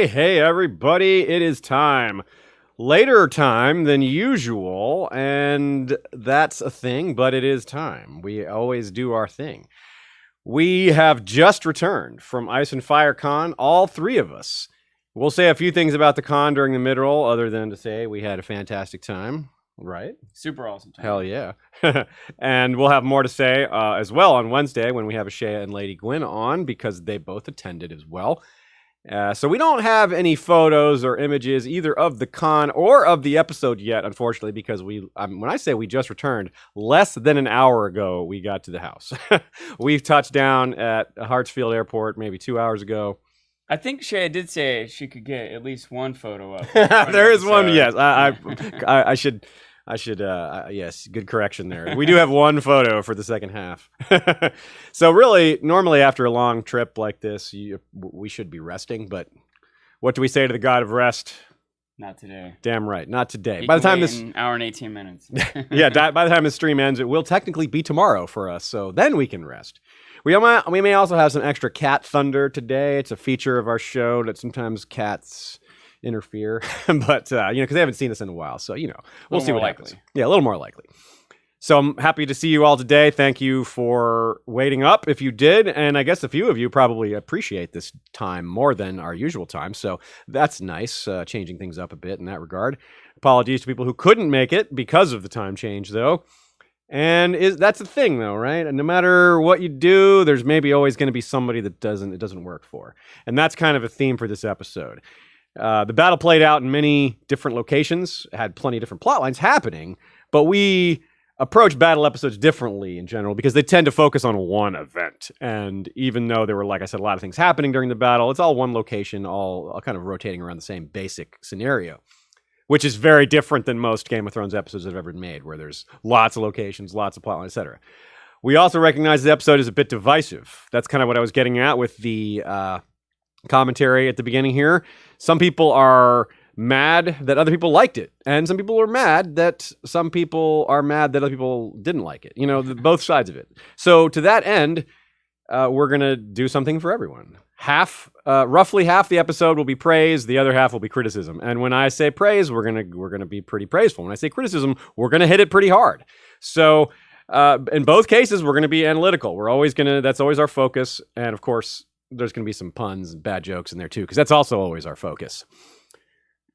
Hey, everybody, it is time. Later time than usual, and that's a thing, but it is time. We always do our thing. We have just returned from Ice and Fire Con, all three of us. We'll say a few things about the con during the mid-roll, other than to say we had a fantastic time, right? Super awesome time. Hell yeah. And we'll have more to say as well on Wednesday when we have Ashea and Lady Gwyn on, because they both attended as well. So we don't have any photos or images either of the con or of the episode yet, unfortunately, because when I say we just returned, less than an hour ago we got to the house. We've touched down at Hartsfield Airport maybe 2 hours ago. I think Shea did say she could get at least one photo up. There is one, yes. I should, yes, good correction there. We do have one photo for the second half. So really, normally after a long trip like this, we should be resting, but what do we say to the god of rest? Not today. Damn right, not today. By the time this an hour and 18 minutes. Yeah, by the time the stream ends, it will technically be tomorrow for us, so then we can rest. We may also have some extra cat thunder today. It's a feature of our show that sometimes cats interfere, but because they haven't seen us in a while, so we'll see what happens. Yeah, a little more likely. So I'm happy to see you all today. Thank you for waiting up if you did, and I guess a few of you probably appreciate this time more than our usual time, so that's nice, changing things up a bit in that regard. Apologies to people who couldn't make it because of the time change, though. And that's the thing, though, right? And no matter what you do, there's maybe always going to be somebody that it doesn't work for, and that's kind of a theme for this episode. The battle played out in many different locations, had plenty of different plot lines happening, but we approach battle episodes differently in general because they tend to focus on one event. And even though there were, like I said, a lot of things happening during the battle, it's all one location, all kind of rotating around the same basic scenario, which is very different than most Game of Thrones episodes that have ever been made, where there's lots of locations, lots of plotline, etc. We also recognize the episode is a bit divisive. That's kind of what I was getting at with the commentary at the beginning here. Some people are mad that other people liked it, and some people are mad that other people didn't like it. Both sides of it. So to that end, we're gonna do something for everyone. Roughly half the episode will be praise, the other half will be criticism. And when I say praise, we're gonna be pretty praiseful. When I say criticism, we're gonna hit it pretty hard. So in both cases, we're gonna be analytical. That's always our focus, and of course, there's going to be some puns and bad jokes in there too, because that's also always our focus.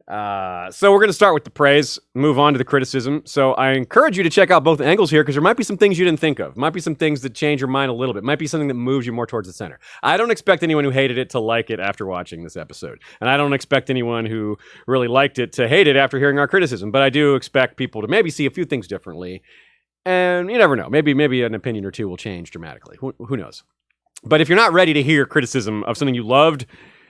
So we're going to start with the praise, move on to the criticism. So I encourage you to check out both angles here, because there might be some things you didn't think of. Might be some things that change your mind a little bit. Might be something that moves you more towards the center. I don't expect anyone who hated it to like it after watching this episode. And I don't expect anyone who really liked it to hate it after hearing our criticism. But I do expect people to maybe see a few things differently. And you never know. Maybe an opinion or two will change dramatically. Who knows? But if you're not ready to hear criticism of something you loved,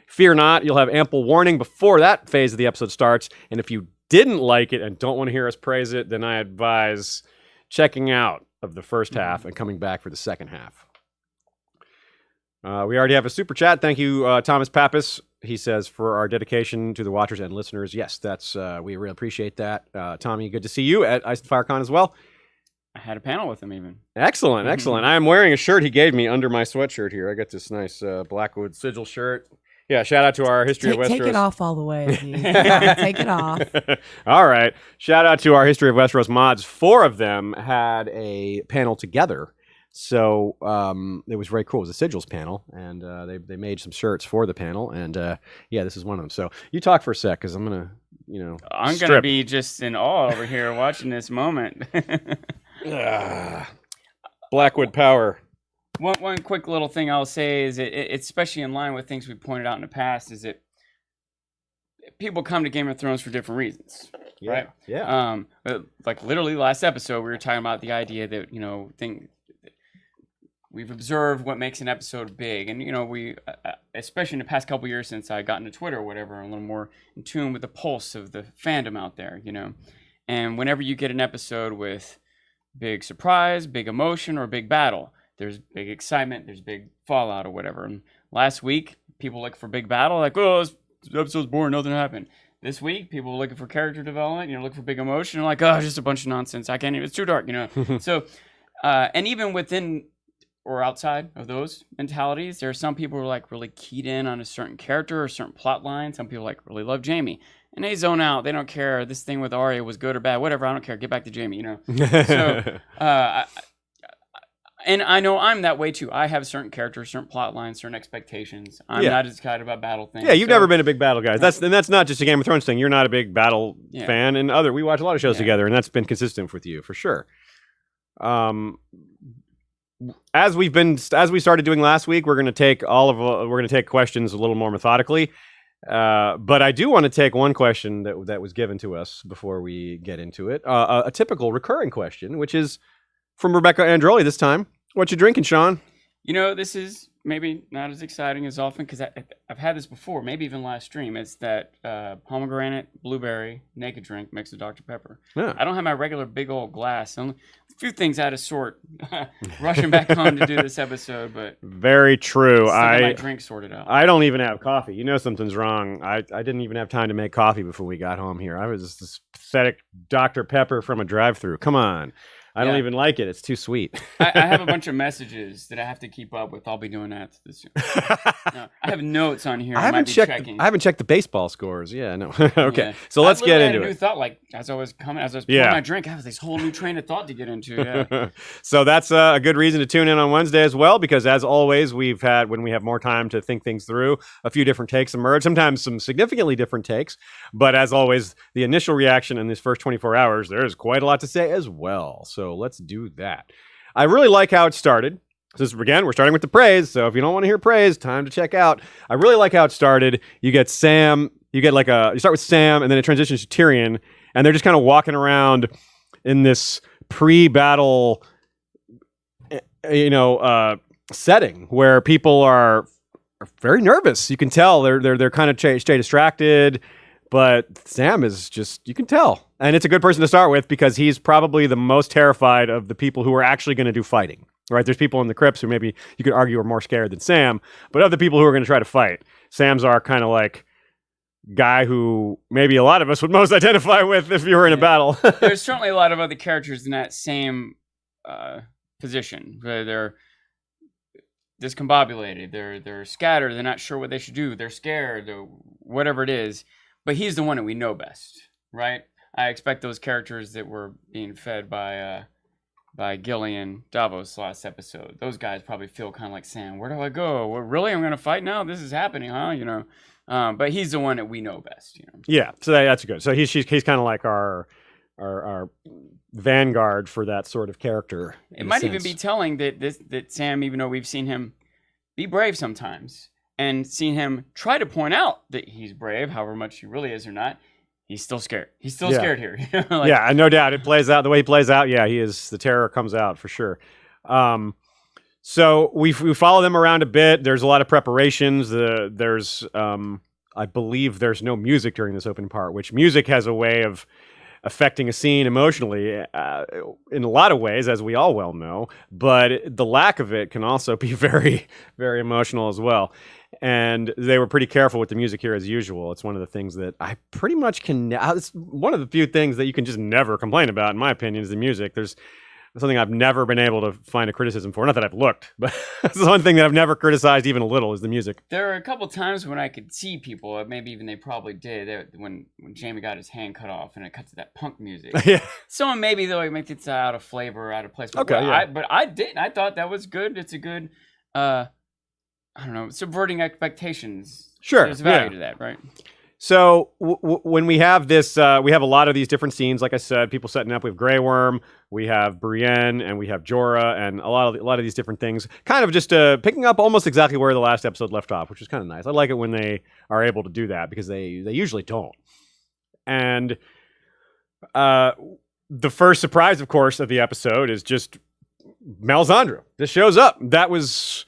fear not. You'll have ample warning before that phase of the episode starts. And if you didn't like it and don't want to hear us praise it, then I advise checking out of the first half and coming back for the second half. We already have a super chat. Thank you, Thomas Pappas. He says, for our dedication to the watchers and listeners. Yes, we really appreciate that. Tommy, good to see you at Ice and Fire Con as well. I had a panel with him even. Excellent. I am wearing a shirt he gave me under my sweatshirt here. I got this nice Blackwood sigil shirt. Yeah, shout out to our History of Westeros. Take it off all the way. Take it off. All right. Shout out to our History of Westeros mods. 4 of them had a panel together. So it was very cool. It was a sigils panel, and they made some shirts for the panel. And this is one of them. So you talk for a sec, because I'm going to, I'm going to be just in awe over here watching this moment. Blackwood power. One quick little thing I'll say is it's especially in line with things we pointed out in the past, is that people come to Game of Thrones for different reasons, right? Yeah. Like literally last episode, we were talking about the idea that we've observed what makes an episode big, and we especially in the past couple years since I got into Twitter or whatever, I'm a little more in tune with the pulse of the fandom out there, And whenever you get an episode with big surprise, big emotion, or big battle, there's big excitement, there's big fallout or whatever. And last week, people look for big battle, like, oh, this episode's boring, nothing happened. This week, people were looking for character development, looking for big emotion, and like, oh, it's just a bunch of nonsense. I can't even, it's too dark, So, and even within or outside of those mentalities. There are some people who are like really keyed in on a certain character or a certain plot line. Some people like really love Jaime, and they zone out. They don't care. This thing with Arya was good or bad, whatever. I don't care. Get back to Jaime, you know. So, and I know I'm that way too. I have certain characters, certain plot lines, certain expectations. I'm not as excited about battle things. Yeah, you've never been a big battle guy. That's not just a Game of Thrones thing. You're not a big battle fan, and we watch a lot of shows together, and that's been consistent with you for sure. As we started doing last week, we're going to take questions a little more methodically. But I do want to take one question that was given to us before we get into it. A typical recurring question, which is from Rebecca Androli this time. What you drinking, Sean? You know, this is maybe not as exciting as often because I've had this before, maybe even last stream. It's that pomegranate, blueberry, naked drink mixed with Dr. Pepper. Yeah. I don't have my regular big old glass. A few things out of sort. Rushing back home to do this episode, but very true. I my drink sorted out. I don't even have coffee. You know something's wrong. I didn't even have time to make coffee before we got home here. I was just this pathetic Dr. Pepper from a drive-thru. Come on. I don't even like it. It's too sweet. I have a bunch of messages that I have to keep up with. I'll be doing that this year. No, I have notes on here. I haven't checked the baseball scores. Yeah, no. Okay, yeah. So let's get into it. New thought, like as I was pouring my drink, I have this whole new train of thought to get into. Yeah. So that's a good reason to tune in on Wednesday as well, because as always, when we have more time to think things through, a few different takes emerge. Sometimes some significantly different takes, but as always, the initial reaction in these first 24 hours, there is quite a lot to say as well. So let's do that. I really like how it started. Again, we're starting with the praise, so if you don't want to hear praise, time to check out. I really like how it started. You get Sam, you start with Sam, and then it transitions to Tyrion, and they're just kind of walking around in this pre-battle, setting where people are very nervous. You can tell they're kind of stay distracted. But Sam is just, you can tell. And it's a good person to start with because he's probably the most terrified of the people who are actually going to do fighting, right? There's people in the crypts who maybe you could argue are more scared than Sam, but of the people who are going to try to fight, Sam's our kind of like guy who maybe a lot of us would most identify with if you were in a battle. There's certainly a lot of other characters in that same position. They're discombobulated, they're scattered, they're not sure what they should do, they're scared, or whatever it is. But he's the one that we know best, right? I expect those characters that were being fed by Gillian Davos last episode. Those guys probably feel kind of like Sam. Where do I go? Well, really, I'm going to fight now? This is happening, huh? You know. But he's the one that we know best. You know. Yeah, so that's good. So he's kind of like our vanguard for that sort of character. It might even be telling that Sam, even though we've seen him be brave sometimes, and seen him try to point out that he's brave, however much he really is or not, he's still scared. He's still scared here. No doubt. It plays out the way he plays out. Yeah, he is. The terror comes out for sure. So we follow them around a bit. There's a lot of preparations. I believe there's no music during this open part, which music has a way of affecting a scene emotionally in a lot of ways, as we all well know. But the lack of it can also be very, very emotional as well. And they were pretty careful with the music here as usual. It's one of the things that I pretty much it's one of the few things that you can just never complain about, in my opinion, is the music. There's something I've never been able to find a criticism for. Not that I've looked, but it's the one thing that I've never criticized even a little is the music. There are a couple times when I could see people, maybe even they probably did, when Jaime got his hand cut off and it cut to that punk music. Yeah. Someone maybe they'll make it out of flavor, out of place. But okay, yeah. But I didn't. I thought that was good. It's a good, subverting expectations. Sure. There's value to that, right? So when we have this, we have a lot of these different scenes. Like I said, people setting up. We have Grey Worm, we have Brienne, and we have Jorah, and a lot of these different things. Kind of just picking up almost exactly where the last episode left off, which is kind of nice. I like it when they are able to do that because they usually don't. And the first surprise, of course, of the episode is just Melisandre. This shows up. That was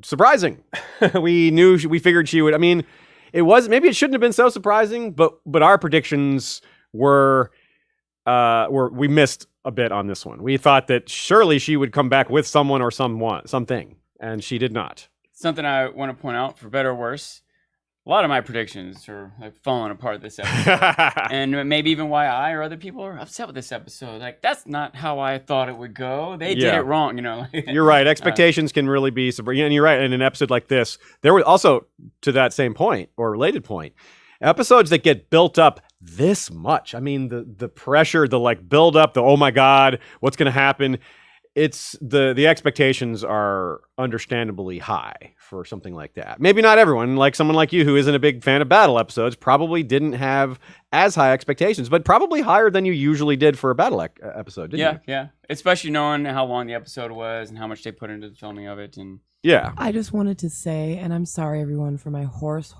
surprising. We figured she would. I mean. Maybe it shouldn't have been so surprising, but our predictions were we missed a bit on this one. We thought that surely she would come back with someone or something, and she did not. Something I want to point out, for better or worse, a lot of my predictions are like falling apart this episode. And maybe even why I or other people are upset with this episode. Like, that's not how I thought it would go. They did it wrong, you know. You're right. Expectations can really be and you're right. In an episode like this, there were also, to that same point or related point, episodes that get built up this much. I mean, the pressure, the like build up, the oh my God, what's gonna happen? It's the expectations are understandably high for something like that. Maybe not everyone, like someone like you who isn't a big fan of battle episodes, probably didn't have as high expectations, but probably higher than you usually did for a battle episode, didn't you? Yeah. Especially knowing how long the episode was and how much they put into the filming of it. And yeah. I just wanted to say, and I'm sorry everyone for my hoarse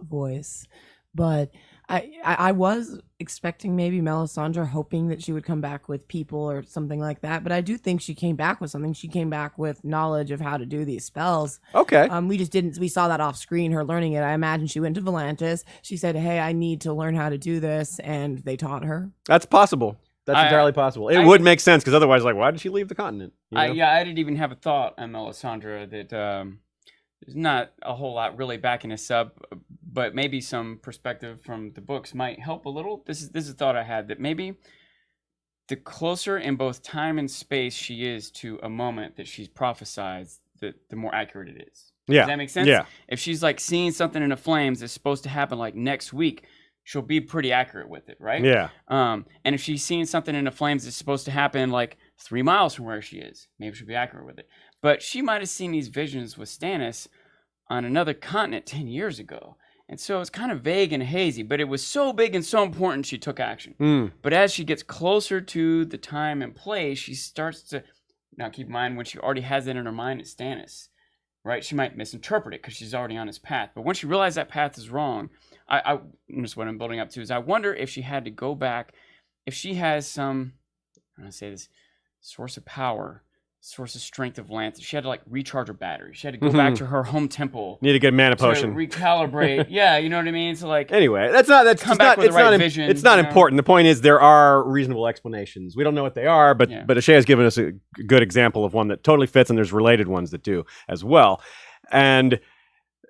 voice, but I was expecting maybe Melisandre, hoping that she would come back with people or something like that. But I do think she came back with something. She came back with knowledge of how to do these spells. Okay. We just didn't. We saw that off screen, her learning it. I imagine she went to Volantis. She said, "Hey, I need to learn how to do this," and they taught her. That's possible. That's entirely possible. It would make sense because otherwise, like, why did she leave the continent? You know? I didn't even have a thought on Melisandre that there's not a whole lot really backing us up, but maybe some perspective from the books might help a little. This is a thought I had, that maybe the closer in both time and space she is to a moment that she's prophesied, the more accurate it is. Yeah. Does that make sense? Yeah. If she's like seeing something in the flames that's supposed to happen like next week, she'll be pretty accurate with it, right? Yeah. And if she's seeing something in the flames that's supposed to happen like 3 miles from where she is, maybe she'll be accurate with it. But she might have seen these visions with Stannis on another continent 10 years ago. And so it's kind of vague and hazy, but it was so big and so important she took action. But as she gets closer to the time and place, she starts to, now keep in mind, when she already has it in her mind, it's Stannis, right? She might misinterpret it because she's already on his path. But once she realizes that path is wrong, just what I'm building up to is I wonder if she had to go back, if she has some, I'm going to say this, source of power, source of strength of Lance. She had to like recharge her battery. She had to go back to her home temple. Need to get mana potion. Recalibrate. Yeah, you know what I mean? So like, anyway, that's not vision. It's not important. The point is there are reasonable explanations. We don't know what they are, but Ashay has given us a good example of one that totally fits, and there's related ones that do as well. And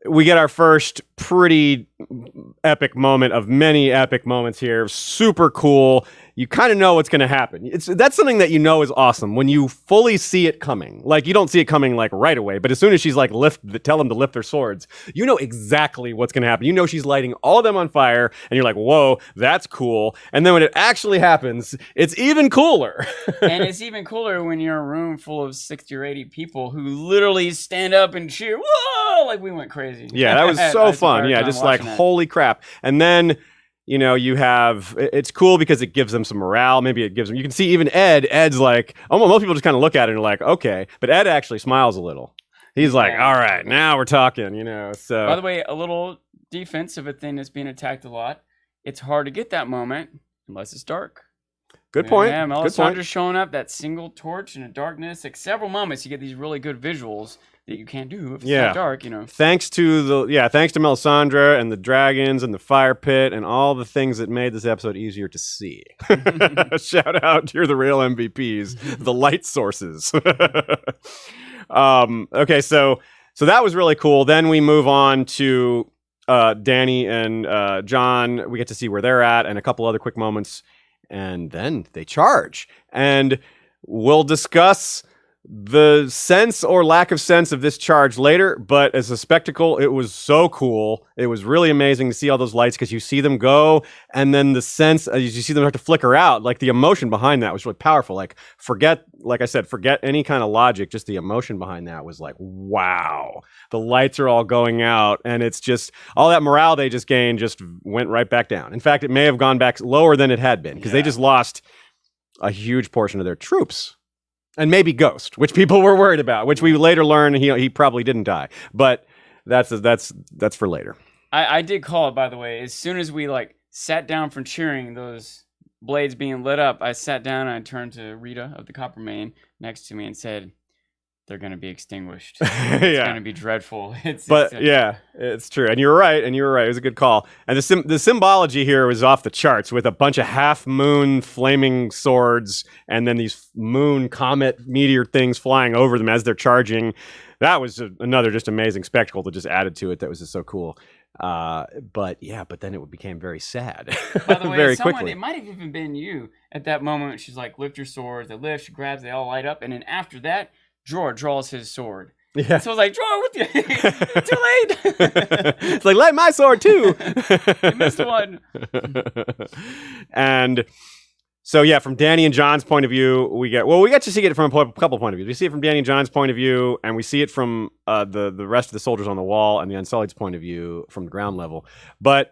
we get our first pretty epic moment of many epic moments here. Super cool. You kind of know what's going to happen. That's something that you know is awesome when you fully see it coming. Like, you don't see it coming like right away, but as soon as she's like tell them to lift their swords, you know exactly what's going to happen. You know she's lighting all of them on fire, and you're like, whoa, that's cool. And then when it actually happens, it's even cooler. And it's even cooler when you're in a room full of 60 or 80 people who literally stand up and cheer. Whoa! Like, we went crazy. Yeah, that was so fun. Yeah, just like, holy crap. And then, you know, it's cool because it gives them some morale. Maybe it gives them, you can see even Ed's like, most people just kind of look at it and are like, okay. But Ed actually smiles a little. He's like, all right, now we're talking, you know. So, by the way, a little defense of a thing that's being attacked a lot. It's hard to get that moment unless it's dark. Good point. Yeah, Melisandre's showing up, that single torch in the darkness. Like, several moments you get these really good visuals that you can't do if it's not dark, you know. Thanks to Melisandre and the dragons and the fire pit and all the things that made this episode easier to see. Shout out, you're the real MVPs, the light sources. Okay, so that was really cool. Then we move on to Dany and Jon. We get to see where they're at and a couple other quick moments, and then they charge. And we'll discuss the sense or lack of sense of this charge later, but as a spectacle, it was so cool. It was really amazing to see all those lights because you see them go, and then the sense, you see them start to flicker out, like the emotion behind that was really powerful. Like I said, forget any kind of logic, just the emotion behind that was like, wow. The lights are all going out, and it's just, all that morale they just gained just went right back down. In fact, it may have gone back lower than it had been, because they just lost a huge portion of their troops. And maybe Ghost, which people were worried about, which we later learned he probably didn't die. But that's for later. I did call it, by the way. As soon as we like sat down from cheering those blades being lit up, I sat down and I turned to Rita of the Copper Mane next to me and said, they're going to be extinguished. It's going to be dreadful. It's true. And you're right. It was a good call. And the symbology here was off the charts with a bunch of half-moon flaming swords and then these moon comet meteor things flying over them as they're charging. That was another just amazing spectacle that just added to it. That was just so cool. But then it became very sad. By the way, very someone, quickly. it might have even been you at that moment. She's like, lift your swords. They lift, she grabs, they all light up. And then after that, Jorah draws his sword. Yeah. So I was like, Jorah, what the? Too late. It's like, light my sword too. You missed one. And so, yeah, from Dany and Jon's point of view, we get to see it from a couple point of views. We see it from Dany and Jon's point of view, and we see it from the rest of the soldiers on the wall and the Unsullied's point of view from the ground level. But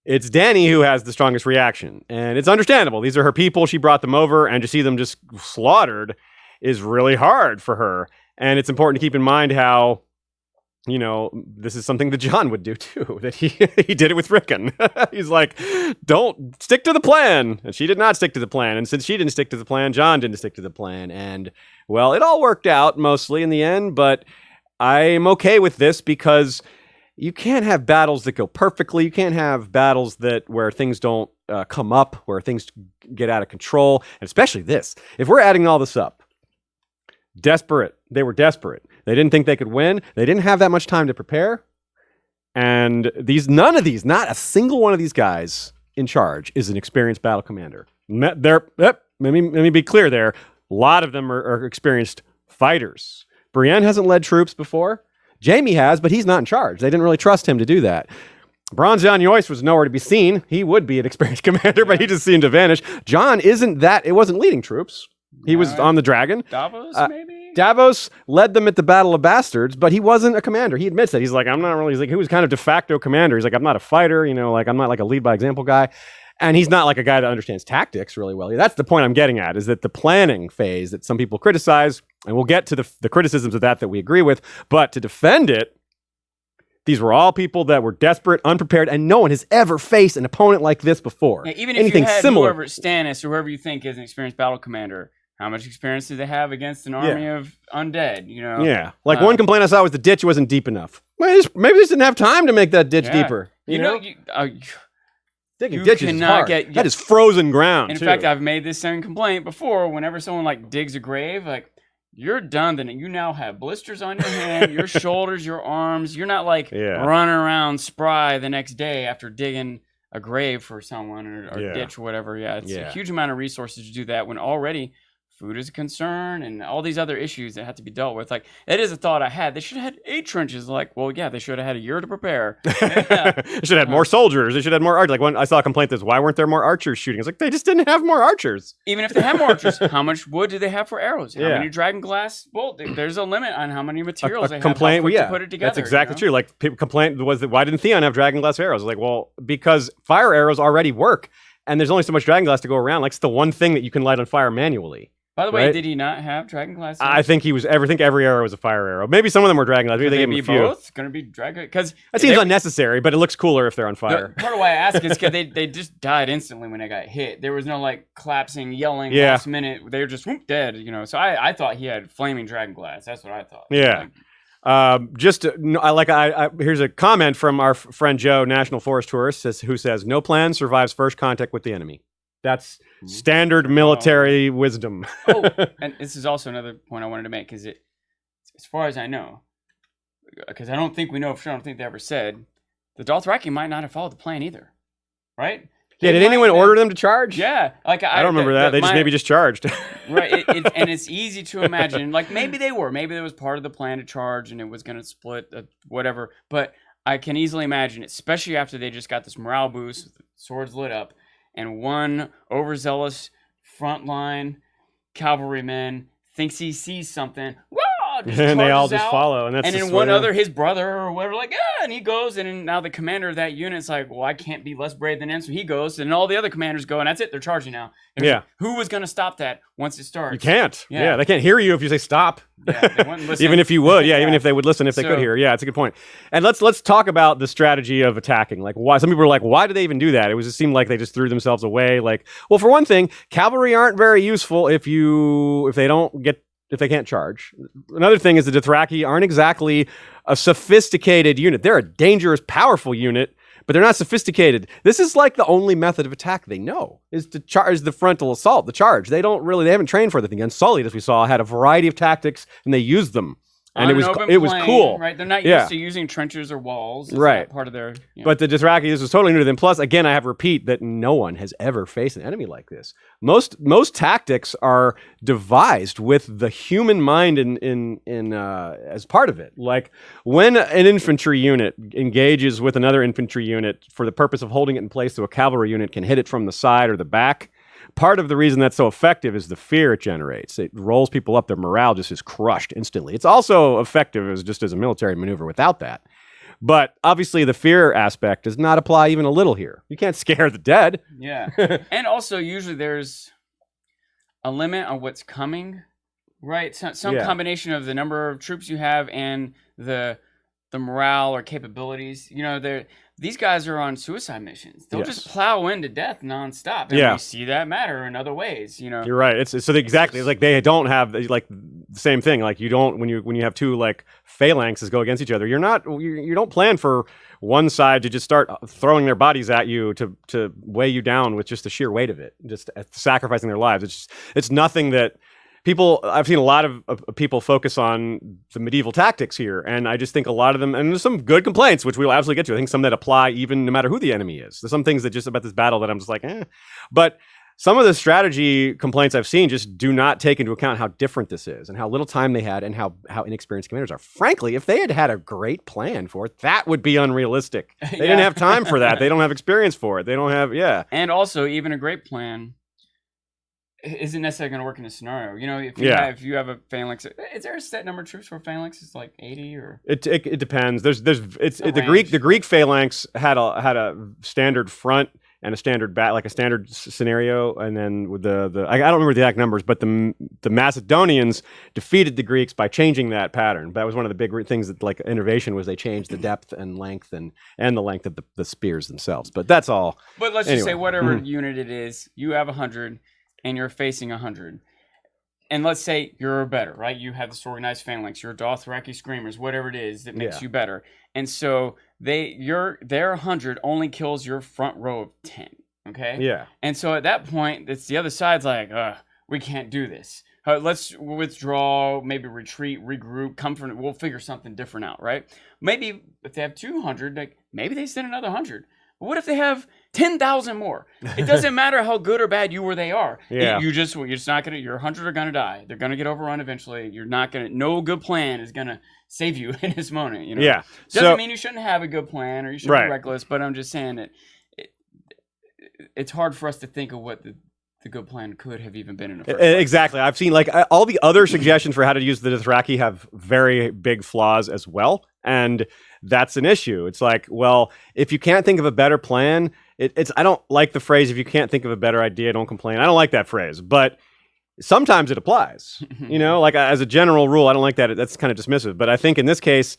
it's Dany who has the strongest reaction, and it's understandable. These are her people. She brought them over, and to see them just slaughtered is really hard for her. And it's important to keep in mind how, this is something that Jon would do too, that he did it with Rickon. He's like, don't stick to the plan. And she did not stick to the plan. And since she didn't stick to the plan, Jon didn't stick to the plan. And, well, it all worked out mostly in the end, but I'm okay with this because you can't have battles that go perfectly. You can't have battles where things don't come up, where things get out of control. And especially this. If we're adding all this up, desperate. They were desperate. They didn't think they could win. They didn't have that much time to prepare. And none of these, not a single one of these guys in charge is an experienced battle commander. Let me be clear there. A lot of them are experienced fighters. Brienne hasn't led troops before. Jaime has, but he's not in charge. They didn't really trust him to do that. Bronn Jon Joyce was nowhere to be seen. He would be an experienced commander, but he just seemed to vanish. Jon it wasn't leading troops. He was on the dragon. Davos, maybe? Davos led them at the Battle of Bastards, but he wasn't a commander. He admits that. He's like, he was kind of de facto commander. He's like, I'm not a fighter, I'm not like a lead by example guy. And he's not like a guy that understands tactics really well. That's the point I'm getting at, is that the planning phase that some people criticize, and we'll get to the criticisms of that we agree with, but to defend it, these were all people that were desperate, unprepared, and no one has ever faced an opponent like this before. Yeah, even if anything you had similar. whoever, Stannis or whoever you think is an experienced battle commander, how much experience do they have against an army of undead, Yeah. Like one complaint I saw was the ditch wasn't deep enough. Well, maybe they just didn't have time to make that ditch deeper. Digging ditches is hard. That is frozen ground, in fact, I've made this same complaint before. Whenever someone digs a grave, you're done then. You now have blisters on your hand, your shoulders, your arms. You're not running around spry the next day after digging a grave for someone or ditch or whatever. Yeah, it's a huge amount of resources to do that when already food is a concern and all these other issues that have to be dealt with. It is a thought I had. They should have had 8 trenches. They should have had a year to prepare. They should have had more soldiers. They should have had more archers. When I saw a complaint why weren't there more archers shooting? It's they just didn't have more archers. Even if they had more archers, how much wood do they have for arrows? How many dragon glass? Well, there's a limit on how many materials they have to put it together. That's exactly true. People complaint was that why didn't Theon have dragon glass arrows? Because fire arrows already work, and there's only so much dragon glass to go around. It's the one thing that you can light on fire manually. By the way, did he not have dragon glass? I think every arrow was a fire arrow. Maybe some of them were dragon glass. Maybe they gave him a few. Both going to be dragon, because that seems unnecessary, but it looks cooler if they're on fire. Part of why I ask is because they just died instantly when they got hit. There was no collapsing, yelling last minute. They were just dead. So I thought he had flaming dragon glass. That's what I thought. Yeah. Here's a comment from our friend Joe, National Forest Tourist, who says, "No plan survives first contact with the enemy." That's standard military wisdom. And this is also another point I wanted to make, because as far as I know, because I don't think we know for sure, I don't think they ever said, the Dothraki might not have followed the plan either, right? Yeah, did anyone order them to charge? Yeah. I don't remember that. They maybe just charged. Right. And it's easy to imagine, maybe they were. Maybe that was part of the plan to charge and it was going to split, whatever. But I can easily imagine, especially after they just got this morale boost, with the swords lit up, and one overzealous frontline cavalryman thinks he sees something. And they all just follow. And then one other, his brother or whatever, and he goes. And now the commander of that unit's I can't be less brave than him. So he goes. And all the other commanders go. And that's it. They're charging now. Who was going to stop that once it starts? You can't. Yeah. They can't hear you if you say stop. Yeah, they wouldn't listen. Even if you would. Yeah, even if they would listen, if they could hear. Yeah, it's a good point. And let's talk about the strategy of attacking. Why some people were why did they even do that? It seemed like they just threw themselves away. Well, for one thing, cavalry aren't very useful if they can't charge. Another thing is the Dothraki aren't exactly a sophisticated unit. They're a dangerous, powerful unit, but they're not sophisticated. This is the only method of attack they know is to charge, the frontal assault, the charge. They haven't trained for the thing. Unsullied, as we saw, had a variety of tactics and they used them. And On it was an open it was plain, cool. right? They're not Yeah. used to using trenches or walls. It's Right. not part of their. But the Dothraki, this was totally new to them. Plus, again, I have to repeat that no one has ever faced an enemy like this. Most tactics are devised with the human mind in as part of it. Like when an infantry unit engages with another infantry unit for the purpose of holding it in place, so a cavalry unit can hit it from the side or the back. Part of the reason that's so effective is the fear it generates. It rolls people up; their morale just is crushed instantly. It's also effective as a military maneuver without that. But obviously, the fear aspect does not apply even a little here. You can't scare the dead. Yeah, and also usually there's a limit on what's coming, right? Some Yeah. combination of the number of troops you have and the morale or capabilities. You know, these guys are on suicide missions. They'll just plow into death nonstop, and we see that matter in other ways. You know, You're right. It's like they don't have like the same thing. Like you don't when you have two like phalanxes go against each other. You don't plan for one side to just start throwing their bodies at you to weigh you down with just the sheer weight of it, just sacrificing their lives. It's nothing that. I've seen a lot of people focus on the medieval tactics here, and I just think a lot of them, and there's some good complaints, which we'll absolutely get to. I think some that apply even no matter who the enemy is. There's some things that just about this battle that I'm just like, eh. But some of the strategy complaints I've seen just do not take into account how different this is and how little time they had and how inexperienced commanders are. Frankly, if they had had a great plan for it, that would be unrealistic. They didn't have time for that. They don't have experience for it. They don't have, And also, even a great plan isn't necessarily going to work in a scenario. You know, if you have a phalanx, is there a set number of troops for a phalanx? It's like 80 or it depends. The Greek phalanx had a standard front and a standard back, like a standard scenario, and then with I don't remember the exact numbers, but the Macedonians defeated the Greeks by changing that pattern. That was one of the big things that like innovation was they changed the depth and length and the length of the spears themselves. But that's all. But let's just say whatever unit it is, you have 100. And you're facing 100. And let's say you're better, right? You have this organized phalanx, your Dothraki screamers, whatever it is that makes you better. And so their 100 only kills your front row of 10, okay? Yeah. And so at that point, it's the other side's like, we can't do this. Let's withdraw, maybe retreat, regroup, we'll figure something different out, right? Maybe if they have 200, like maybe they send another 100. But what if they have 10,000 more? It doesn't matter how good or bad you or they are. Yeah. You're just not gonna. Your 100 are gonna die. They're gonna get overrun eventually. You're not gonna. No good plan is gonna save you in this moment. You know. Yeah. Doesn't mean you shouldn't have a good plan or you shouldn't be reckless. But I'm just saying that it's hard for us to think of what the good plan could have even been in the first place. Exactly. I've seen like all the other suggestions for how to use the Dothraki have very big flaws as well, and that's an issue. It's like, well, if you can't think of a better plan, I don't like the phrase, if you can't think of a better idea, don't complain. I don't like that phrase, but sometimes it applies. You know, like as a general rule, I don't like that. That's kind of dismissive. But I think in this case,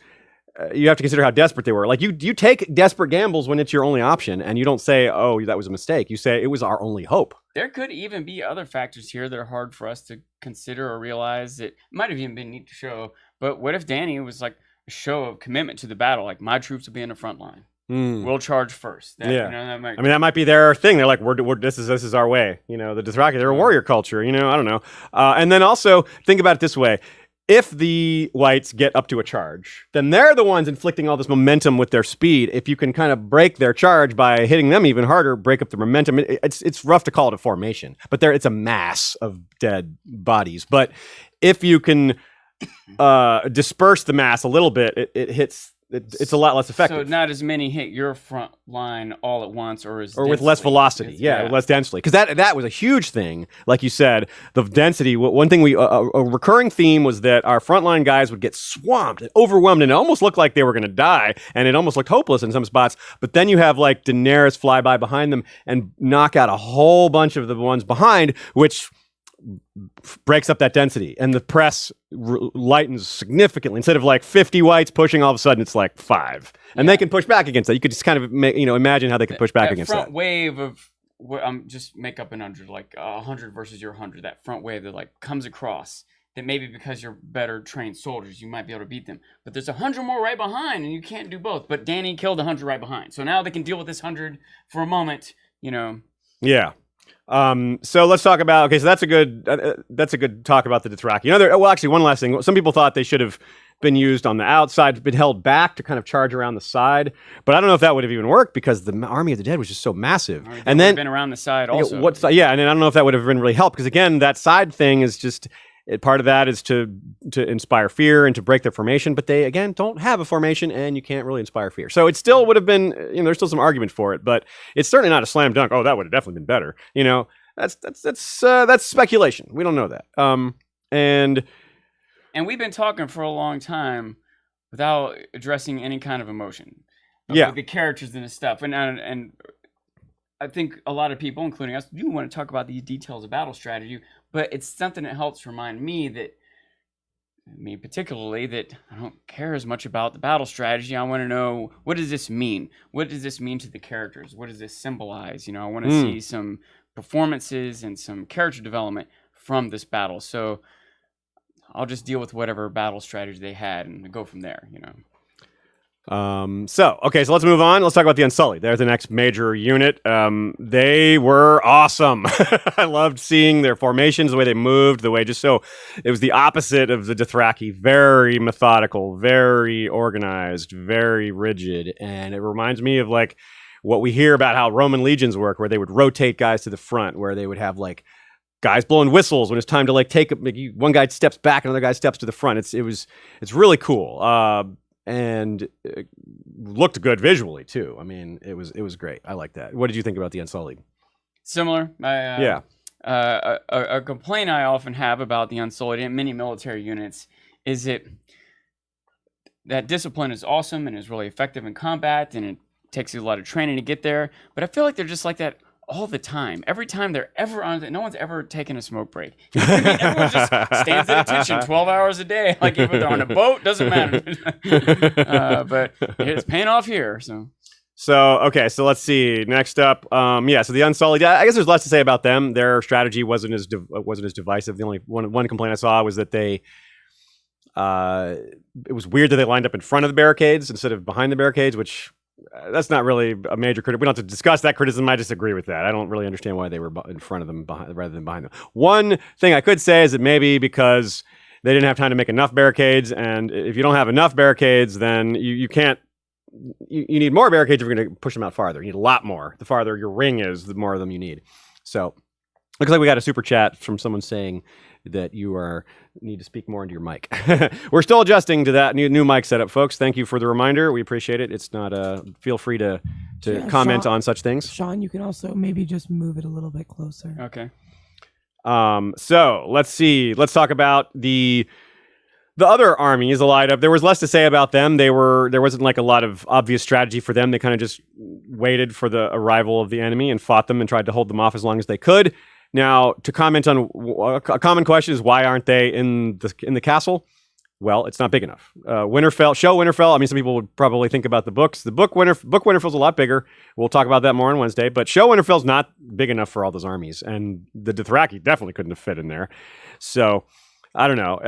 you have to consider how desperate they were. Like you take desperate gambles when it's your only option, and you don't say, oh, that was a mistake. You say it was our only hope. There could even be other factors here that are hard for us to consider or realize. It might have even been neat to show. But what if Dany was like a show of commitment to the battle? Like, my troops will be in the front line. We'll charge first. That might be their thing. They're like, this is our way. You know, the Dothraki, they're a warrior culture. You know, I don't know. And then also think about it this way: if the Whites get up to a charge, then they're the ones inflicting all this momentum with their speed. If you can kind of break their charge by hitting them even harder, break up the momentum. It's rough to call it a formation, but it's a mass of dead bodies. But if you can disperse the mass a little bit, it hits. It's a lot less effective. So not as many hit your front line all at once, or with less velocity. Less densely. Because that was a huge thing. Like you said, the density. One thing a recurring theme was that our frontline guys would get swamped and overwhelmed, and it almost looked like they were going to die, and it almost looked hopeless in some spots. But then you have like Daenerys fly by behind them and knock out a whole bunch of the ones behind, which breaks up that density, and the press lightens significantly. Instead of like 50 Whites pushing, all of a sudden it's like 5, and they can push back against that. You could just kind of imagine how they could push back against that. Front wave of just make up a number, like 100 versus your 100. That front wave that like comes across. That maybe because you're better trained soldiers, you might be able to beat them. But there's 100 more right behind, and you can't do both. But Dany killed 100 right behind, so now they can deal with this 100 for a moment. You know. Yeah. So let's talk about, so that's a good talk about the Dothraki. Actually, one last thing. Some people thought they should have been used on the outside, been held back to kind of charge around the side. But I don't know if that would have even worked because the Army of the Dead was just so massive. And then been around the side also. And then I don't know if that would have been really helped because again, that side thing is just part of that is to inspire fear and to break their formation. But they again don't have a formation, and you can't really inspire fear. So it still would have been, there's still some argument for it, but it's certainly not a slam dunk. Oh, that would have definitely been better. That's speculation. We don't know that. And we've been talking for a long time without addressing any kind of emotion. With the characters and the stuff. And I think a lot of people, including us, do want to talk about these details of battle strategy, but it's something that helps remind me particularly, that I don't care as much about the battle strategy. I want to know, what does this mean? What does this mean to the characters? What does this symbolize? I want to see some performances and some character development from this battle. So I'll just deal with whatever battle strategy they had and go from there, So let's move on. Let's talk about the Unsullied. They're the next major unit. They were awesome. I loved seeing their formations, the way they moved, it was the opposite of the Dothraki. Very methodical, very organized, very rigid. And it reminds me of like what we hear about how Roman legions work, where they would rotate guys to the front, where they would have like guys blowing whistles when it's time to like one guy steps back, another guy steps to the front. It's really cool. And it looked good visually too. I mean, it was great. I like that. What did you think about the Unsullied? Similar. A complaint I often have about the Unsullied and many military units is that discipline is awesome and is really effective in combat, and it takes you a lot of training to get there. But I feel like they're just like that all the time. Every time they're ever on it, no one's ever taken a smoke break. Everyone just stands at attention 12 hours a day. Like if they're on a boat, doesn't matter. But it's paying off here. So let's see. Next up, so the Unsullied. I guess there's less to say about them. Their strategy wasn't as divisive. The only one complaint I saw was that they. It was weird that they lined up in front of the barricades instead of behind the barricades, which. That's not really a major criticism. We don't have to discuss that criticism. I disagree with that. I don't really understand why they were in front of them rather than behind them. One thing I could say is that maybe because they didn't have time to make enough barricades, and if you don't have enough barricades, then you can't. You need more barricades if you're going to push them out farther. You need a lot more. The farther your ring is, the more of them you need. So, looks like we got a super chat from someone saying that you need to speak more into your mic. We're still adjusting to that new mic setup, folks. Thank you for the reminder. We appreciate it. It's not feel free to comment on such things. Sean, you can also maybe just move it a little bit closer. Okay. So let's see. Let's talk about the other armies allied up. There was less to say about them. There wasn't like a lot of obvious strategy for them. They kind of just waited for the arrival of the enemy and fought them and tried to hold them off as long as they could. Now, to comment on a common question is why aren't they in the castle? Well, it's not big enough. Winterfell. I mean, some people would probably think about the books. The book Winterfell's a lot bigger. We'll talk about that more on Wednesday. But Show Winterfell's not big enough for all those armies, and the Dothraki definitely couldn't have fit in there. So I don't know.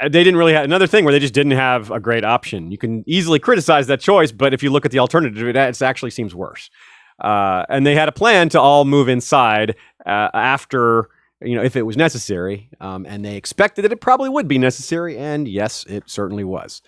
They didn't really have another thing where they just didn't have a great option. You can easily criticize that choice, but if you look at the alternative, it actually seems worse. And they had a plan to all move inside after, if it was necessary. And they expected that it probably would be necessary. And yes, it certainly was.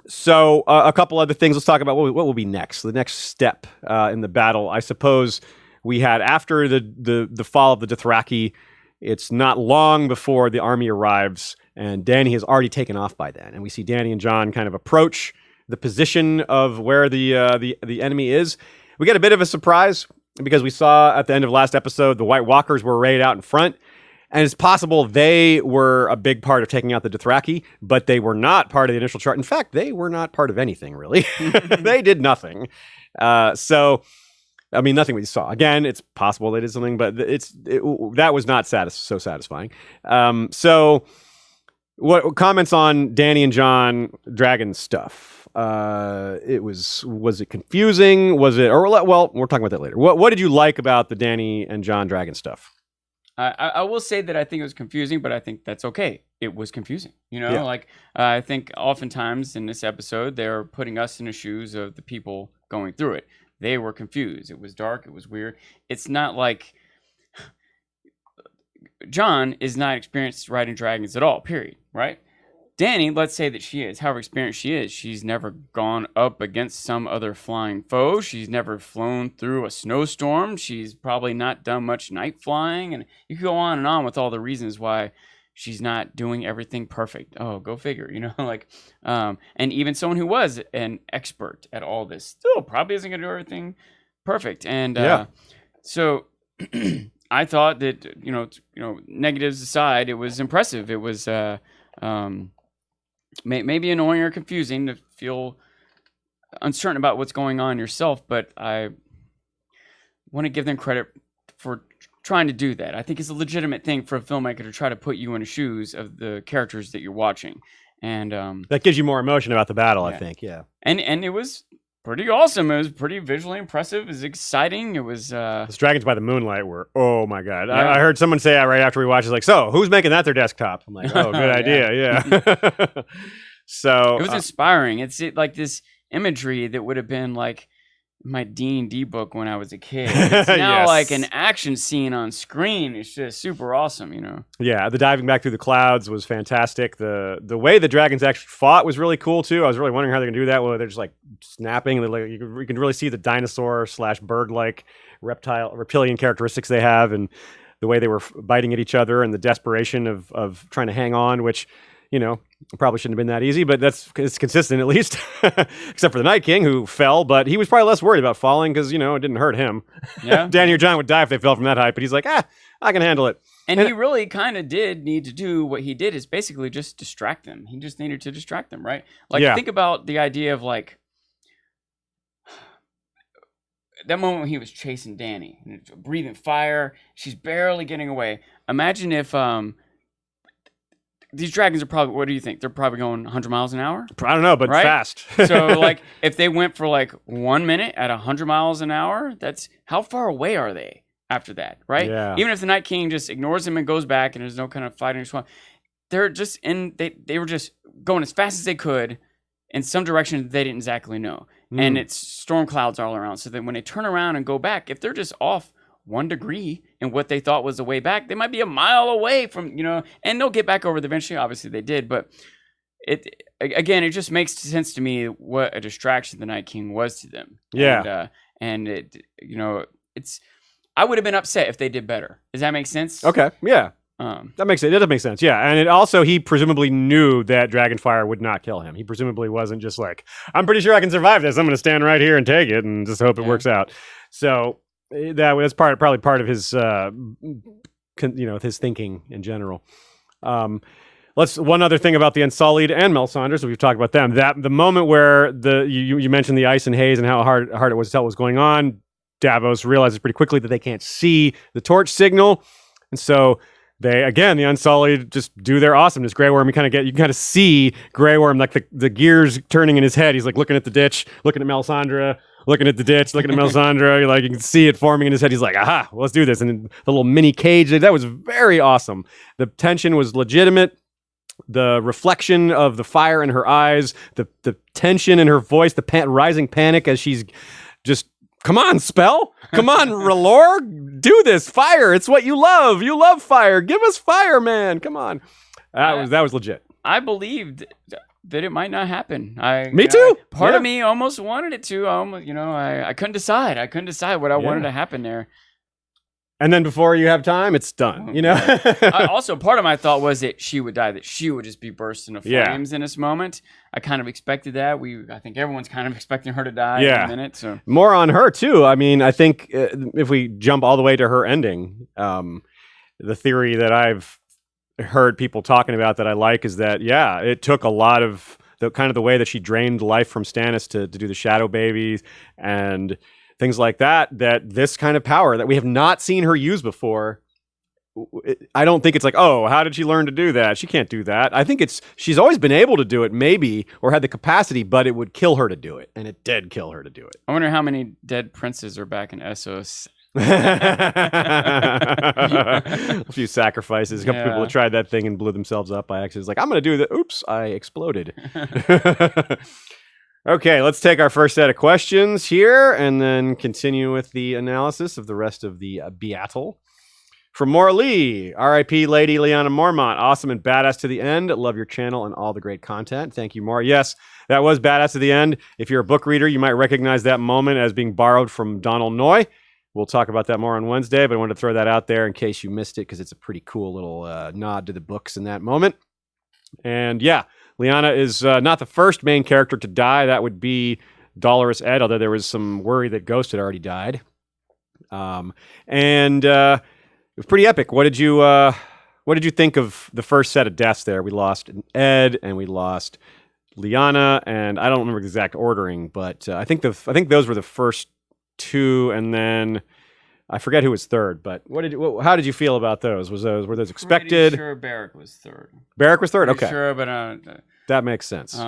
So a couple other things. Let's talk about what will be next. The next step in the battle, I suppose we had after the fall of the Dothraki. It's not long before the army arrives, and Dany has already taken off by then. And we see Dany and Jon kind of approach the position of where the enemy is. We get a bit of a surprise because we saw at the end of last episode the White Walkers were arrayed out in front, and it's possible they were a big part of taking out the Dothraki, but they were not part of the initial chart. In fact, they were not part of anything really. They did nothing. Nothing we saw. Again, it's possible they did something, but that was not so satisfying. What comments on Dany and Jon dragon stuff? Was it confusing? We're talking about that later. What did you like about the Dany and Jon dragon stuff? I will say that I think it was confusing, but I think that's okay. It was confusing. I think oftentimes in this episode, they're putting us in the shoes of the people going through it. They were confused. It was dark. It was weird. It's not like Jon is not experienced riding dragons at all, period, right? Dany, let's say that she is, however experienced she is, she's never gone up against some other flying foe. She's never flown through a snowstorm. She's probably not done much night flying. And you could go on and on with all the reasons why she's not doing everything perfect. Oh, go figure, and even someone who was an expert at all this still probably isn't going to do everything perfect. And so I thought that, negatives aside, it was impressive. It was maybe annoying or confusing to feel uncertain about what's going on yourself, but I want to give them credit for trying to do that. I think it's a legitimate thing for a filmmaker to try to put you in the shoes of the characters that you're watching, and that gives you more emotion about the battle. I think, and it was pretty awesome. It was pretty visually impressive. It was exciting. It was those dragons by the moonlight were, oh my god. Yeah. I heard someone say right after we watched, it's like, so who's making that their desktop? I'm like, oh, good idea. Yeah. So it was inspiring. It's like this imagery that would have been like my D&D book when I was a kid. It's now like an action scene on screen. It's just super awesome, Yeah, the diving back through the clouds was fantastic. The way the dragons actually fought was really cool too. I was really wondering how they're gonna do that. Well, they're just like snapping. You can really see the dinosaur / bird-like reptilian characteristics they have, and the way they were biting at each other, and the desperation of trying to hang on, which probably shouldn't have been that easy, but it's consistent at least, except for the Night King who fell, but he was probably less worried about falling because, it didn't hurt him. Yeah. Danny or John would die if they fell from that height, but he's like, I can handle it. And he really kind of did need to do what he did is basically just distract them. He just needed to distract them, right? Think about the idea of that moment when he was chasing Dany, breathing fire, she's barely getting away. Imagine if these dragons are probably, what do you think? They're probably going 100 miles an hour? I don't know, but fast. So, if they went for 1 minute at 100 miles an hour, that's how far away are they after that, right? Yeah. Even if the Night King just ignores him and goes back and there's no kind of fighting or swamp, they're just they were just going as fast as they could in some direction they didn't exactly know. And it's storm clouds all around. So that when they turn around and go back, if they're just off 1 degree in what they thought was the way back, they might be a mile away from, and they'll get back over it eventually. Obviously they did, but it just makes sense to me what a distraction the Night King was to them. Yeah. And it's, I would have been upset if they did better. Does that make sense? Okay. Yeah. That does make sense. Yeah. And he presumably knew that Dragonfire would not kill him. He presumably wasn't just like, I'm pretty sure I can survive this. I'm going to stand right here and take it and just hope it works out. So that was probably part of his, his thinking in general. One other thing about the Unsullied and Melisandre, so we've talked about them. That the moment where you mentioned the ice and haze and how hard it was to tell what was going on, Davos realizes pretty quickly that they can't see the torch signal, and so the Unsullied just do their awesomeness. Grey Worm, you can kind of see Grey Worm, like the gears turning in his head. He's like looking at the ditch, looking at Melisandre, looking at the ditch, looking at Melisandre. You can see it forming in his head. He's like, aha, well, let's do this. And the little mini cage, that was very awesome. The tension was legitimate. The reflection of the fire in her eyes, the tension in her voice, the rising panic as she's just, come on, Spell. Come on, R'hllor. Do this. Fire. It's what you love. You love fire. Give us fire, man. Come on. That was legit. I believed that it might not happen. Me too. Part of me almost wanted it to. I couldn't decide. I couldn't decide what I wanted to happen there. And then before you have time, it's done. Also, part of my thought was that she would die, that she would just be burst into flames in this moment. I kind of expected that. I think everyone's kind of expecting her to die in a minute. So more on her too. I mean, I think if we jump all the way to her ending, the theory that I've heard people talking about that I like is that it took a lot of the way that she drained life from Stannis to do the shadow babies and things like that this kind of power that we have not seen her use before. I don't think it's like, oh, how did she learn to do that? She can't do that. I think she's always been able to do it, maybe, or had the capacity, but it would kill her to do it, and it did kill her to do it. I wonder how many dead princes are back in Essos. A few sacrifices. A couple people have tried that thing and blew themselves up by accident. It's like, I'm going to do that. Oops, I exploded. Okay, let's take our first set of questions here and then continue with the analysis of the rest of the Beatle. From Maura Lee, R.I.P. Lady Lyanna Mormont. Awesome and badass to the end. Love your channel and all the great content. Thank you, Maura. Yes, that was badass to the end. If you're a book reader, you might recognize that moment as being borrowed from Donald Noy. We'll talk about that more on Wednesday, but I wanted to throw that out there in case you missed it because it's a pretty cool little nod to the books in that moment. And yeah, Lyanna is not the first main character to die. That would be Dolorous Ed, although there was some worry that Ghost had already died. It was pretty epic. What did you think of the first set of deaths there? We lost Ed and we lost Lyanna, and I don't remember the exact ordering, but I think those were the first two, and then I forget who was third. But how did you feel about those? Were those expected? Pretty sure Barrack was third. Barrack was third. Pretty Okay, sure, but that makes sense.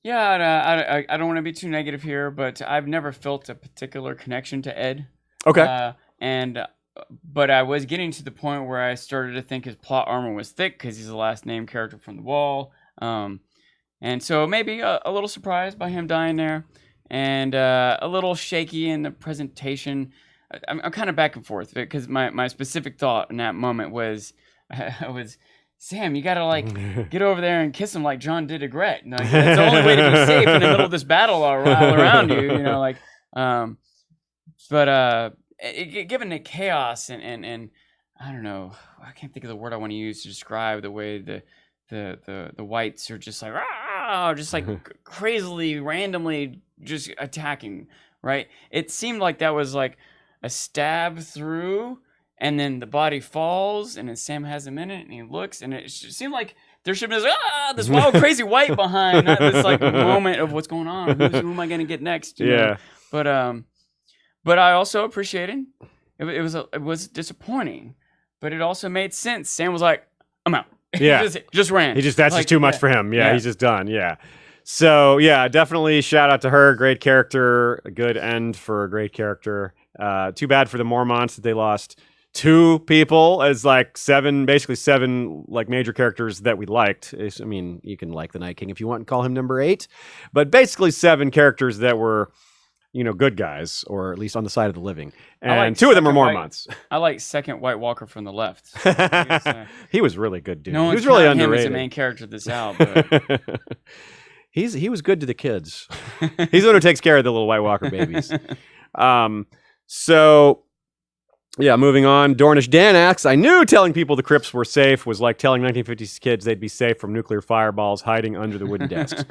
Yeah, I don't want to be too negative here, but I've never felt a particular connection to Ed. Okay. But I was getting to the point where I started to think his plot armor was thick because he's the last named character from the Wall. And so maybe a little surprised by him dying there, and a little shaky in the presentation. I'm kind of back and forth because my specific thought in that moment was, Sam, you gotta get over there and kiss him like Jon did to Gret. Like, that's the only way to be safe in the middle of this battle all around you. Given the chaos and I don't know, I can't think of the word I want to use to describe the way the whites are just like crazily, randomly just attacking. Right? It seemed like that was like a stab through. And then the body falls, and then Sam has him in it, and he looks, and it seemed like there should be this wild, crazy white behind, not this moment of what's going on. Who am I going to get next? You know? But I also appreciated it was disappointing, but it also made sense. Sam was like, I'm out. Yeah, just ran. That's just too much for him. Yeah, he's just done. Yeah. So yeah, definitely shout out to her. Great character, a good end for a great character. Too bad for the Mormonts that they lost 2 people as basically seven major characters that we liked. I mean, you can like the Night King if you want and call him number 8, but basically 7 characters that were, good guys, or at least on the side of the living. And 2 of them are Mormonts. I like second White Walker from the left. He was really good, dude. No he one's was really counting underrated. him as the main character of this out, but he was good to the kids. He's the one who takes care of the little White Walker babies. So yeah, moving on. Dornish Dan asks, I knew telling people the crypts were safe was like telling 1950s kids they'd be safe from nuclear fireballs hiding under the wooden desks.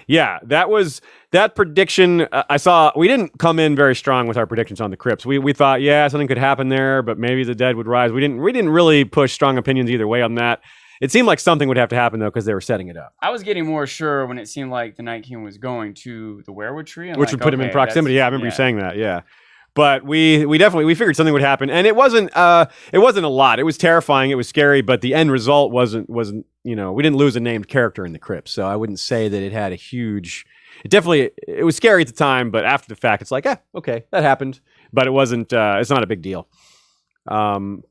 Yeah, that prediction. I saw, we didn't come in very strong with our predictions on the crypts. We thought, yeah, something could happen there, but maybe the dead would rise. We didn't really push strong opinions either way on that. It seemed like something would have to happen, though, because they were setting it up. I was getting more sure when it seemed like the Night King was going to the werewood tree. Which would put him in proximity. Yeah, I remember you saying that, yeah. But we figured something would happen, and it wasn't a lot. It was terrifying, it was scary, but the end result wasn't we didn't lose a named character in the crypt, so I wouldn't say that it had a huge. It was scary at the time, but after the fact, it's like, okay, that happened, but it wasn't. It's not a big deal.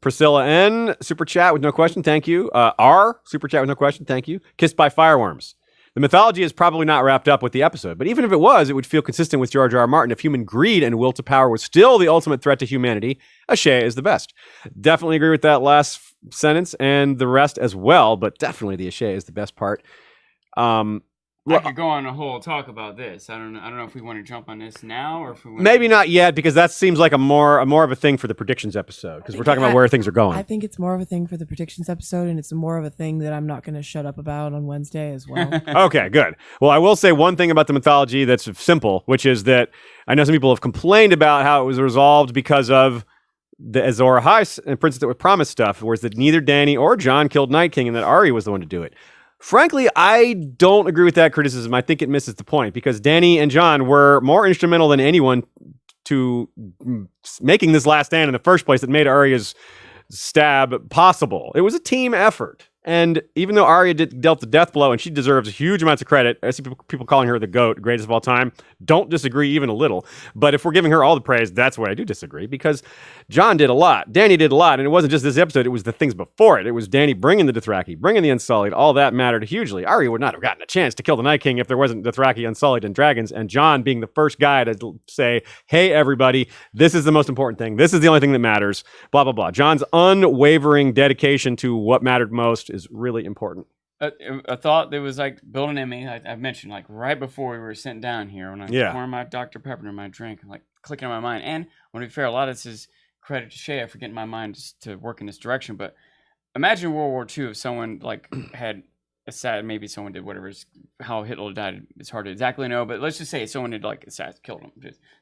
Priscilla N super chat with no question, thank you. R super chat with no question, thank you. Kissed by fireworms. The mythology is probably not wrapped up with the episode, but even if it was, it would feel consistent with George R. R. Martin if human greed and will to power was still the ultimate threat to humanity. Ashay is the best. Definitely agree with that last sentence and the rest as well, but definitely the Ashay is the best part. I could go on a whole talk about this. I don't know if we want to jump on this now or if we want maybe not yet, because that seems like a more of a thing for the predictions episode, because we're talking about where things are going. I think it's more of a thing for the predictions episode, and it's more of a thing that I'm not going to shut up about on Wednesday as well. Okay, good. Well, I will say one thing about the mythology that's simple, which is that I know some people have complained about how it was resolved because of the Azor Ahai and Princess that was promised stuff, whereas that neither Dany or Jon killed Night King and that Arya was the one to do it. Frankly, I don't agree with that criticism. I think it misses the point, because Dany and Jon were more instrumental than anyone to making this last stand in the first place that made Arya's stab possible. It was a team effort. And even though Arya dealt the death blow, and she deserves huge amounts of credit, I see people calling her the GOAT, greatest of all time. Don't disagree even a little. But if we're giving her all the praise, that's where I do disagree, because Jon did a lot. Dany did a lot. And it wasn't just this episode. It was the things before it. It was Dany bringing the Dothraki, bringing the Unsullied. All that mattered hugely. Arya would not have gotten a chance to kill the Night King if there wasn't Dothraki, Unsullied, and dragons. And Jon being the first guy to say, hey, everybody, this is the most important thing. This is the only thing that matters. Blah, blah, blah. Jon's unwavering dedication to what mattered most is really important. A thought that was like building in me, I mentioned like right before we were sitting down here when I poured my Dr. Pepper in my drink, like clicking in my mind. And when to be fair, a lot of this is credit to Shea for getting my mind just to work in this direction. But imagine World War II if someone like had maybe someone did whatever, how Hitler died. It's hard to exactly know, but let's just say someone had like killed him.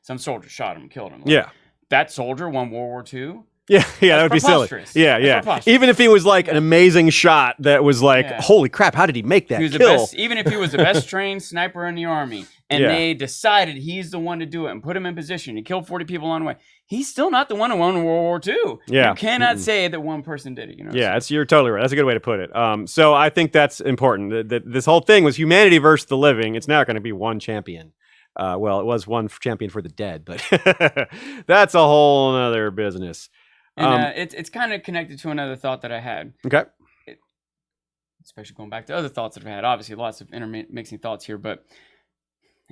Some soldier shot him, killed him. Like, that soldier won World War II. Yeah, that would be silly. Yeah. Even if he was like an amazing shot that was like, holy crap, how did he make that kill? Even if he was the best trained sniper in the army, and they decided he's the one to do it and put him in position, he killed 40 people on the way, he's still not the one who won World War II. Yeah. You cannot say that one person did it. You're totally right. That's a good way to put it. So I think that's important. That this whole thing was humanity versus the living. It's not going to be one champion. Well, it was one champion for the dead, but that's a whole other business. And it's kind of connected to another thought that I had. Okay. Especially going back to other thoughts that I've had. Obviously, lots of intermixing thoughts here, but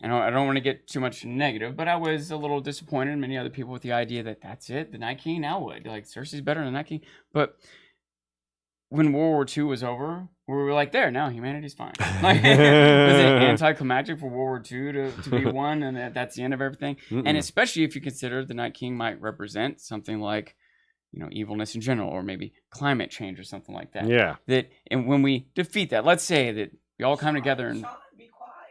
I don't want to get too much negative, but I was a little disappointed in many other people with the idea that that's it, the Night King, now what? Like, Cersei's better than the Night King? But when World War II was over, we were like, there, now humanity's fine. Like, was it anticlimactic for World War II to be won, and that's the end of everything? And especially if you consider the Night King might represent something like, evilness in general, or maybe climate change or something like that. Yeah. And when we defeat that, let's say that we all come together and be quiet.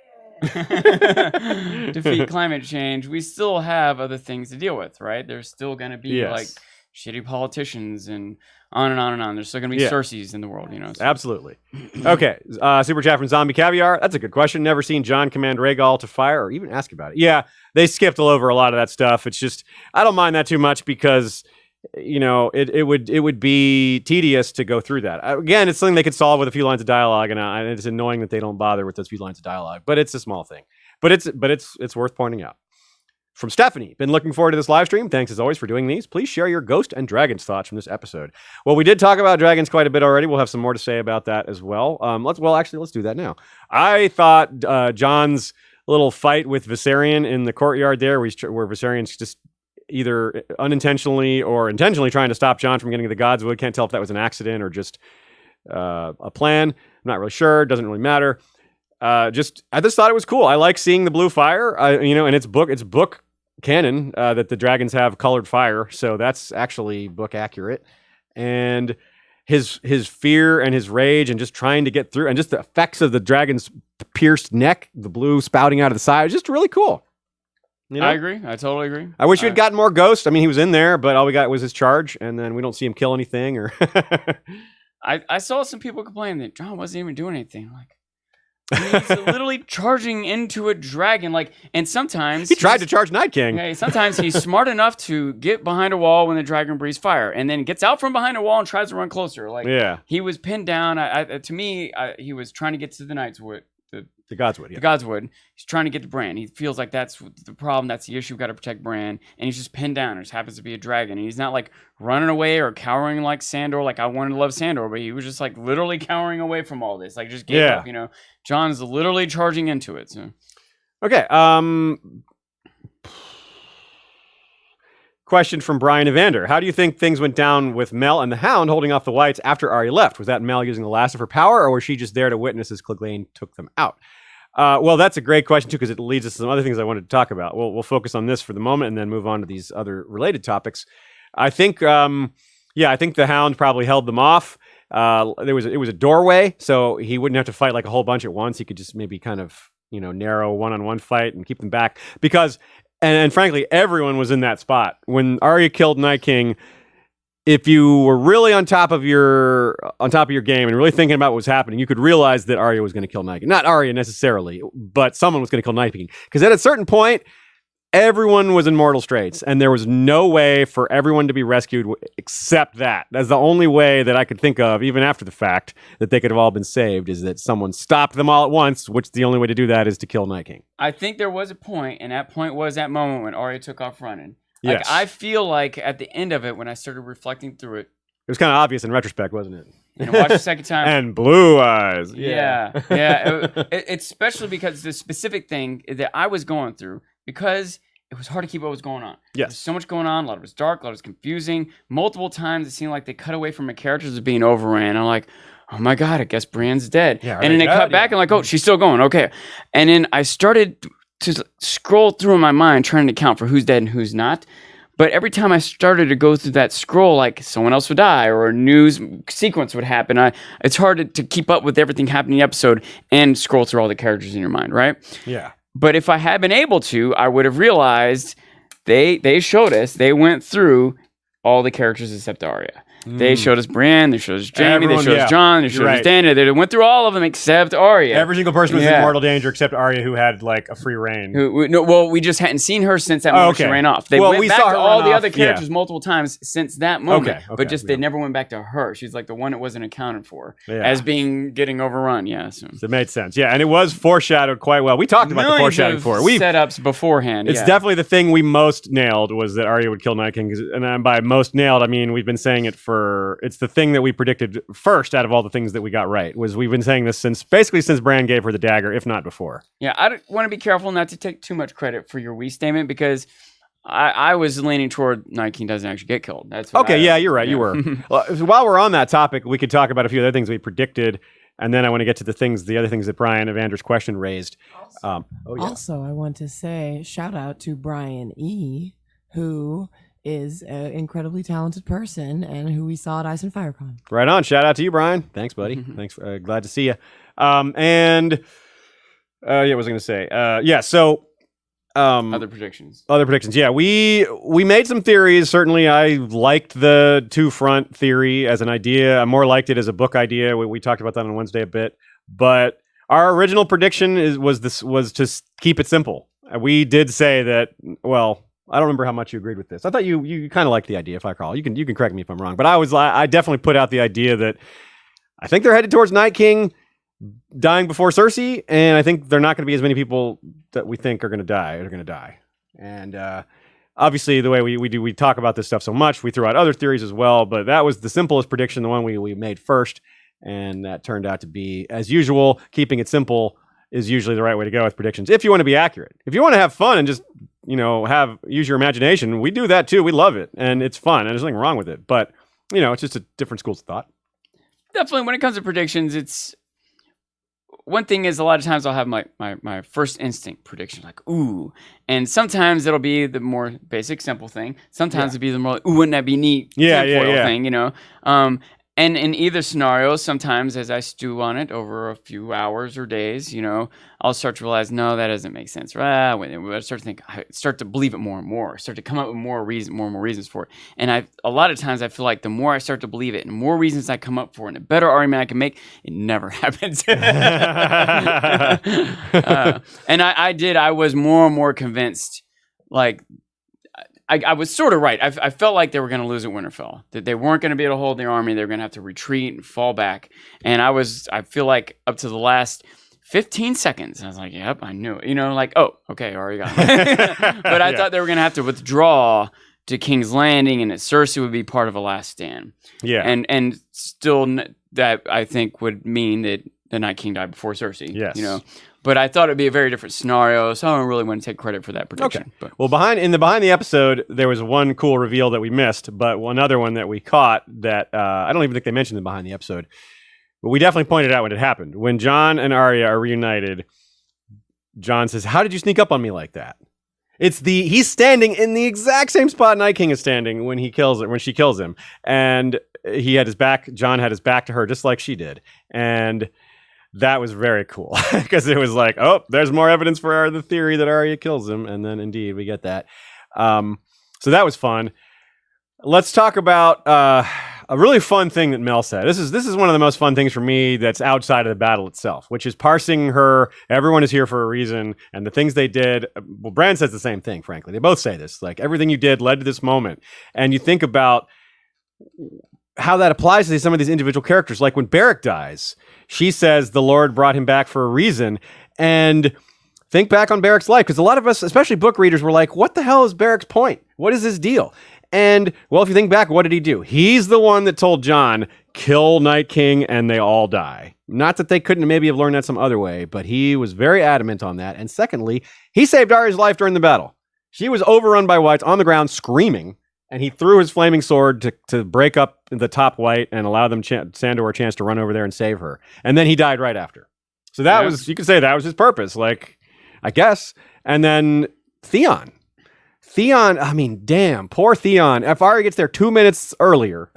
defeat climate change, we still have other things to deal with, right? There's still going to be like shitty politicians and on and on and on. There's still going to be Cerseis in the world, So. Absolutely. Okay. Super chat from Zombie Caviar. That's a good question. Never seen Jon command Rhaegal to fire or even ask about it. Yeah, they skipped all over a lot of that stuff. It's just, I don't mind that too much because it would be tedious to go through that. Again, it's something they could solve with a few lines of dialogue, and it's annoying that they don't bother with those few lines of dialogue. But it's a small thing. But it's worth pointing out. From Stephanie, been looking forward to this live stream. Thanks as always for doing these. Please share your Ghost and Dragons thoughts from this episode. Well, we did talk about dragons quite a bit already. We'll have some more to say about that as well. Let's do that now. I thought Jon's little fight with Viserion in the courtyard there, where Viserion's just either unintentionally or intentionally trying to stop Jon from getting to the Godswood. Can't tell if that was an accident or just a plan. I'm not really sure. Doesn't really matter. I just thought it was cool. I like seeing the blue fire. And it's book canon that the dragons have colored fire, so that's actually book accurate. And his fear and his rage and just trying to get through, and just the effects of the dragon's pierced neck, the blue spouting out of the side, was just really cool. I agree. I totally agree. I wish we had gotten more Ghost. I mean, he was in there, but all we got was his charge, and then we don't see him kill anything. Or I saw some people complain that Jon wasn't even doing anything. He's literally charging into a dragon. And sometimes he tried to charge Night King. Yeah, sometimes he's smart enough to get behind a wall when the dragon breathes fire, and then gets out from behind a wall and tries to run closer. He was pinned down. To me, he was trying to get to the Nightswood. The Godswood, yeah. The Godswood. He's trying to get to Bran. He feels like that's the problem. That's the issue. We've got to protect Bran. And he's just pinned down. It just happens to be a dragon. And he's not running away or cowering like Sandor. I wanted to love Sandor, but he was just literally cowering away from all this. Just gave up, Jon's literally charging into it. So. Okay. Question from Brian Evander. How do you think things went down with Mel and the Hound holding off the Whites after Arya left? Was that Mel using the last of her power, or was she just there to witness as Clegane took them out? Well, that's a great question, too, because it leads us to some other things I wanted to talk about. We'll focus on this for the moment and then move on to these other related topics. I think, I think the Hound probably held them off. It was a doorway, so he wouldn't have to fight a whole bunch at once. He could just maybe kind of, narrow one-on-one fight and keep them back. Because... And frankly, everyone was in that spot. When Arya killed Night King, if you were really on top of your game and really thinking about what was happening, you could realize that Arya was going to kill Night King. Not Arya necessarily, but someone was going to kill Night King. Because at a certain point, everyone was in mortal straits, and there was no way for everyone to be rescued except that. That's the only way that I could think of, even after the fact, that they could have all been saved, is that someone stopped them all at once, which the only way to do that is to kill Night King. I think there was a point, and that point was that moment when Arya took off running. Like, Yes. I feel like at the end of it, when I started reflecting through it, It was kind of obvious in retrospect, wasn't it? and I watched the second time. And blue eyes. Yeah. It's especially because the specific thing that I was going through, because it was hard to keep what was going on. Yes. There's so much going on. A lot of it was dark. A lot of it was confusing. Multiple times it seemed like they cut away from my characters as being overran. I'm like, oh my God, I guess Brienne's dead. Yeah, and then they cut back and like, oh, she's still going. Okay. And then I started to scroll through in my mind trying to count for who's dead and who's not. But every time I started to go through that scroll, like someone else would die or a news sequence would happen. It's hard to keep up with everything happening in the episode and scroll through all the characters in your mind, right? Yeah. But if I had been able to, I would have realized they showed us, they went through all the characters except Arya. They showed us Brienne, they showed us Jaime, Everyone, they showed us Jon, they showed us Dany. They went through all of them except Arya. Every single person was in mortal danger except Arya, who had like a free reign. Well, we just hadn't seen her since that moment she ran off. They went back to all the other characters multiple times since that moment, but just they never went back to her. She's like the one that wasn't accounted for as being getting overrun. Yeah, so it made sense. Yeah, and it was foreshadowed quite well. We talked about the foreshadowing before. We setups beforehand. It's definitely the thing we most nailed was that Arya would kill Night King, and by most nailed, I mean we've been saying it for. It's the thing that we predicted first out of all the things that we got right. Was we've been saying this since Bran gave her the dagger, if not before. Yeah, I want to be careful not to take too much credit for your we statement because I was leaning toward Night King doesn't actually get killed. That's what yeah, you're right. Yeah. You were. Well, while we're on that topic, we could talk about a few other things we predicted, and then I want to get to the other things that Brian of Andrew's question raised. Also, I want to say shout out to Brian E, who is an incredibly talented person and who we saw at Ice and FireCon. Right on. Shout out to you, Brian. Thanks, buddy. Thanks. Glad to see you. What was I going to say? So other predictions. Yeah, we made some theories. Certainly, I liked the two front theory as an idea. I more liked it as a book idea. We talked about that on Wednesday a bit. But our original prediction was to keep it simple. We did say that. Well, I don't remember how much you agreed with this. I thought you kind of liked the idea, if I recall. You can correct me if I'm wrong. But I definitely put out the idea that I think they're headed towards Night King dying before Cersei, and I think they're not going to be as many people that we think are going to die. And obviously, the way we talk about this stuff so much, we threw out other theories as well. But that was the simplest prediction, the one we made first, and that turned out to be, as usual, keeping it simple is usually the right way to go with predictions. If you want to be accurate, if you want to have fun and just use your imagination, we do that too. We love it, and it's fun, and there's nothing wrong with it. But it's just a different schools of thought. Definitely, when it comes to predictions, it's one thing is a lot of times I'll have my first instinct prediction, like ooh, and sometimes it'll be the more basic, simple thing. Sometimes it'll be the more like, ooh, wouldn't that be neat? Thing, And in either scenario, sometimes as I stew on it over a few hours or days, I'll start to realize, no, that doesn't make sense. I start to believe it more and more, start to come up with more and more reasons for it. And a lot of times I feel like the more I start to believe it and more reasons I come up for and the better argument I can make, it never happens. And I was more and more convinced, like, I was sort of right. I felt like they were going to lose at Winterfell, that they weren't going to be able to hold their army. They were going to have to retreat and fall back. And I feel like up to the last 15 seconds, I was like, yep, I knew it. Oh, okay, already got it. But I thought they were going to have to withdraw to King's Landing and that Cersei would be part of a last stand. Yeah. And still that I think would mean that the Night King died before Cersei. Yes. But I thought it'd be a very different scenario, so I don't really want to take credit for that prediction. Okay. But. Well, behind the episode, there was one cool reveal that we missed, but another one that we caught that I don't even think they mentioned it behind the episode. But we definitely pointed out when it happened. When Jon and Arya are reunited, Jon says, "How did you sneak up on me like that?" He's standing in the exact same spot Night King is standing when she kills him, and he had his back. Jon had his back to her, just like she did, and that was very cool because it was like, oh, there's more evidence for the theory that Arya kills him, and then indeed we get that. So that was fun. Let's talk about a really fun thing that Mel said. This is one of the most fun things for me that's outside of the battle itself, which is parsing her. Everyone is here for a reason, and the things they did. Well, Bran says the same thing. Frankly, they both say this. Like everything you did led to this moment, and you think about how that applies to some of these individual characters. Like when Beric dies, she says the Lord brought him back for a reason, and think back on Beric's life, because a lot of us, especially book readers, were like, "What the hell is Beric's point? What is his deal?" And, well, if you think back, what did he do? He's the one that told Jon, kill Night King and they all die. Not that they couldn't maybe have learned that some other way, but he was very adamant on that. And secondly, he saved Arya's life during the battle. She was overrun by whites on the ground screaming, and he threw his flaming sword to break up the top white and allow them Sandor a chance to run over there and save her. And then he died right after. So that was, you could say that was his purpose, like, I guess. And then Theon, I mean, damn, poor Theon. If Arya gets there 2 minutes earlier,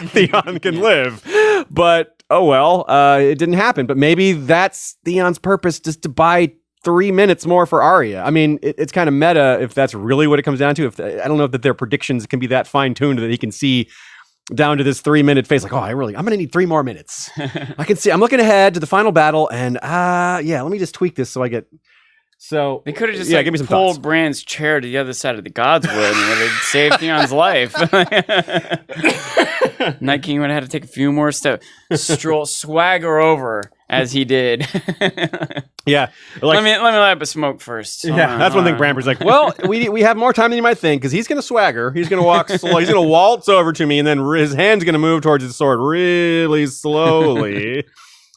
Theon can live. But, oh well, it didn't happen. But maybe that's Theon's purpose, just to buy 3 minutes more for Arya. I mean, it's kind of meta if that's really what it comes down to. I don't know if their predictions can be that fine-tuned that he can see down to this 3 minute phase. Like, I'm going to need 3 more minutes. I can see, I'm looking ahead to the final battle, and let me just tweak this so I get... So they could have just give me some pulled thoughts. Bran's chair to the other side of the Godswood and it'd saved Theon's life. Night King would have had to take a few more steps, swagger over as he did. Yeah, let me light up a smoke first. Yeah, that's one thing. Bramber's like, well, we have more time than you might think, because he's going to swagger. He's going to walk slow. He's going to waltz over to me, and then his hand's going to move towards his sword really slowly,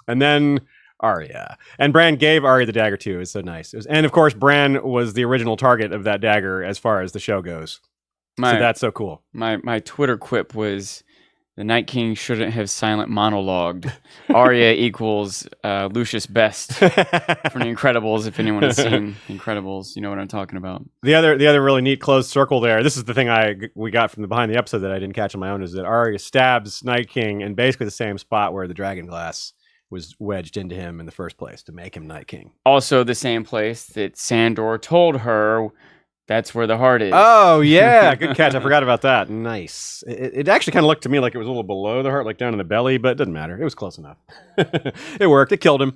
and then Arya. And Bran gave Arya the dagger too. It was so nice. And of course, Bran was the original target of that dagger as far as the show goes. So that's so cool. My Twitter quip was, the Night King shouldn't have silent monologued. Arya equals Lucius Best from The Incredibles. If anyone has seen Incredibles, you know what I'm talking about. The other really neat closed circle there. This is the thing we got from behind the episode that I didn't catch on my own, is that Arya stabs Night King in basically the same spot where the dragon glass was wedged into him in the first place to make him Night King. Also the same place that Sandor told her that's where the heart is. Oh, yeah. Good catch. I forgot about that. Nice. It actually kind of looked to me like it was a little below the heart, like down in the belly, but it doesn't matter. It was close enough. It worked. It killed him.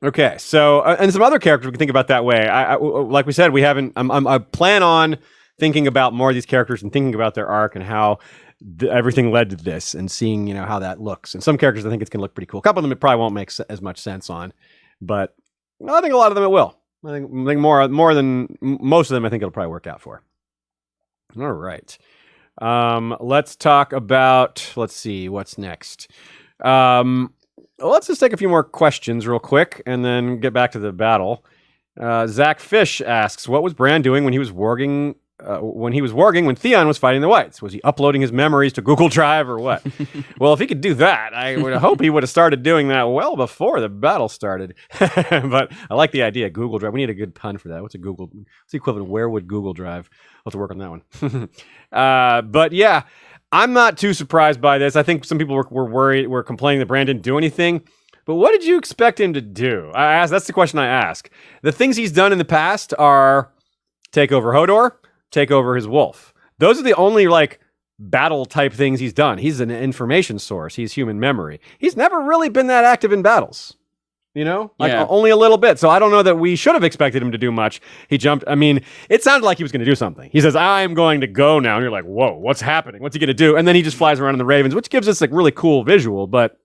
Okay, so, and some other characters we can think about that way. I like we said, I plan on thinking about more of these characters and thinking about their arc and how everything led to this, and seeing how that looks. And some characters I think it's going to look pretty cool. A couple of them it probably won't make as much sense on, but I think a lot of them it will. I think more than most of them I think it'll probably work out for. All right, let's talk about. Let's see what's next. Let's just take a few more questions real quick and then get back to the battle. Zach Fish asks, "What was Bran doing when he was warging?" When Theon was fighting the Whites? Was he uploading his memories to Google Drive or what? Well, if he could do that, I would hope he would have started doing that well before the battle started. But I like the idea, Google Drive. We need a good pun for that. What's the equivalent of where would Google Drive? I'll have to work on that one. But yeah, I'm not too surprised by this. I think some people were complaining that Bran didn't do anything. But what did you expect him to do? That's the question I ask. The things he's done in the past are take over Hodor, take over his wolf. Those are the only battle type things he's done. He's an information source. He's human memory. He's never really been that active in battles. Only a little bit. So I don't know that we should have expected him to do much. He jumped. I mean, it sounded like he was going to do something. He says, "I'm going to go now." And you're like, whoa, what's happening? What's he going to do? And then he just flies around in the Ravens, which gives us really cool visual. But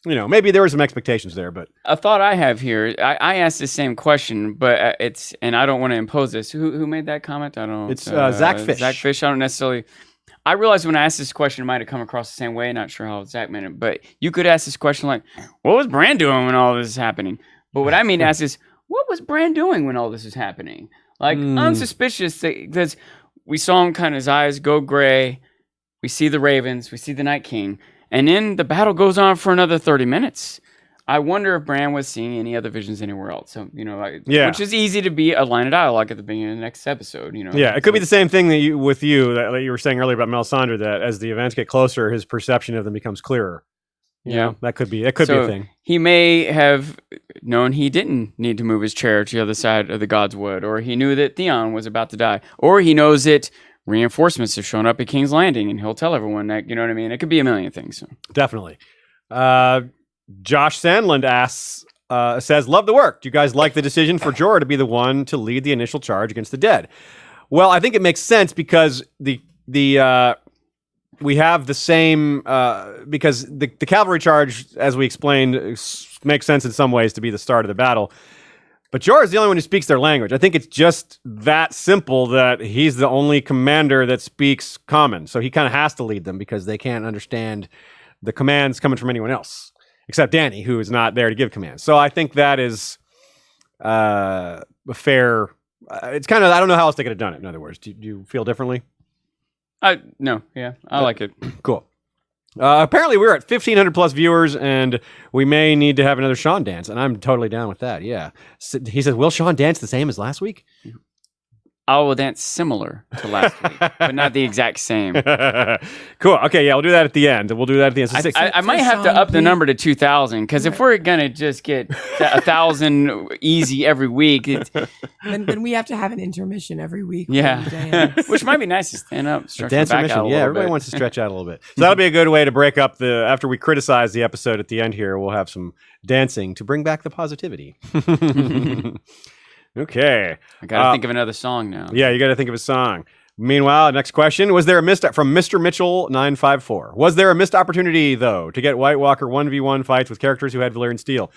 maybe there were some expectations there, but a thought I have here, I asked the same question, but and I don't want to impose this. Who made that comment? I don't. It's Zach Fish. Zach Fish. I don't necessarily. I realized when I asked this question, it might have come across the same way. Not sure how Zach meant it, but you could ask this question like, "What was Bran doing when all this is happening?" But what I mean to ask is, what was Bran doing when all this is happening? Unsuspicious, because we saw him his eyes go gray. We see the Ravens. We see the Night King. And then the battle goes on for another 30 minutes. I wonder if Bran was seeing any other visions anywhere else. So, which is easy to be a line of dialogue at the beginning of the next episode. Yeah, it could be the same thing that you were saying earlier about Melisandre, that as the events get closer, his perception of them becomes clearer. That could be a thing. He may have known he didn't need to move his chair to the other side of the Godswood, or he knew that Theon was about to die, or he knows that reinforcements have shown up at King's Landing, and he'll tell everyone that, you know what I mean? It could be a million things. So. Definitely. Josh Sandland asks, says, love the work. Do you guys like the decision for Jorah to be the one to lead the initial charge against the dead? Well, I think it makes sense because we have the same because the cavalry charge, as we explained, makes sense in some ways to be the start of the battle. But Jorah is the only one who speaks their language. I think it's just that simple that he's the only commander that speaks common. So he kind of has to lead them because they can't understand the commands coming from anyone else, except Danny, who is not there to give commands. So I think that is a fair... it's kind of... I don't know how else they could have done it, in other words. Do you feel differently? No, yeah, I like it. Cool. Apparently we're at 1,500 plus viewers, and we may need to have another Sean dance, and I'm totally down with that. Yeah. So he says, will Sean dance the same as last week? I will dance similar to last week, but not the exact same. Cool. Okay, yeah, we'll do that at the end. We'll do that at the end. So I might have to up the number to 2,000, because if we're going to just get 1,000 easy every week... Then we have to have an intermission every week. Yeah, which might be nice to stand up, stretch my back out a little bit. Everybody wants to stretch out a little bit. So that'll be a good way to break up after we criticize the episode at the end here, we'll have some dancing to bring back the positivity. Okay. I got to think of another song now. Yeah, you got to think of a song. Meanwhile, next question. Was there a missed from Mr. Mitchell 954? Was there a missed opportunity, though, to get White Walker 1v1 fights with characters who had Valyrian steel?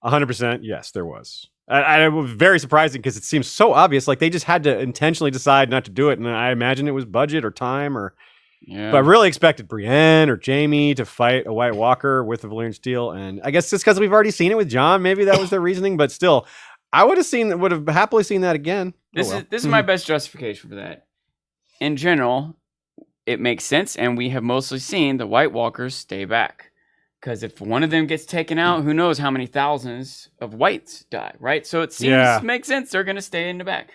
100%, yes, there was. It was very surprising because it seems so obvious. Like they just had to intentionally decide not to do it. And I imagine it was budget or time or... Yeah. But I really expected Brienne or Jaime to fight a White Walker with a Valyrian steel. And I guess it's because we've already seen it with Jon. Maybe that was their reasoning. But still... I would have happily seen that again. This is my best justification for that. In general, it makes sense, and we have mostly seen the White Walkers stay back. Because if one of them gets taken out, who knows how many thousands of whites die, right? So it seems to make sense they're going to stay in the back.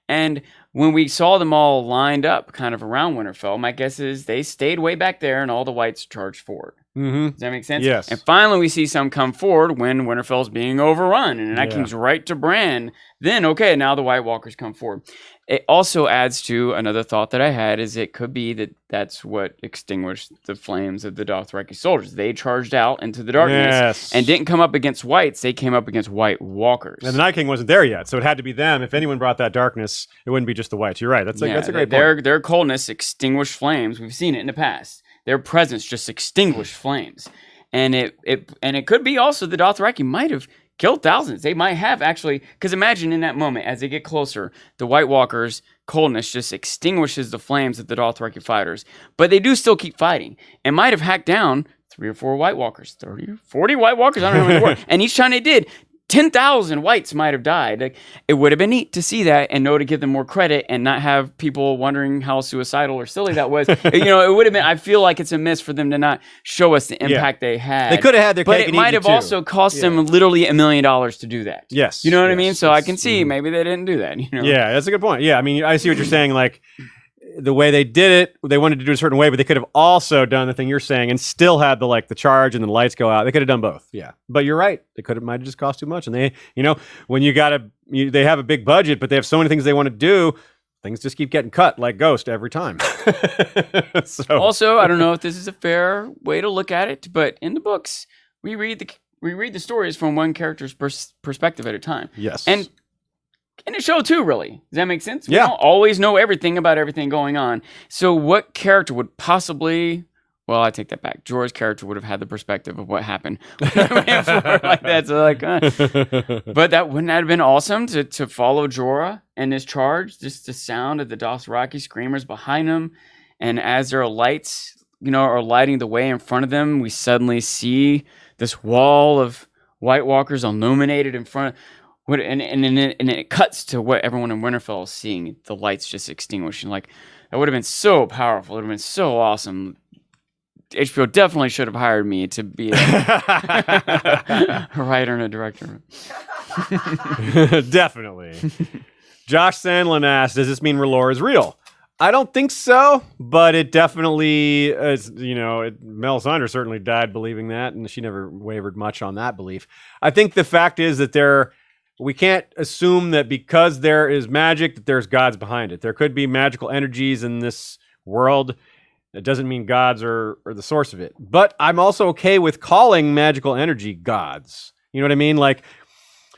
And when we saw them all lined up kind of around Winterfell, my guess is they stayed way back there and all the whites charged forward. Mm-hmm. Does that make sense? Yes. And finally we see some come forward when Winterfell's being overrun and Night King's right to Bran. Then, okay, now the White Walkers come forward. It also adds to another thought that I had is it could be that that's what extinguished the flames of the Dothraki soldiers. They charged out into the darkness and didn't come up against whites. They came up against White Walkers. And the Night King wasn't there yet, so it had to be them. If anyone brought that darkness, it wouldn't be just the whites. You're right. That's a great point. Their coldness extinguished flames. We've seen it in the past. Their presence just extinguished flames. And it could be also the Dothraki might have killed thousands. They might have actually, because imagine in that moment, as they get closer, the White Walkers' coldness just extinguishes the flames of the Dothraki fighters. But they do still keep fighting and might have hacked down 3 or 4 White Walkers, 30 or 40 White Walkers, I don't know how many were. And each time they did, 10,000 whites might have died. Like, it would have been neat to see that and know to give them more credit and not have people wondering how suicidal or silly that was. It would have been, I feel like it's a miss for them to not show us the impact they had. They could have had their cake and But it might have also cost them literally $1 million to do that. Yes. You know what I mean? So I can see maybe they didn't do that. Yeah, that's a good point. Yeah, I mean, I see what you're saying. Like, the way they did it, they wanted to do it a certain way, but they could have also done the thing you're saying and still had the charge and then the lights go out. They could have done might have just cost too much. And they, when they have a big budget, but they have so many things they want to do, things just keep getting cut like Ghost every time. Also, I don't know if this is a fair way to look at it, but in the books, we read the stories from one character's perspective at a time. Yes. And in the show too, really. Does that make sense? We Yeah. don't always know everything about everything going on. So what character would possibly... Well, I take that back. Jorah's character would have had the perspective of what happened like that. So But that wouldn't that have been awesome to follow Jorah and his charge? Just the sound of the Dothraki screamers behind him. And as their lights, are lighting the way in front of them, we suddenly see this wall of White Walkers illuminated in front of... And it cuts to what everyone in Winterfell is seeing, the lights just extinguishing. Like, that would have been so powerful. It would have been so awesome. HBO definitely should have hired me to be a writer and a director. Definitely. Josh Sandlin asked, does this mean R'hllor is real? I don't think so, but it definitely is, Melisandre certainly died believing that, and she never wavered much on that belief. I think the fact is that we can't assume that because there is magic that there's gods behind it. There could be magical energies in this world. It doesn't mean gods are the source of it. But I'm also okay with calling magical energy gods. You know what I mean? Like,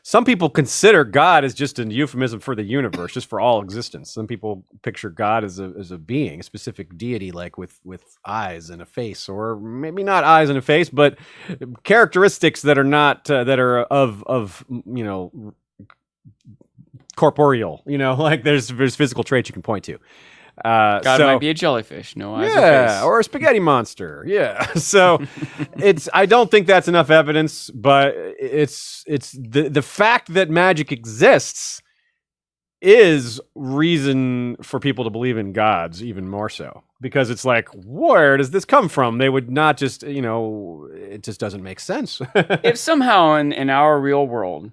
some people consider God as just a euphemism for the universe, just for all existence. Some people picture God as a being, a specific deity, like with eyes and a face, or maybe not eyes and a face, but characteristics that are not that are of corporeal. Like there's physical traits you can point to. God might be a jellyfish, no eyes or face. Or a spaghetti monster. Yeah. So I don't think that's enough evidence, but it's the fact that magic exists is reason for people to believe in gods even more so. Because it's like, where does this come from? They would not just, it just doesn't make sense. If somehow in our real world,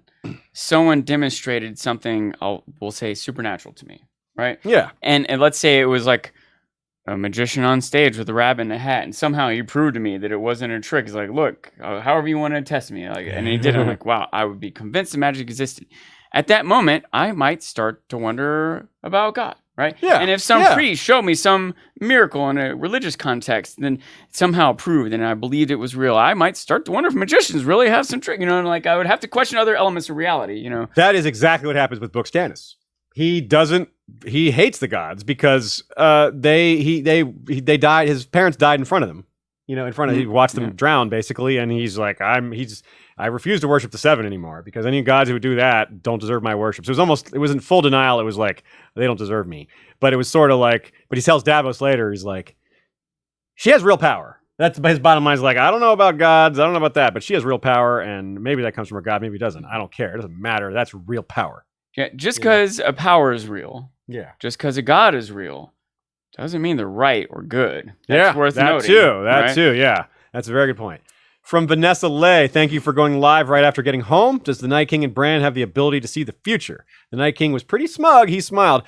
someone demonstrated something, we'll say supernatural to me. Right? Yeah. And let's say it was like a magician on stage with a rabbit in a hat, and somehow he proved to me that it wasn't a trick. He's like, look, however you want to test me. And he did it. I'm like, wow, I would be convinced that magic existed. At that moment, I might start to wonder about God. Right? Yeah. And if some priest showed me some miracle in a religious context, then somehow proved and I believed it was real, I might start to wonder if magicians really have some trick. And like I would have to question other elements of reality. That is exactly what happens with Book Stannis. He hates the gods because they died. His parents died in front of them. In front of he watched them drown basically, and he's like, I refuse to worship the Seven anymore because any gods who would do that don't deserve my worship. So it was in full denial. It was like they don't deserve me, but it was sort of like. But he tells Davos later, he's like, she has real power. That's his bottom line. Is like, I don't know about gods, I don't know about that, but she has real power, and maybe that comes from her god, maybe it doesn't. I don't care. It doesn't matter. That's real power. Yeah, just because a power is real, just because a god is real, doesn't mean they're right or good. That's worth noting. That too, yeah. That's a very good point. From Vanessa Lay, thank you for going live right after getting home. Does the Night King and Bran have the ability to see the future? The Night King was pretty smug. He smiled.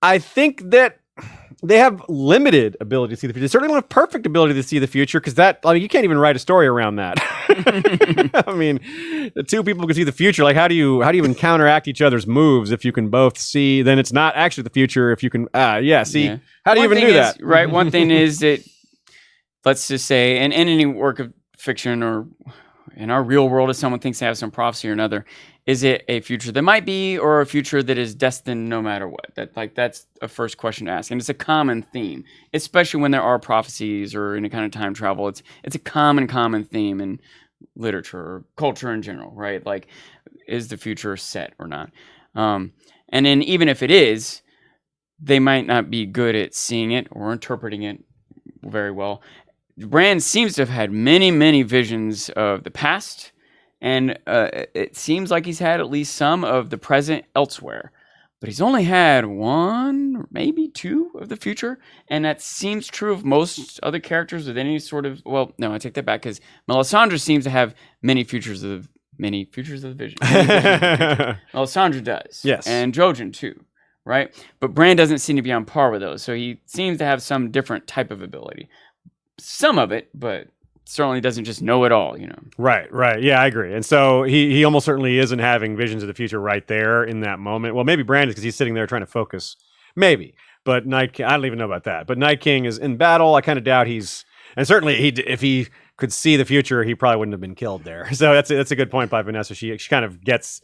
I think that they have limited ability to see the future. They certainly don't have perfect ability to see the future because you can't even write a story around that. I mean, the two people can see the future. Like, how do you even counteract each other's moves if you can both see? Then it's not actually the future. If you can, How do you even do that? Right. One thing is that, let's just say, in any work of fiction or in our real world, if someone thinks they have some prophecy or another, is it a future that might be, or a future that is destined no matter what? That's a first question to ask, and it's a common theme, especially when there are prophecies or any kind of time travel. It's a common theme in literature or culture in general, right? Like, is the future set or not? And then even if it is, they might not be good at seeing it or interpreting it very well. Bran seems to have had many visions of the past. And it seems like he's had at least some of the present elsewhere. But he's only had one, maybe two of the future. And that seems true of most other characters with any sort of... Well, no, I take that back because Melisandre seems to have many futures of the vision. Melisandre does. Yes. And Jojen too, right? But Bran doesn't seem to be on par with those. So he seems to have some different type of ability. Some of it, but... certainly doesn't just know it all, Right. Yeah, I agree. And so he almost certainly isn't having visions of the future right there in that moment. Well, maybe Bran is because he's sitting there trying to focus. Maybe. But Night King, I don't even know about that. But Night King is in battle. I kind of doubt he's... And certainly, if he could see the future, he probably wouldn't have been killed there. So that's a good point by Vanessa. She kind of gets...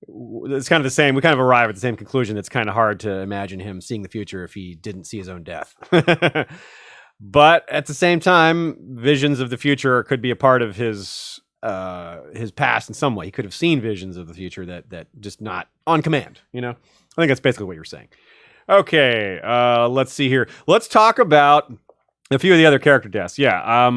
It's kind of the same. We kind of arrive at the same conclusion. It's kind of hard to imagine him seeing the future if he didn't see his own death. But at the same time, visions of the future could be a part of his past in some way. He could have seen visions of the future that just not on command. I think that's basically what you're saying. Okay, let's see here. Let's talk about a few of the other character deaths. Yeah,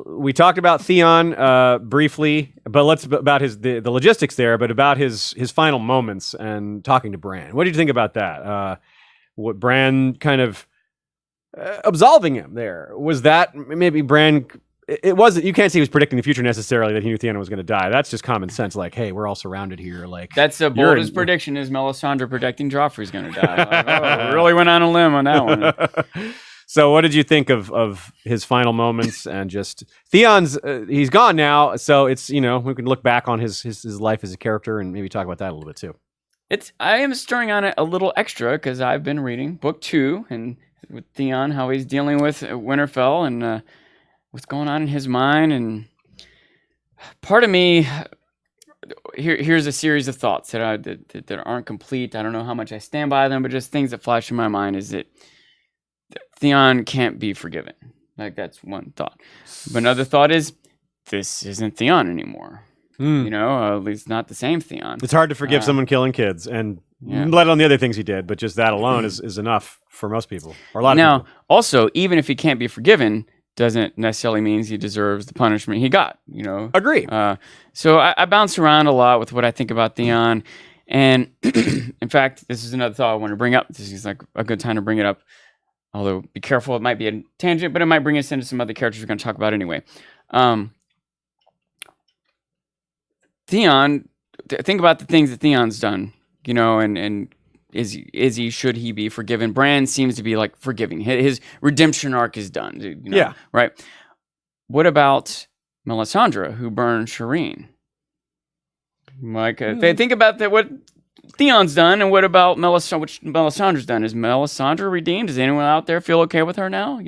we talked about Theon briefly, but about the logistics there. But about his final moments and talking to Bran. What did you think about that? What Bran kind of absolving him there, was that maybe Bran? It wasn't. You can't say he was predicting the future necessarily, that he knew Theon was going to die. That's just common sense. Like, hey, we're all surrounded here. Like, that's the boldest prediction is Melisandre predicting Joffrey's going to die. Like, we really went on a limb on that one. So what did you think of his final moments and just Theon's? He's gone now, so it's we can look back on his life as a character and maybe talk about that a little bit too. I am stirring on it a little extra because I've been reading book 2 and with Theon, how he's dealing with Winterfell and what's going on in his mind. And part of me, here's a series of thoughts that aren't complete. I don't know how much I stand by them, but just things that flash in my mind is that Theon can't be forgiven. Like, that's one thought. But another thought is, this isn't Theon anymore. At least not the same Theon. It's hard to forgive someone killing kids, and let alone the other things he did, but just that alone is enough for most people, or a lot of people. Now, also, even if he can't be forgiven, doesn't necessarily mean he deserves the punishment he got, Agree. So I bounce around a lot with what I think about Theon. And in fact, this is another thought I want to bring up. This is like a good time to bring it up. Although, be careful, it might be a tangent, but it might bring us into some other characters we're going to talk about anyway. Theon, think about the things that Theon's done, and should he be forgiven? Bran seems to be like forgiving. His redemption arc is done. Yeah. Right. What about Melisandre, who burned Shireen? Like, think about that. What Theon's done, and what about which Melisandre's done? Is Melisandre redeemed? Does anyone out there feel okay with her now?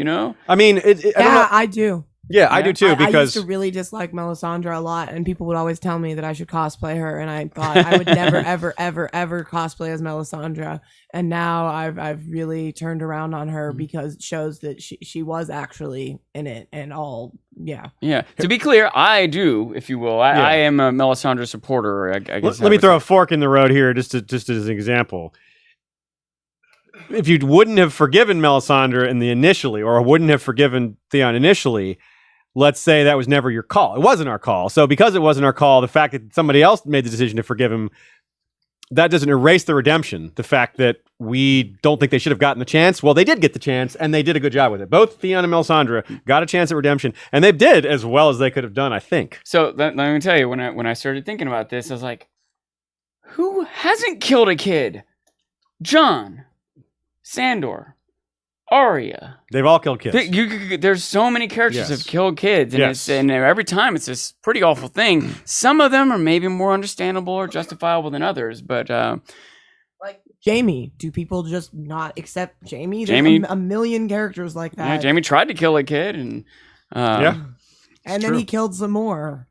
I mean, I don't know. I do. Yeah, I do too. I Because used to really dislike Melisandre a lot, and people would always tell me that I should cosplay her, and I thought I would never, ever, ever, ever cosplay as Melisandre. And now I've really turned around on her because it shows that she was actually in it and all. Yeah. Yeah. To be clear, I do, if you will. I am a Melisandre supporter. I guess. Let me throw a fork in the road here, just as an example. If you wouldn't have forgiven Melisandre initially, or wouldn't have forgiven Theon initially, let's say that was never your call. It wasn't our call. So because it wasn't our call, the fact that somebody else made the decision to forgive him, that doesn't erase the redemption. The fact that we don't think they should have gotten the chance. Well, they did get the chance, and they did a good job with it. Both Theon and Melisandre got a chance at redemption, and they did as well as they could have done, I think. So let me tell you, when I started thinking about this, I was like, who hasn't killed a kid? Jon, Sandor, Arya. They've all killed kids. There's so many characters that have killed kids, and and every time it's this pretty awful thing. Some of them are maybe more understandable or justifiable than others, but like Jaime, do people just not accept Jaime? Jaime, there's a million characters like that. Yeah, Jaime tried to kill a kid, and and then he killed some more.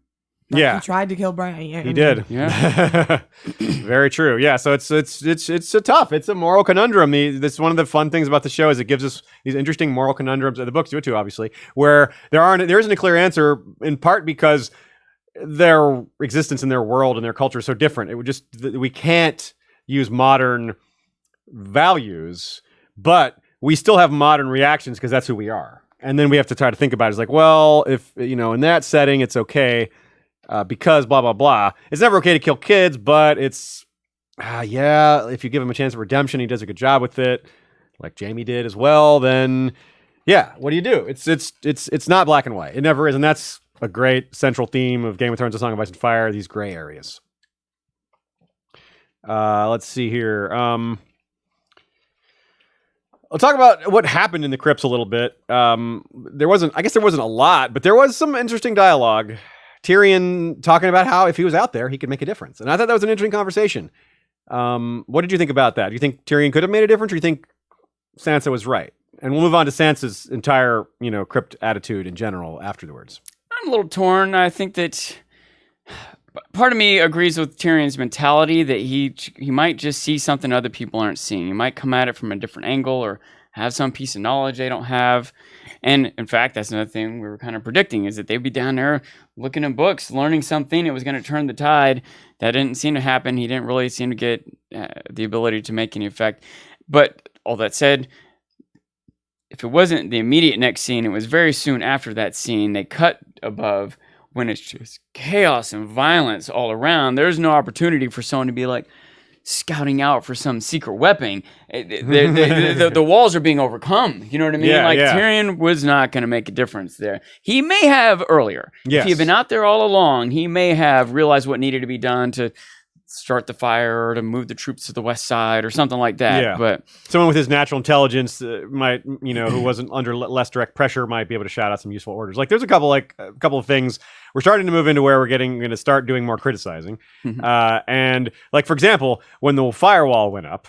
Like he tried to kill Bran. He did. Yeah. Very true. Yeah. So it's a tough. It's a moral conundrum. This one of the fun things about the show is it gives us these interesting moral conundrums. The books do it too, obviously, where there isn't a clear answer. In part because their existence in their world and their culture is so different. We can't use modern values, but we still have modern reactions because that's who we are. And then we have to try to think about it as like, well, if in that setting, it's okay. Because blah, blah, blah. It's never okay to kill kids, but it's, if you give him a chance of redemption, he does a good job with it, like Jaime did as well, then, what do you do? It's not black and white. It never is, and that's a great central theme of Game of Thrones, A Song of Ice and Fire, these gray areas. Let's see here. I'll talk about what happened in the crypts a little bit. There wasn't a lot, but there was some interesting dialogue. Tyrion talking about how if he was out there, he could make a difference. And I thought that was an interesting conversation. What did you think about that? Do you think Tyrion could have made a difference, or do you think Sansa was right? And we'll move on to Sansa's entire, crypt attitude in general afterwards. I'm a little torn. I think that part of me agrees with Tyrion's mentality that he might just see something other people aren't seeing. He might come at it from a different angle or have some piece of knowledge they don't have. And in fact, that's another thing we were kind of predicting, is that they'd be down there looking at books, learning something. It was going to turn the tide. That didn't seem to happen. He didn't really seem to get the ability to make any effect. But all that said, if it wasn't the immediate next scene, it was very soon after that scene. They cut above when it's just chaos and violence all around. There's no opportunity for someone to be like, scouting out for some secret weapon. The walls are being overcome. You know what I mean? Tyrion was not going to make a difference there. He may have earlier. Yes. If he had been out there all along, he may have realized what needed to be done to start the fire or to move the troops to the west side or something like that. Yeah. But someone with his natural intelligence might, who wasn't under less direct pressure might be able to shout out some useful orders. Like there's a couple of things we're starting to move into where we're going to start doing more criticizing. And like, for example, when the firewall went up,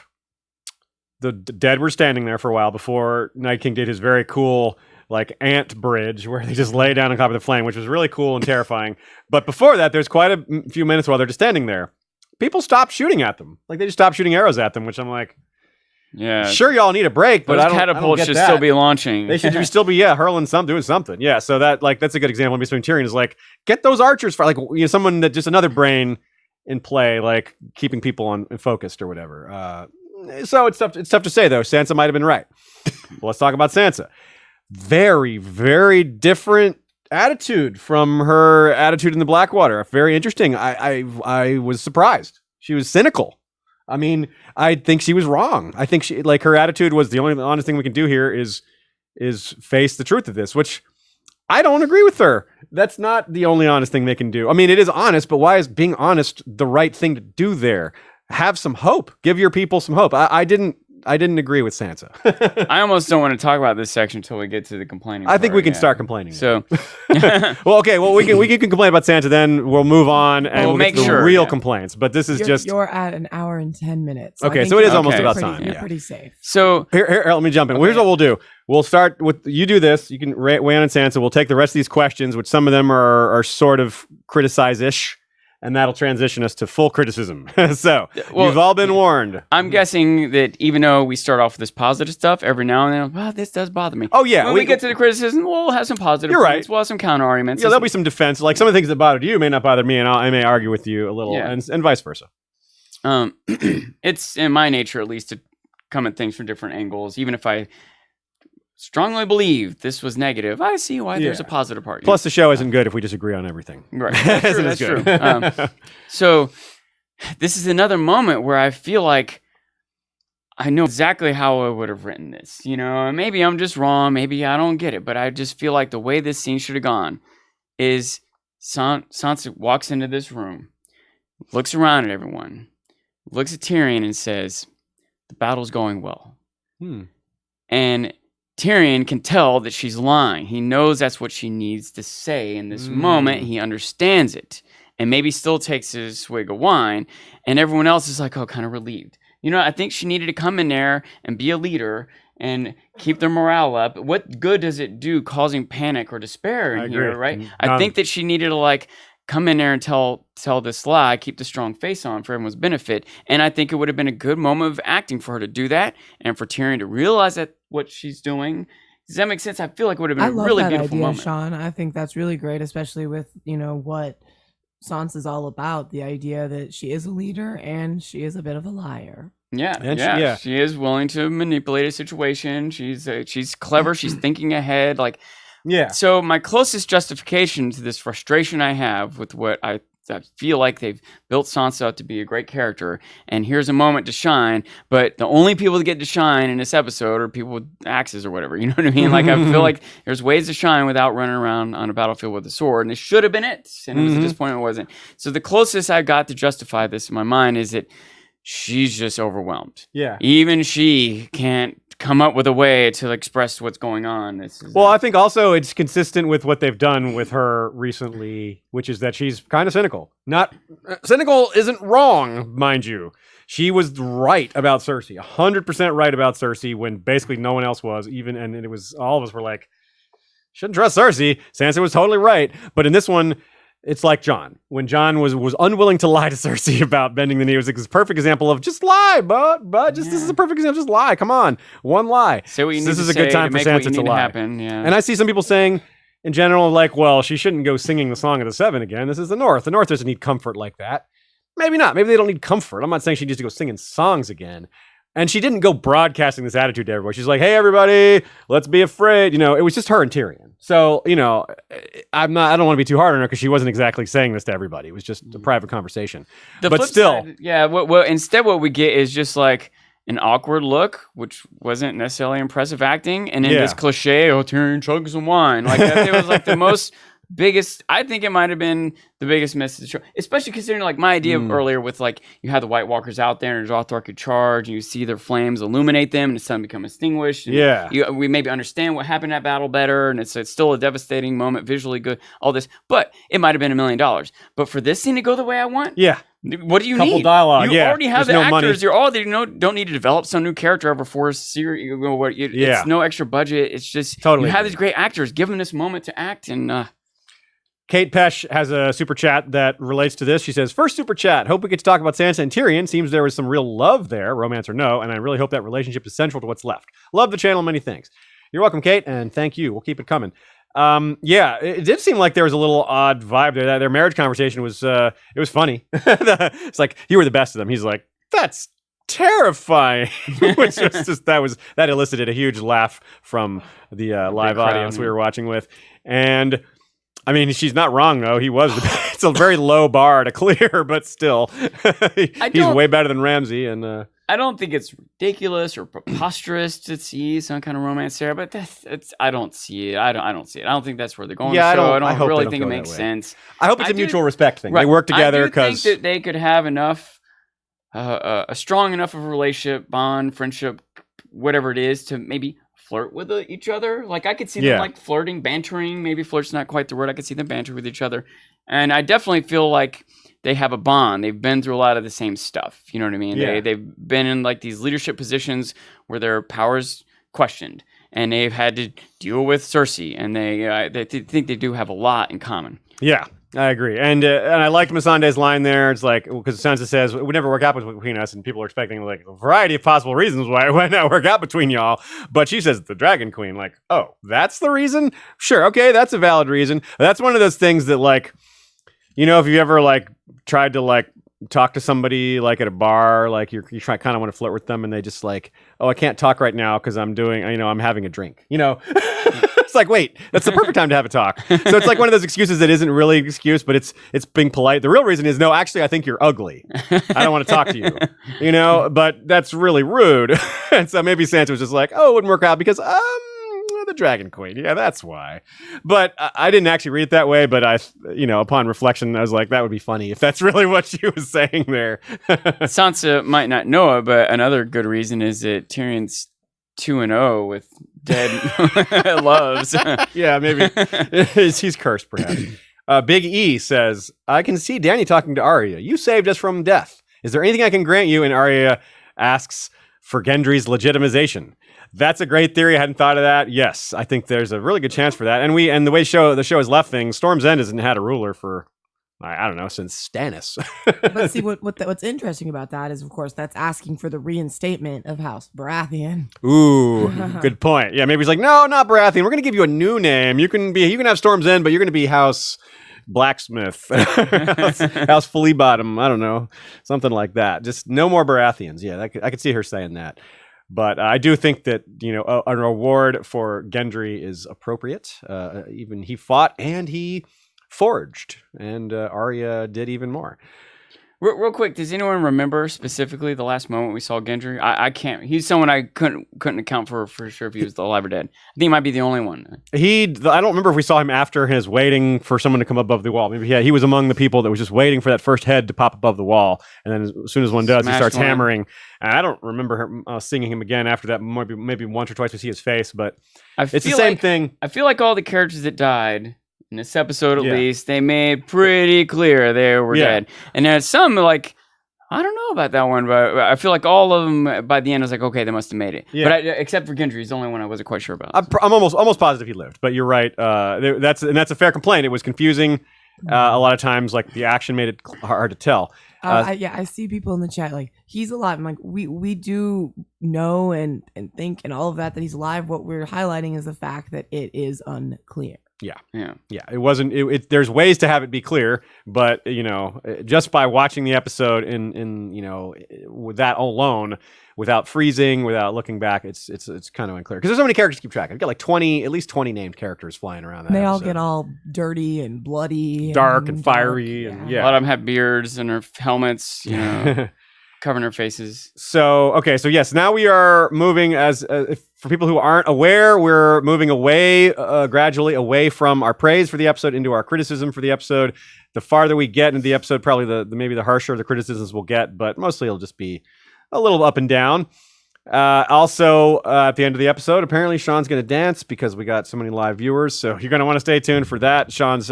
the dead were standing there for a while before Night King did his very cool like ant bridge where they just lay down on top of the flame, which was really cool and terrifying. But before that, there's quite a few minutes while they're just standing there. People stopped shooting at them. Like they just stopped shooting arrows at them, which I'm like, yeah, sure, y'all need a break, but those I catapults don't get should that. still be launching. They should still be hurling something, doing something. Yeah, so that's a good example. Between Tyrion is like, get those archers for someone that just another brain in play, like keeping people focused or whatever. So it's tough to say though. Sansa might have been right. Well, let's talk about Sansa. Very, very different attitude from her attitude in the Blackwater. Very interesting. I was surprised. She was cynical. I mean, I think she was wrong. I think her attitude was the only honest thing we can do here is face the truth of this, which I don't agree with her. That's not the only honest thing they can do. I mean, it is honest, but why is being honest the right thing to do there? Have some hope. Give your people some hope. I didn't agree with Sansa. I almost don't want to talk about this section until we get to the complaining. I think we can start complaining. So, well, okay. Well, we can complain about Sansa. Then we'll move on and we'll make get to the sure, real complaints. But this is you're at an hour and 10 minutes. So okay, so it is almost about pretty, time. You're Yeah. pretty safe. So here, let me jump in. Well, here's what we'll do. We'll start with you do this. You can weigh in on Sansa. We'll take the rest of these questions, which some of them are sort of criticize-ish. And that'll transition us to full criticism. So, you've all been warned. I'm guessing that even though we start off with this positive stuff, every now and then, well, this does bother me. Oh, yeah. When we get to the criticism, we'll have some positive You're points. right. We'll have some counter arguments. Yeah, there'll be some defense. Like some of the things that bothered you may not bother me, and I may argue with you a little, and vice versa. It's in my nature, at least, to come at things from different angles. Even if I strongly believe this was negative, I see why there's a positive part. Plus, the show isn't good if we disagree on everything. Right. That's true. So this is another moment where I feel like I know exactly how I would have written this. Maybe I'm just wrong. Maybe I don't get it. But I just feel like the way this scene should have gone is Sansa walks into this room, looks around at everyone, looks at Tyrion and says, the battle's going well. And Tyrion can tell that she's lying. He knows that's what she needs to say in this moment. He understands it. And maybe still takes his swig of wine. And everyone else is like, kind of relieved. I think she needed to come in there and be a leader and keep their morale up. What good does it do causing panic or despair in here, right? I think that she needed to come in there and tell this lie, keep the strong face on for everyone's benefit. And I think it would have been a good moment of acting for her to do that and for Tyrion to realize that what she's doing. Does that make sense? I feel like it would have been a really beautiful moment. Sean. I think that's really great, especially with, what Sansa's all about, the idea that she is a leader and she is a bit of a liar. Yeah, she is willing to manipulate a situation. She's clever. She's thinking ahead. So my closest justification to this frustration I have with what I feel like they've built Sansa up to be a great character, and here's a moment to shine, but the only people that get to shine in this episode are people with axes or whatever, you know what I mean? I feel like there's ways to shine without running around on a battlefield with a sword, and it should have been it, and it was a disappointment it wasn't. So the closest I got to justify this in my mind is that she's just overwhelmed. Yeah. Even she can't come up with a way to express what's going on. I think also it's consistent with what they've done with her recently, which is that she's kind of cynical. Not cynical isn't wrong, mind you. She was right about Cersei, 100% right about Cersei when basically no one else was. And it was all of us were like, shouldn't trust Cersei. Sansa was totally right, but in this one, it's like Jon. When Jon was unwilling to lie to Cersei about bending the knee, it was a perfect example of just lie, bud. This is a perfect example. Just lie. Come on, one lie. Say what you need this to is a say good time to for make what Sansa you to need lie. Happen. Yeah. And I see some people saying, in general, well, she shouldn't go singing the Song of the Seven again. This is the North. The North doesn't need comfort like that. Maybe not. Maybe they don't need comfort. I'm not saying she needs to go singing songs again. And she didn't go broadcasting this attitude to everybody. She's like, hey, everybody, let's be afraid. It was just her and Tyrion. So, I don't want to be too hard on her because she wasn't exactly saying this to everybody. It was just a private conversation. But still. Side, well, instead what we get is just an awkward look, which wasn't necessarily impressive acting. And then this cliche, Tyrion chugs some wine. It was the most biggest. I think it might have been the biggest miss of the show, especially considering like my idea earlier with like you have the White Walkers out there and Dothraki could charge, and you see their flames illuminate them, and the sun become extinguished. And we maybe understand what happened in that battle better, and it's still a devastating moment, visually good, all this, but it might have been $1 million. But for this scene to go the way I want, what do you Couple need? dialogue, You already have There's the no actors. money. You're all they don't need to develop some new character over 4 series. It's no extra budget. It's just Totally you have agree. these great actors. Give them this moment to act, and Kate Pesh has a super chat that relates to this. She says, first super chat. Hope we get to talk about Sansa and Tyrion. Seems there was some real love there, romance or no, and I really hope that relationship is central to what's left. Love the channel. Many thanks. You're welcome, Kate, and thank you. We'll keep it coming. It did seem like there was a little odd vibe there. Their marriage conversation was, it was funny. It's like, you were the best of them. He's like, that's terrifying. Which was just, that elicited a huge laugh from the live crowd, audience we were watching with. And I mean, she's not wrong though. He was. It's a very low bar to clear, but still, he's way better than Ramsay. And I don't think it's ridiculous or preposterous to see some kind of romance there. But I don't see it. I don't see it. I don't think that's where they're going. Yeah, I I don't hope really they think it don't go makes that way. sense. I hope it's a mutual respect thing. Right. They work together I do think because that they could have enough, a strong enough of a relationship, bond, friendship, whatever it is, to maybe flirt with each other. Like I could see them like flirting, bantering. Maybe flirt's not quite the word. I could see them banter with each other, and I definitely feel like they have a bond. They've been through a lot of the same stuff. You know what I mean? Yeah. They've been in like these leadership positions where their power's questioned, and they've had to deal with Cersei, and they think they do have a lot in common. Yeah, I agree. And I liked Missandei's line there. It's like, because Sansa says, it would never work out between us, and people are expecting like a variety of possible reasons why it might not work out between y'all. But she says, the Dragon Queen, like, oh, that's the reason? Sure, okay, that's a valid reason. That's one of those things that, like, you know, if you ever, like, tried to, like, talk to somebody, like, at a bar, like, you kind of want to flirt with them, and they just, like, oh, I can't talk right now because I'm having a drink, you know? It's like, wait, that's the perfect time to have a talk. So it's like one of those excuses that isn't really an excuse, but it's being polite. The real reason is, no, actually, I think you're ugly. I don't want to talk to you, you know? But that's really rude. And so maybe Sansa was just like, oh, it wouldn't work out because, the Dragon Queen. Yeah, that's why. But I didn't actually read it that way, but upon reflection, I was like, that would be funny if that's really what she was saying there. Sansa might not know it, but another good reason is that Tyrion's 2-0 with dead loves. Yeah, maybe he's cursed, perhaps. Big E says, I can see Dany talking to Arya. You saved us from death. Is there anything I can grant you? And Arya asks for Gendry's legitimization. That's a great theory. I hadn't thought of that. Yes, I think there's a really good chance for that. And the way the show has left things, Storm's End hasn't had a ruler for, I don't know, since Stannis. But see, what's interesting about that is, of course, that's asking for the reinstatement of House Baratheon. Ooh, good point. Yeah, maybe he's like, no, not Baratheon. We're going to give you a new name. You can have Storm's End, but you're going to be House Blacksmith, House Fully Bottom. I don't know, something like that. Just no more Baratheons. Yeah, I could see her saying that. But I do think that, a reward for Gendry is appropriate. Even he fought and he forged, and Arya did even more. Real quick, does anyone remember specifically the last moment we saw Gendry? I can't. He's someone I couldn't account for sure if he was alive or dead. I think he might be the only one. I don't remember if we saw him after his waiting for someone to come above the wall. Maybe he was among the people that was just waiting for that first head to pop above the wall, and then as soon as one does, he starts hammering. And I don't remember seeing him again after that. Maybe once or twice we see his face, but it's the same thing. I feel like all the characters that died in this episode, at least, they made pretty clear they were dead. And there's some, like, I don't know about that one, but I feel like all of them, by the end, I was like, okay, they must have made it. Yeah. But except for Gendry, he's the only one I wasn't quite sure about. I'm almost positive he lived, but you're right. That's a fair complaint. It was confusing. A lot of times, like, the action made it hard to tell. I see people in the chat like, he's alive. I'm like, we do know and think and all of that he's alive. What we're highlighting is the fact that it is unclear. Yeah. It wasn't. There's ways to have it be clear, but just by watching the episode with that alone, without freezing, without looking back, it's kind of unclear because there's so many characters to keep track of. You've got like at least 20 named characters flying around. They all get all dirty and bloody, dark and fiery, and a lot of them have beards and their helmets. covering our faces. So yes, now we are moving for people who aren't aware, we're moving away gradually away from our praise for the episode into our criticism for the episode. The farther we get into the episode, probably maybe the harsher the criticisms we'll get, but mostly it'll just be a little up and down. Also, at the end of the episode, apparently Sean's going to dance because we got so many live viewers. So you're going to want to stay tuned for that. Sean's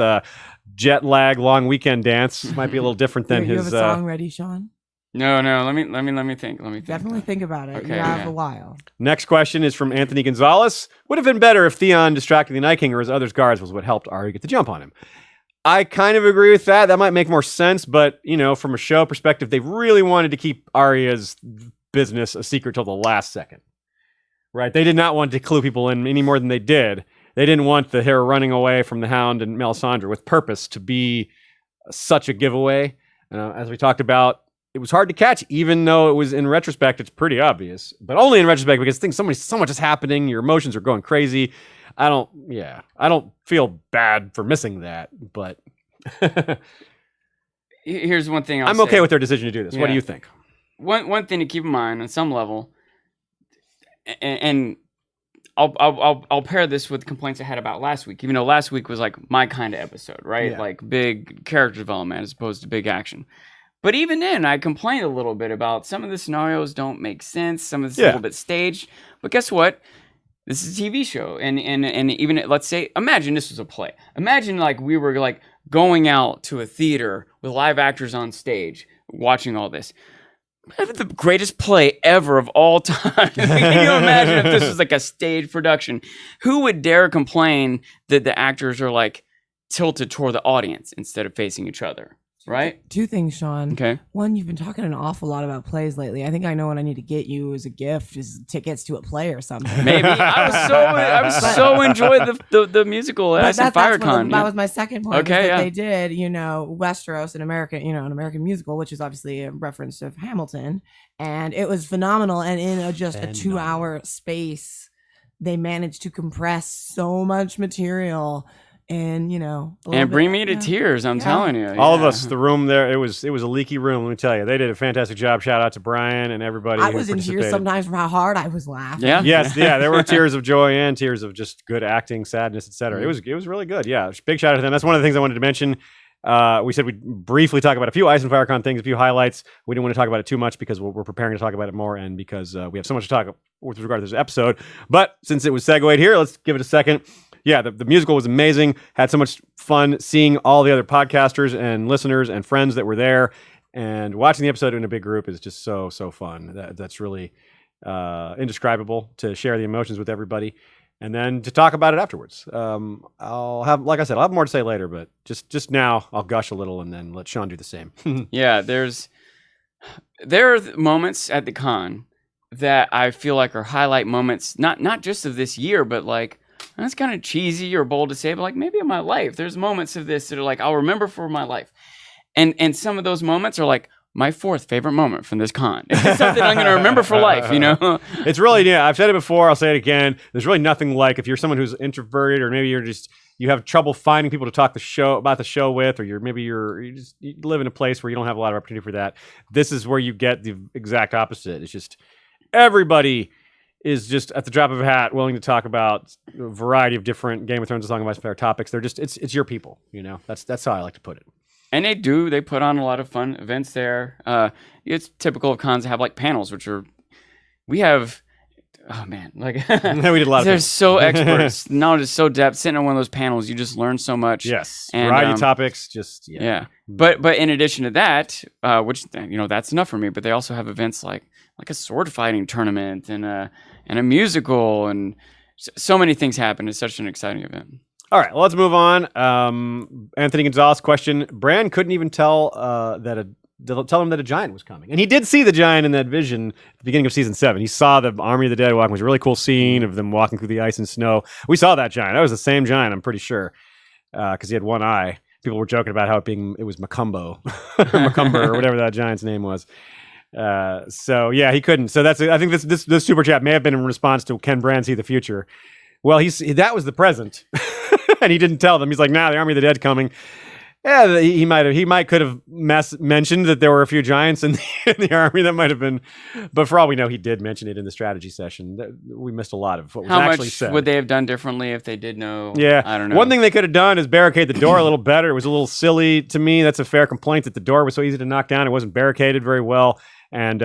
jet lag long weekend dance might be a little different than you his. have a song ready, Sean? No. Let me think. Definitely think about it. Okay, You have a while. Next question is from Anthony Gonzalez. Would have been better if Theon distracting the Night King or his other guards was what helped Arya get the jump on him. I kind of agree with that. That might make more sense, but from a show perspective, they really wanted to keep Arya's business a secret till the last second, right? They did not want to clue people in any more than they did. They didn't want the hair running away from the Hound and Melisandre with purpose to be such a giveaway. As we talked about, it was hard to catch, even though it was in retrospect, it's pretty obvious, but only in retrospect because so much is happening. Your emotions are going crazy. I don't feel bad for missing that, but here's one thing I'm okay with their decision to do this. Yeah. What do you think? One thing to keep in mind on some level, and I'll pair this with complaints I had about last week. Even though last week was like my kind of episode, right? Yeah. Like big character development as opposed to big action. But even then, I complained a little bit about some of the scenarios don't make sense. Some of it's a little bit staged. But guess what? This is a TV show, and even let's say, imagine this was a play. Imagine like we were like going out to a theater with live actors on stage watching all this. The greatest play ever of all time. Can you imagine if this was like a stage production? Who would dare complain that the actors are like tilted toward the audience instead of facing each other? Right? Two things, Sean. Okay. One, you've been talking an awful lot about plays lately. I think I know what I need to get you as a gift is tickets to a play or something. Maybe. I was so enjoyed the musical at FireCon. That was my second point. Okay, that they did, Westeros, an American musical, which is obviously a reference to Hamilton, and it was phenomenal. And in a 2-hour space, they managed to compress so much material. And bring me to tears. I'm telling you, all of us, the room there, it was a leaky room. Let me tell you, they did a fantastic job. Shout out to Brian and everybody. I was in tears sometimes from how hard I was laughing. Yeah, yes, yeah, there were tears of joy and tears of just good acting, sadness, etc. Mm-hmm. It was really good. Yeah, big shout out to them. That's one of the things I wanted to mention. We said we'd briefly talk about a few Ice and FireCon things, a few highlights. We didn't want to talk about it too much because we're preparing to talk about it more, and because we have so much to talk with regard to this episode. But since it was segued here, let's give it a second. Yeah, the musical was amazing. Had so much fun seeing all the other podcasters and listeners and friends that were there, and watching the episode in a big group is just so fun. That's really indescribable to share the emotions with everybody, and then to talk about it afterwards. I'll have more to say later, but just now I'll gush a little and then let Sean do the same. Yeah, there are moments at the con that I feel like are highlight moments, not just of this year, but like. That's kind of cheesy or bold to say, but like maybe in my life, there's moments of this that are like I'll remember for my life, and some of those moments are like my 4th favorite moment from this con. It's something I'm going to remember for life, It's really I've said it before. I'll say it again. There's really nothing like if you're someone who's introverted, or maybe you have trouble finding people to talk about the show with, or you live in a place where you don't have a lot of opportunity for that. This is where you get the exact opposite. It's just everybody is just at the drop of a hat willing to talk about a variety of different Game of Thrones and Song of Ice and Fire topics. They're just it's your people, That's how I like to put it. And they put on a lot of fun events there. It's typical of cons to have like panels, we have. Oh man, like we did a lot. They're so experts, knowledge is so depth. Sitting on one of those panels, you just learn so much. Yes, and, variety of topics. Just yeah. But in addition to that, which that's enough for me. But they also have events like a sword fighting tournament and a musical, and so many things happen. It's such an exciting event. All right, well, let's move on. Anthony Gonzalez question: Bran couldn't even tell him that a giant was coming, and he did see the giant in that vision at the beginning of season 7. He saw the army of the dead walking. It was a really cool scene of them walking through the ice and snow. We saw that giant. That was the same giant, I'm pretty sure, because he had one eye. People were joking about how it was Macumbo, Macumber, or whatever that giant's name was. So yeah, he couldn't. So I think this super chat may have been in response to can Bran see the future? Well, that was the present, and he didn't tell them. He's like, nah, the army of the dead coming. Yeah, he could have mentioned that there were a few giants in the army. That might have been, but for all we know, he did mention it in the strategy session. We missed a lot of what was actually said. How much would they have done differently if they did know? Yeah, I don't know. One thing they could have done is barricade the door a little better. It was a little silly to me. That's a fair complaint that the door was so easy to knock down. It wasn't barricaded very well, and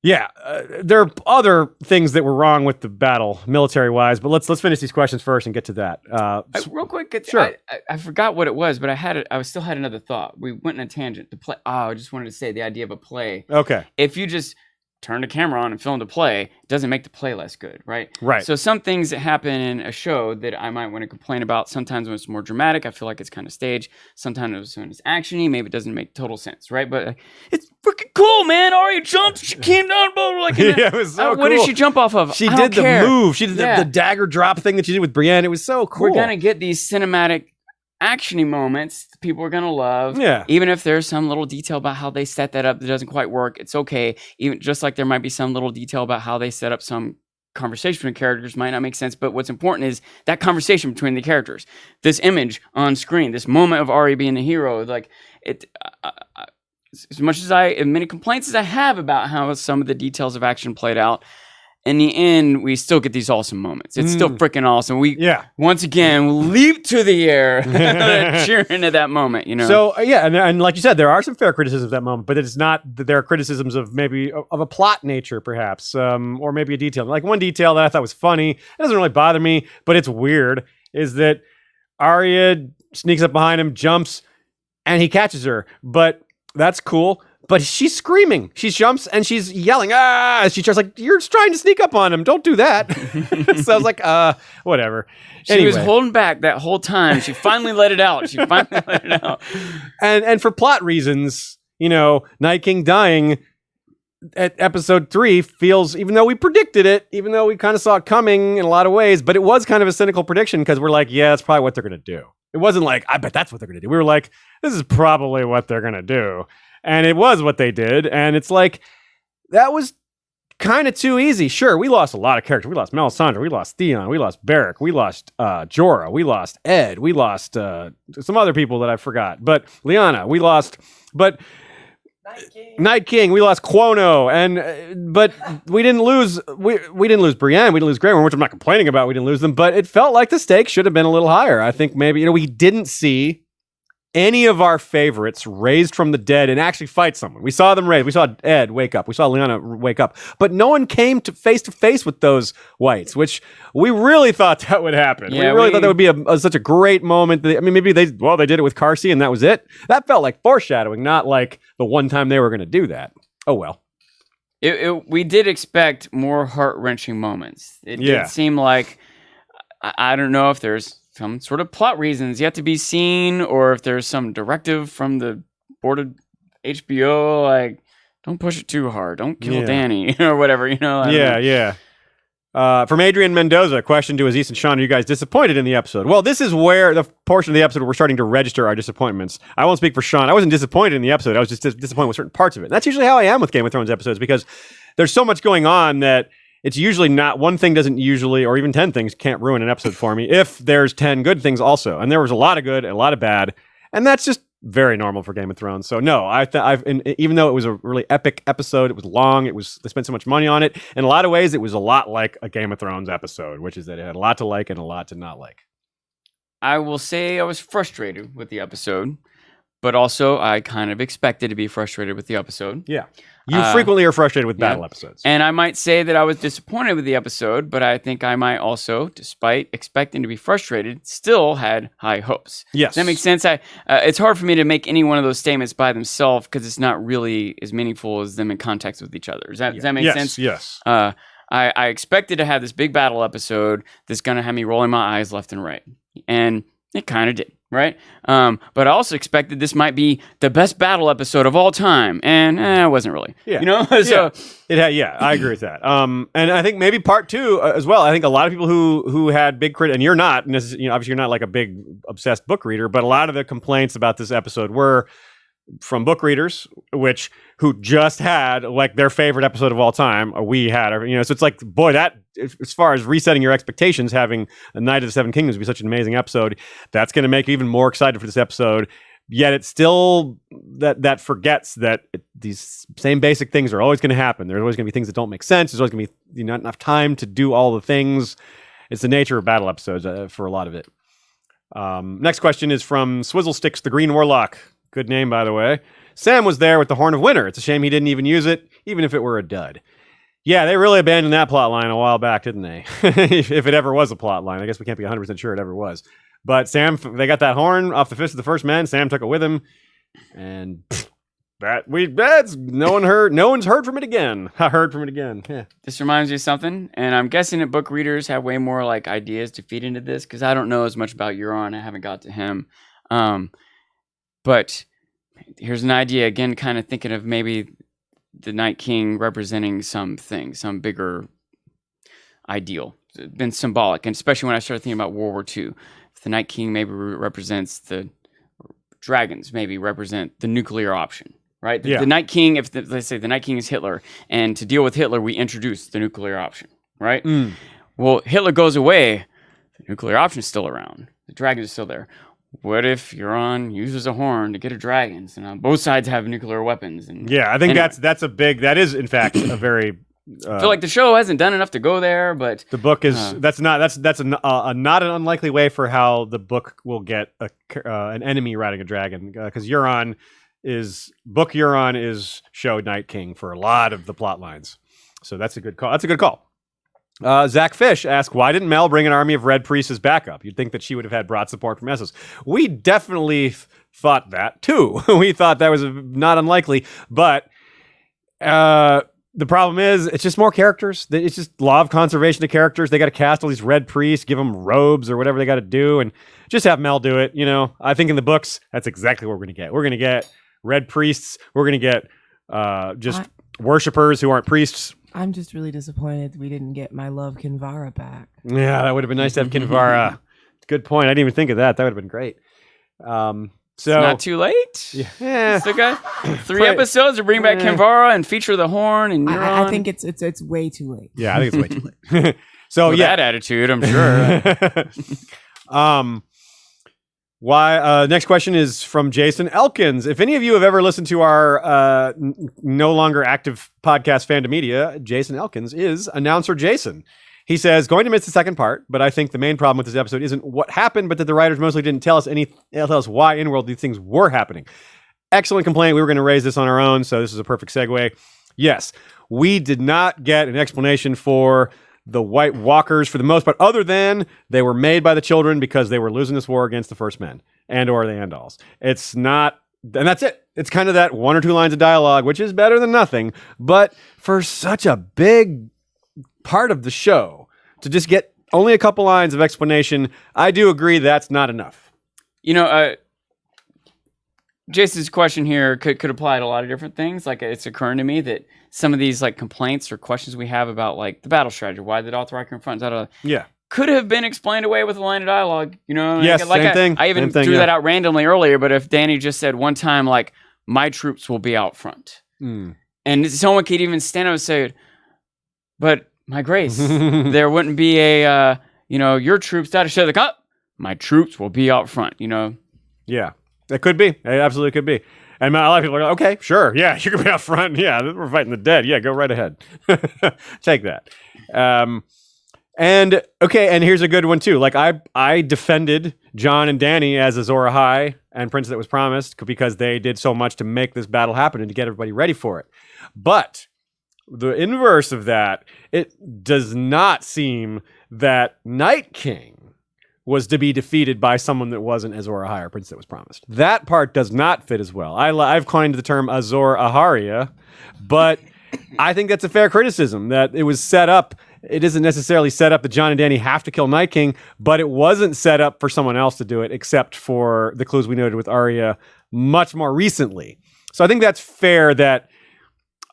there are other things that were wrong with the battle, military-wise. But let's finish these questions first and get to that. Real quick, sure. I forgot what it was, but I still had another thought. We went in a tangent. The play. Oh, I just wanted to say the idea of a play. Okay. If you just turn the camera on and film the play, it doesn't make the play less good, right? Right. So some things that happen in a show that I might want to complain about, sometimes when it's more dramatic, I feel like it's kind of staged. Sometimes when it's actiony, maybe it doesn't make total sense, right? But it's freaking cool, man. Arya jumps, she came down, like yeah, it was so cool. What did she jump off of? She did the move. She did the dagger drop thing that she did with Brienne. It was so cool. We're gonna get these cinematic actiony moments people are gonna love. Yeah. Even if there's some little detail about how they set that up that doesn't quite work, it's okay. Even just like there might be some little detail about how they set up some conversation between characters might not make sense, but what's important is that conversation between the characters. This image on screen, this moment of Arya being the hero, like it. As much as many complaints as I have about how some of the details of action played out, in the end, we still get these awesome moments. It's still freaking awesome. Once again, leap to the air, cheering at that moment, you know? So, and like you said, there are some fair criticisms of that moment, but it's not that there are criticisms of maybe of a plot nature, perhaps, or maybe a detail. Like one detail that I thought was funny, it doesn't really bother me, but it's weird, is that Arya sneaks up behind him, jumps, and he catches her. But that's cool. But she's screaming. She jumps and she's yelling, ah! She tries like, you're trying to sneak up on him. Don't do that. So I was like, whatever. She was holding back that whole time. She finally let it out. And for plot reasons, Night King dying at episode 3 feels, even though we predicted it, even though we kind of saw it coming in a lot of ways, but it was kind of a cynical prediction because we're like, yeah, that's probably what they're going to do. It wasn't like, I bet that's what they're going to do. We were like, this is probably what they're going to do. And it was what they did. And it's like, that was kind of too easy. Sure, we lost a lot of characters. We lost Melisandre. We lost Theon. We lost Beric. We lost Jorah. We lost Ed. We lost some other people that I forgot. But Lyanna, we lost. But Night King. We lost Quono. But we didn't lose. We didn't lose Brienne. We didn't lose Grey Worm, which I'm not complaining about. We didn't lose them. But it felt like the stakes should have been a little higher. I think maybe we didn't see any of our favorites raised from the dead and actually fight someone. We saw them raised. We saw Ed wake up. We saw Lyanna wake up. But no one came to face with those whites, which we really thought that would happen. Yeah, we really thought that would be such a great moment. Maybe they did it with Carsey and that was it. That felt like foreshadowing, not like the one time they were going to do that. Oh, well. We did expect more heart-wrenching moments. It did seem like, I don't know if there's some sort of plot reasons yet to be seen, or if there's some directive from the board of HBO, like, don't push it too hard, don't kill Dany, or whatever, From Adrian Mendoza, a question to Aziz and Sean, are you guys disappointed in the episode? Well, this is where the portion of the episode where we're starting to register our disappointments. I won't speak for Sean. I wasn't disappointed in the episode. I was just disappointed with certain parts of it. And that's usually how I am with Game of Thrones episodes, because there's so much going on that it's usually not, one thing doesn't usually, or even 10 things can't ruin an episode for me if there's 10 good things also. And there was a lot of good and a lot of bad. And that's just very normal for Game of Thrones. So no, even though it was a really epic episode, it was long, they spent so much money on it. In a lot of ways, it was a lot like a Game of Thrones episode, which is that it had a lot to like and a lot to not like. I will say I was frustrated with the episode, but also I kind of expected to be frustrated with the episode. Yeah. You frequently are frustrated with battle episodes. And I might say that I was disappointed with the episode, but I think I might also, despite expecting to be frustrated, still had high hopes. Yes. Does that make sense? It's hard for me to make any one of those statements by themselves because it's not really as meaningful as them in context with each other. Does that make sense? Yes. I expected to have this big battle episode that's going to have me rolling my eyes left and right. And it kind of did. Right? But I also expected this might be the best battle episode of all time. And it wasn't really. Yeah. So I agree with that. And I think maybe part 2 as well. I think a lot of people who had big crit, and you're not, obviously you're not like a big obsessed book reader, but a lot of the complaints about this episode were from book readers, who just had like their favorite episode of all time, or we had, so it's like, boy, that as far as resetting your expectations, having a Night of the Seven Kingdoms be such an amazing episode, that's going to make you even more excited for this episode. Yet it's still that forgets that these same basic things are always going to happen. There's always going to be things that don't make sense. There's always going to be not enough time to do all the things. It's the nature of battle episodes for a lot of it. Next question is from Swizzle Sticks, the Green Warlock. Good name, by the way. Sam was there with the Horn of Winter. It's a shame he didn't even use it, even if it were a dud. Yeah, they really abandoned that plot line a while back, didn't they? If it ever was a plot line. I guess we can't be 100% sure it ever was. But Sam, they got that horn off the fist of the first men. Sam took it with him, and no one's heard from it again. I heard from it again. Yeah. This reminds me of something, and I'm guessing that book readers have way more like ideas to feed into this because I don't know as much about Euron. I haven't got to him, but here's an idea again. Kind of thinking of maybe the Night King representing something, some bigger ideal. It's been symbolic, and especially when I started thinking about World War II. The Night King maybe represents the dragons, maybe represent the nuclear option, right? The Night King, let's say the Night King is Hitler, and to deal with Hitler, we introduce the nuclear option, right? Well, Hitler goes away, the nuclear option is still around, the dragons are still there. What if Euron uses a horn to get a dragon? So both sides have nuclear weapons. And I think that is in fact a very. I feel like the show hasn't done enough to go there, but the book is that's not an unlikely way for how the book will get an enemy riding a dragon, because Euron is show Night King for a lot of the plot lines, so that's a good call. Zach Fish asked, why didn't Mel bring an army of Red Priests as backup? You'd think that she would have had broad support from Essos. We definitely thought that too. We thought that was not unlikely, but the problem is, it's just more characters. It's just law of conservation of characters. They got to cast all these Red Priests, give them robes or whatever they got to do, and just have Mel do it. I think in the books, that's exactly what we're going to get. We're going to get Red Priests. We're going to get just worshippers who aren't priests. I'm just really disappointed we didn't get my love Kinvara back. Yeah, that would have been nice to have Kinvara. Good point. I didn't even think of that. That would have been great. So it's not too late. Yeah. Still got 3 episodes to bring back Kinvara and feture the horn and Euron. I think it's way too late. Yeah, I think it's way too late. So with that attitude, I'm sure. Next question is from Jason Elkins. If any of you have ever listened to our no longer active podcast Fandom Media, Jason Elkins is announcer Jason. He says, going to miss the second part, but I think the main problem with this episode isn't what happened, but that the writers mostly didn't tell us why in world these things were happening. Excellent complaint. We were going to raise this on our own, so this is a perfect segue. Yes, we did not get an explanation for the White Walkers for the most part, other than they were made by the children because they were losing this war against the First Men and or the Andals. It's not, and that's it. It's kind of that 1 or 2 lines of dialogue, which is better than nothing, but for such a big part of the show to just get only a couple lines of explanation, I do agree that's not enough. Jason's question here could apply to a lot of different things. Like, it's occurring to me that some of these like complaints or questions we have about like the battle strategy, why did Dothraki confront, could have been explained away with a line of dialogue. Yes, same thing. I even threw that out randomly earlier, but if Danny just said one time like, my troops will be out front, and someone could even stand up and say, but my grace, there wouldn't be a your troops got to show the cup. My troops will be out front. Yeah. It could be. It absolutely could be. And a lot of people are like, okay, sure. Yeah, you can be out front. Yeah, we're fighting the dead. Yeah, go right ahead. Take that. And here's a good one too. Like I defended Jon and Dany as Azor Ahai and Prince that was promised because they did so much to make this battle happen and to get everybody ready for it. But the inverse of that, it does not seem that Night King was to be defeated by someone that wasn't Azor Ahai or Prince that was promised. That part does not fit as well. I've coined the term Azor Aharia, but I think that's a fair criticism that it was set up. It isn't necessarily set up that Jon and Dany have to kill Night King, but it wasn't set up for someone else to do it, except for the clues we noted with Arya much more recently. So I think that's fair that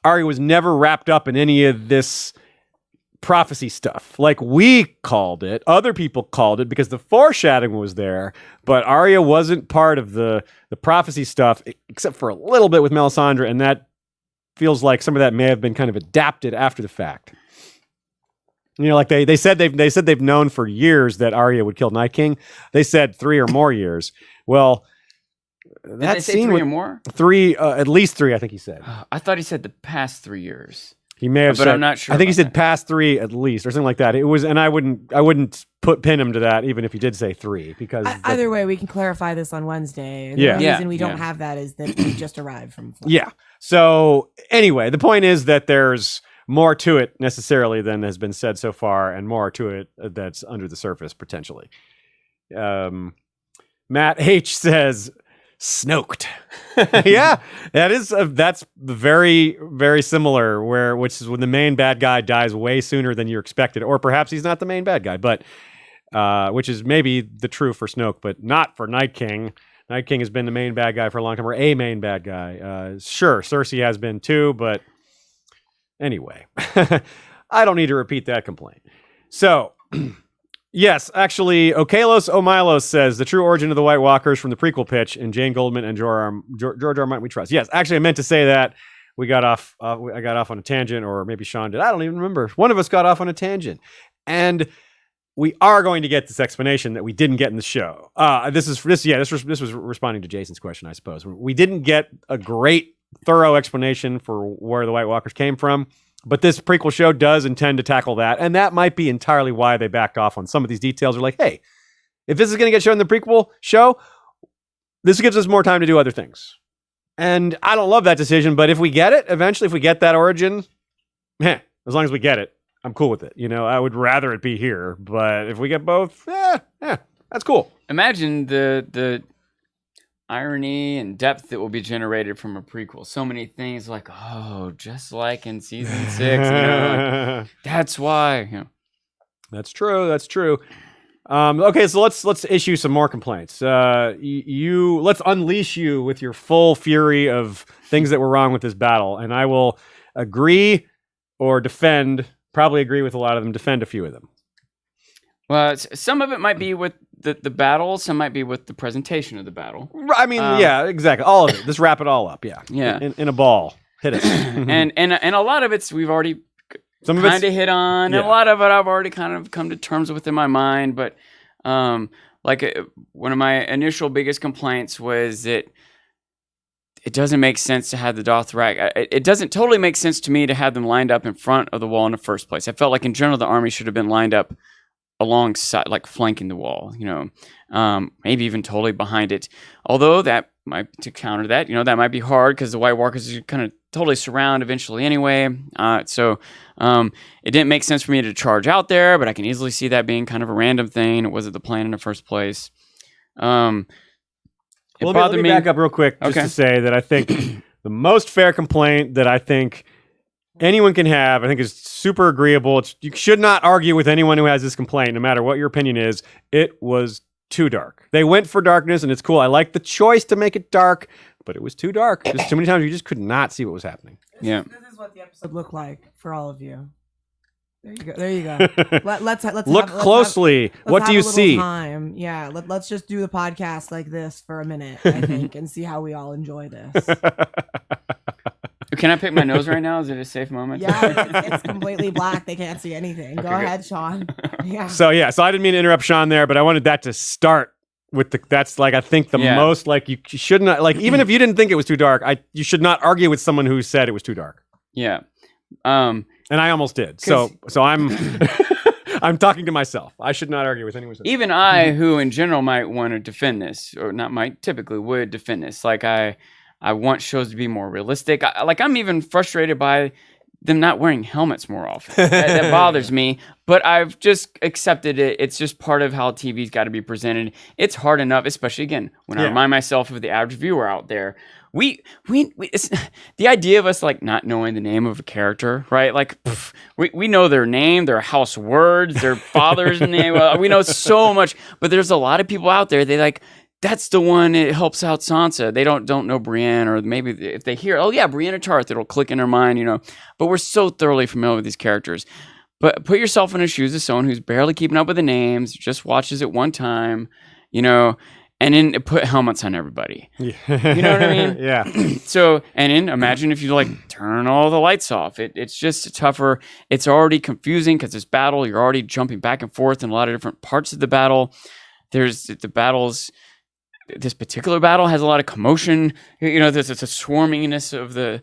Arya was never wrapped up in any of this prophecy stuff. Like we called it, other people called it because the foreshadowing was there, but Arya wasn't part of the prophecy stuff, except for a little bit with Melisandre, and that feels like some of that may have been kind of adapted after the fact. You know, like they said they've known for years that Arya would kill Night King. They said 3 or more years. Well, Did that they say scene 3 with or more? 3, at least 3, I think he said. I thought he said the past 3 years. He may have But said. I'm not sure I think he about said that. past 3 at least, or something like that. It was, and I wouldn't pin him to that, even if he did say 3, because Either way, we can clarify this on Wednesday. The Yeah. only Yeah, reason we don't yeah. have that is that we just arrived from flight. yeah. So anyway, the point is that there's more to it necessarily than has been said so far, and more to it that's under the surface potentially. Matt H says, "Snoked." Yeah, that's very, very similar. Which is when the main bad guy dies way sooner than you expected, or perhaps he's not the main bad guy, but which is maybe the true for Snoke, but not for Night King. Night King has been the main bad guy for a long time, or a main bad guy. Sure, Cersei has been too, but anyway, I don't need to repeat that complaint. So, yes, actually, Okalos Omilos says the true origin of the White Walkers from the prequel pitch in Jane Goldman and George R. R. Martin we trust. Yes, actually, I meant to say that. I got off on a tangent, or maybe Sean did. I don't even remember. One of us got off on a tangent, and we are going to get this explanation that we didn't get in the show. This was responding to Jason's question, I suppose. We didn't get a great, thorough explanation for where the White Walkers came from, but this prequel show does intend to tackle that, and that might be entirely why they backed off on some of these details. They're like, hey, if this is going to get shown in the prequel show, this gives us more time to do other things. And I don't love that decision, but if we get it, eventually, if we get that origin, as long as we get it, I'm cool with it. You know, I would rather it be here, but if we get both, that's cool. Imagine the irony and depth that will be generated from a prequel. So many things like, oh, just like in season 6, you know, like, that's why. You know. That's true. That's true. Okay, so let's issue some more complaints. Let's unleash you with your full fury of things that were wrong with this battle, and I will agree or defend. Probably agree with a lot of them. Defend a few of them. Well, some of it might be with the battle. Some might be with the presentation of the battle. I mean, yeah, exactly. All of it. Just wrap it all up. Yeah. Yeah. In a ball. Hit us. and a lot of it's we've already Some of kind of hit on. yeah. And a lot of it I've already kind of come to terms with in my mind. But one of my initial biggest complaints was that it doesn't make sense to have the Dothraki. It doesn't totally make sense to me to have them lined up in front of the wall in the first place. I felt like in general the army should have been lined up alongside, like flanking the wall, you know, maybe even totally behind it. Although that might, to counter that, you know, that might be hard because the White Walkers are kind of totally surround eventually anyway. So it didn't make sense for me to charge out there, but I can easily see that being kind of a random thing. It wasn't the plan in the first place. Let me back up real quick just to say that I think the most fair complaint that I think anyone can have, I think is super agreeable. You should not argue with anyone who has this complaint, no matter what your opinion is. It was too dark. They went for darkness, and it's cool. I like the choice to make it dark, but it was too dark. Just too many times you just could not see what was happening. Yeah. This is what the episode looked like for all of you. There you go. Let's Look closely. What do you see? Time. Yeah, let's just do the podcast like this for a minute, I think, and see how we all enjoy this. Can I pick my nose right now? Is it a safe moment? Yeah, it's completely black. They can't see anything. Go ahead, Sean. Yeah. So I didn't mean to interrupt Sean there, but I wanted that to start with that's like, I think the most, like, you should not, like, even if you didn't think it was too dark, you should not argue with someone who said it was too dark. Yeah. And I almost did. So I'm I'm talking to myself. I should not argue with anyone. Even I, who in general might want to defend this, or not might, typically would defend this. Like I want shows to be more realistic. I'm even frustrated by them not wearing helmets more often. That bothers me. But I've just accepted it. It's just part of how TV's got to be presented. It's hard enough, especially again when I remind myself of the average viewer out there. It's the idea of us like not knowing the name of a character, right? Like we know their name, their house words, their father's name. We know so much, but there's a lot of people out there. They like, that's the one that helps out Sansa. They don't know Brienne, or maybe if they hear, oh yeah, Brienne of Tarth, it'll click in their mind, you know. But we're so thoroughly familiar with these characters. But put yourself in the shoes of someone who's barely keeping up with the names, just watches it one time, you know. and then put helmets on everybody. Yeah. You know what I mean? Yeah. So, and then imagine if you like turn all the lights off. It's just tougher. It's already confusing because this battle, you're already jumping back and forth in a lot of different parts of the battle. There's the battles. This particular battle has a lot of commotion. You know, there's a swarminess of the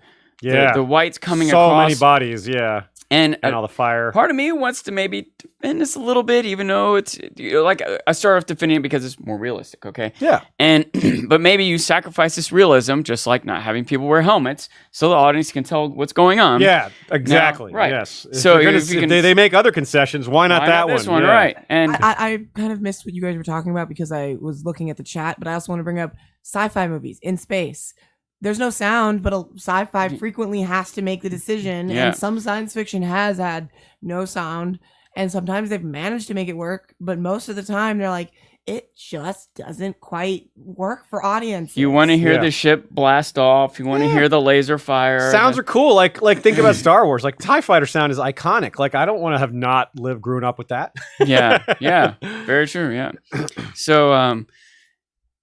whites coming across. So many bodies, yeah. And all the fire. Part of me wants to maybe defend this a little bit, even though it's like I start off defending it because it's more realistic, okay? Yeah. And but maybe you sacrifice this realism, just like not having people wear helmets, so the audience can tell what's going on. Yeah, exactly. Now, right. Yes. So if they make other concessions, why not that this one? Yeah. Right. And I kind of missed what you guys were talking about because I was looking at the chat, but I also want to bring up sci-fi movies in space. There's no sound, but a sci-fi frequently has to make the decision, and some science fiction has had no sound, and sometimes they've managed to make it work, but most of the time they're like, it just doesn't quite work for audiences. You want to hear the ship blast off. You want to hear the laser fire. Sounds are cool. Like think about Star Wars. Like TIE fighter sound is iconic. Like I don't want to have not grown up with that. Yeah, very true. Yeah.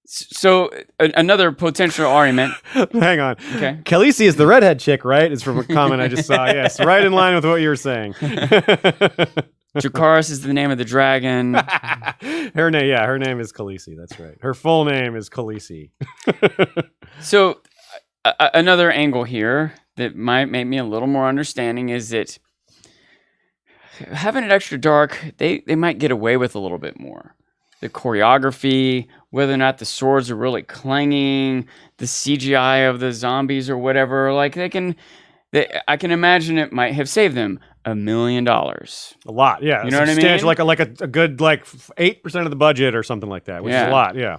So another potential argument. Hang on. Okay. Khaleesi is the redhead chick, right? It's from a comment I just saw. Yes, right in line with what you were saying. Dracarys is the name of the dragon. Her name is Khaleesi. That's right. Her full name is Khaleesi. So another angle here that might make me a little more understanding is that having it extra dark, they might get away with a little bit more. The choreography, whether or not the swords are really clanging, the CGI of the zombies or whatever, like I can imagine it might have saved them $1 million. A lot, yeah. You know what I mean? Like a good 8% of the budget or something like that, which is a lot, yeah.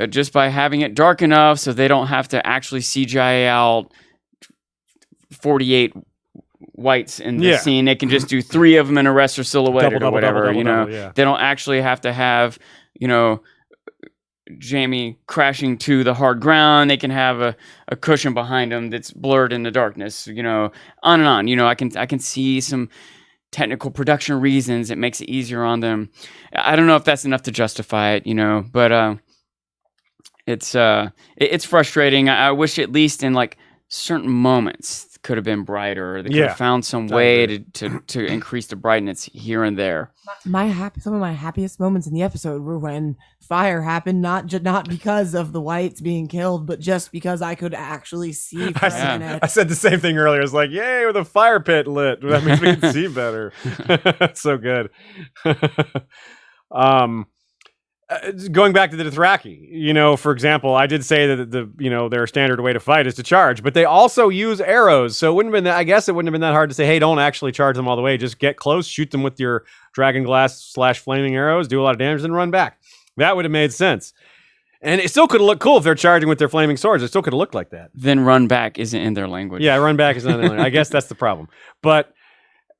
Just by having it dark enough so they don't have to actually CGI out 48 whites in the scene. They can just do 3 of them in a wrestler silhouette or whatever. They don't actually have to have, Jaime crashing to the hard ground. They can have a cushion behind them that's blurred in the darkness, on and on. I can see some technical production reasons. It makes it easier on them. I don't know if that's enough to justify it, but it's frustrating. I wish at least in like certain moments could have been brighter. They could have found some way to increase the brightness here and there. Some of my happiest moments in the episode were when fire happened, not because of the whites being killed, but just because I could actually see for a minute. I said the same thing earlier. I was like, yay, with a fire pit lit. That means we can see better. That's so good. Going back to the Dothraki, for example, I did say that their standard way to fight is to charge, but they also use arrows. So it wouldn't have been I guess it wouldn't have been that hard to say, hey, don't actually charge them all the way. Just get close, shoot them with your dragon glass / flaming arrows, do a lot of damage, and run back. That would have made sense. And it still could have looked cool if they're charging with their flaming swords. It still could have looked like that. Then run back isn't in their language. Yeah, run back isn't in their language. I guess that's the problem. But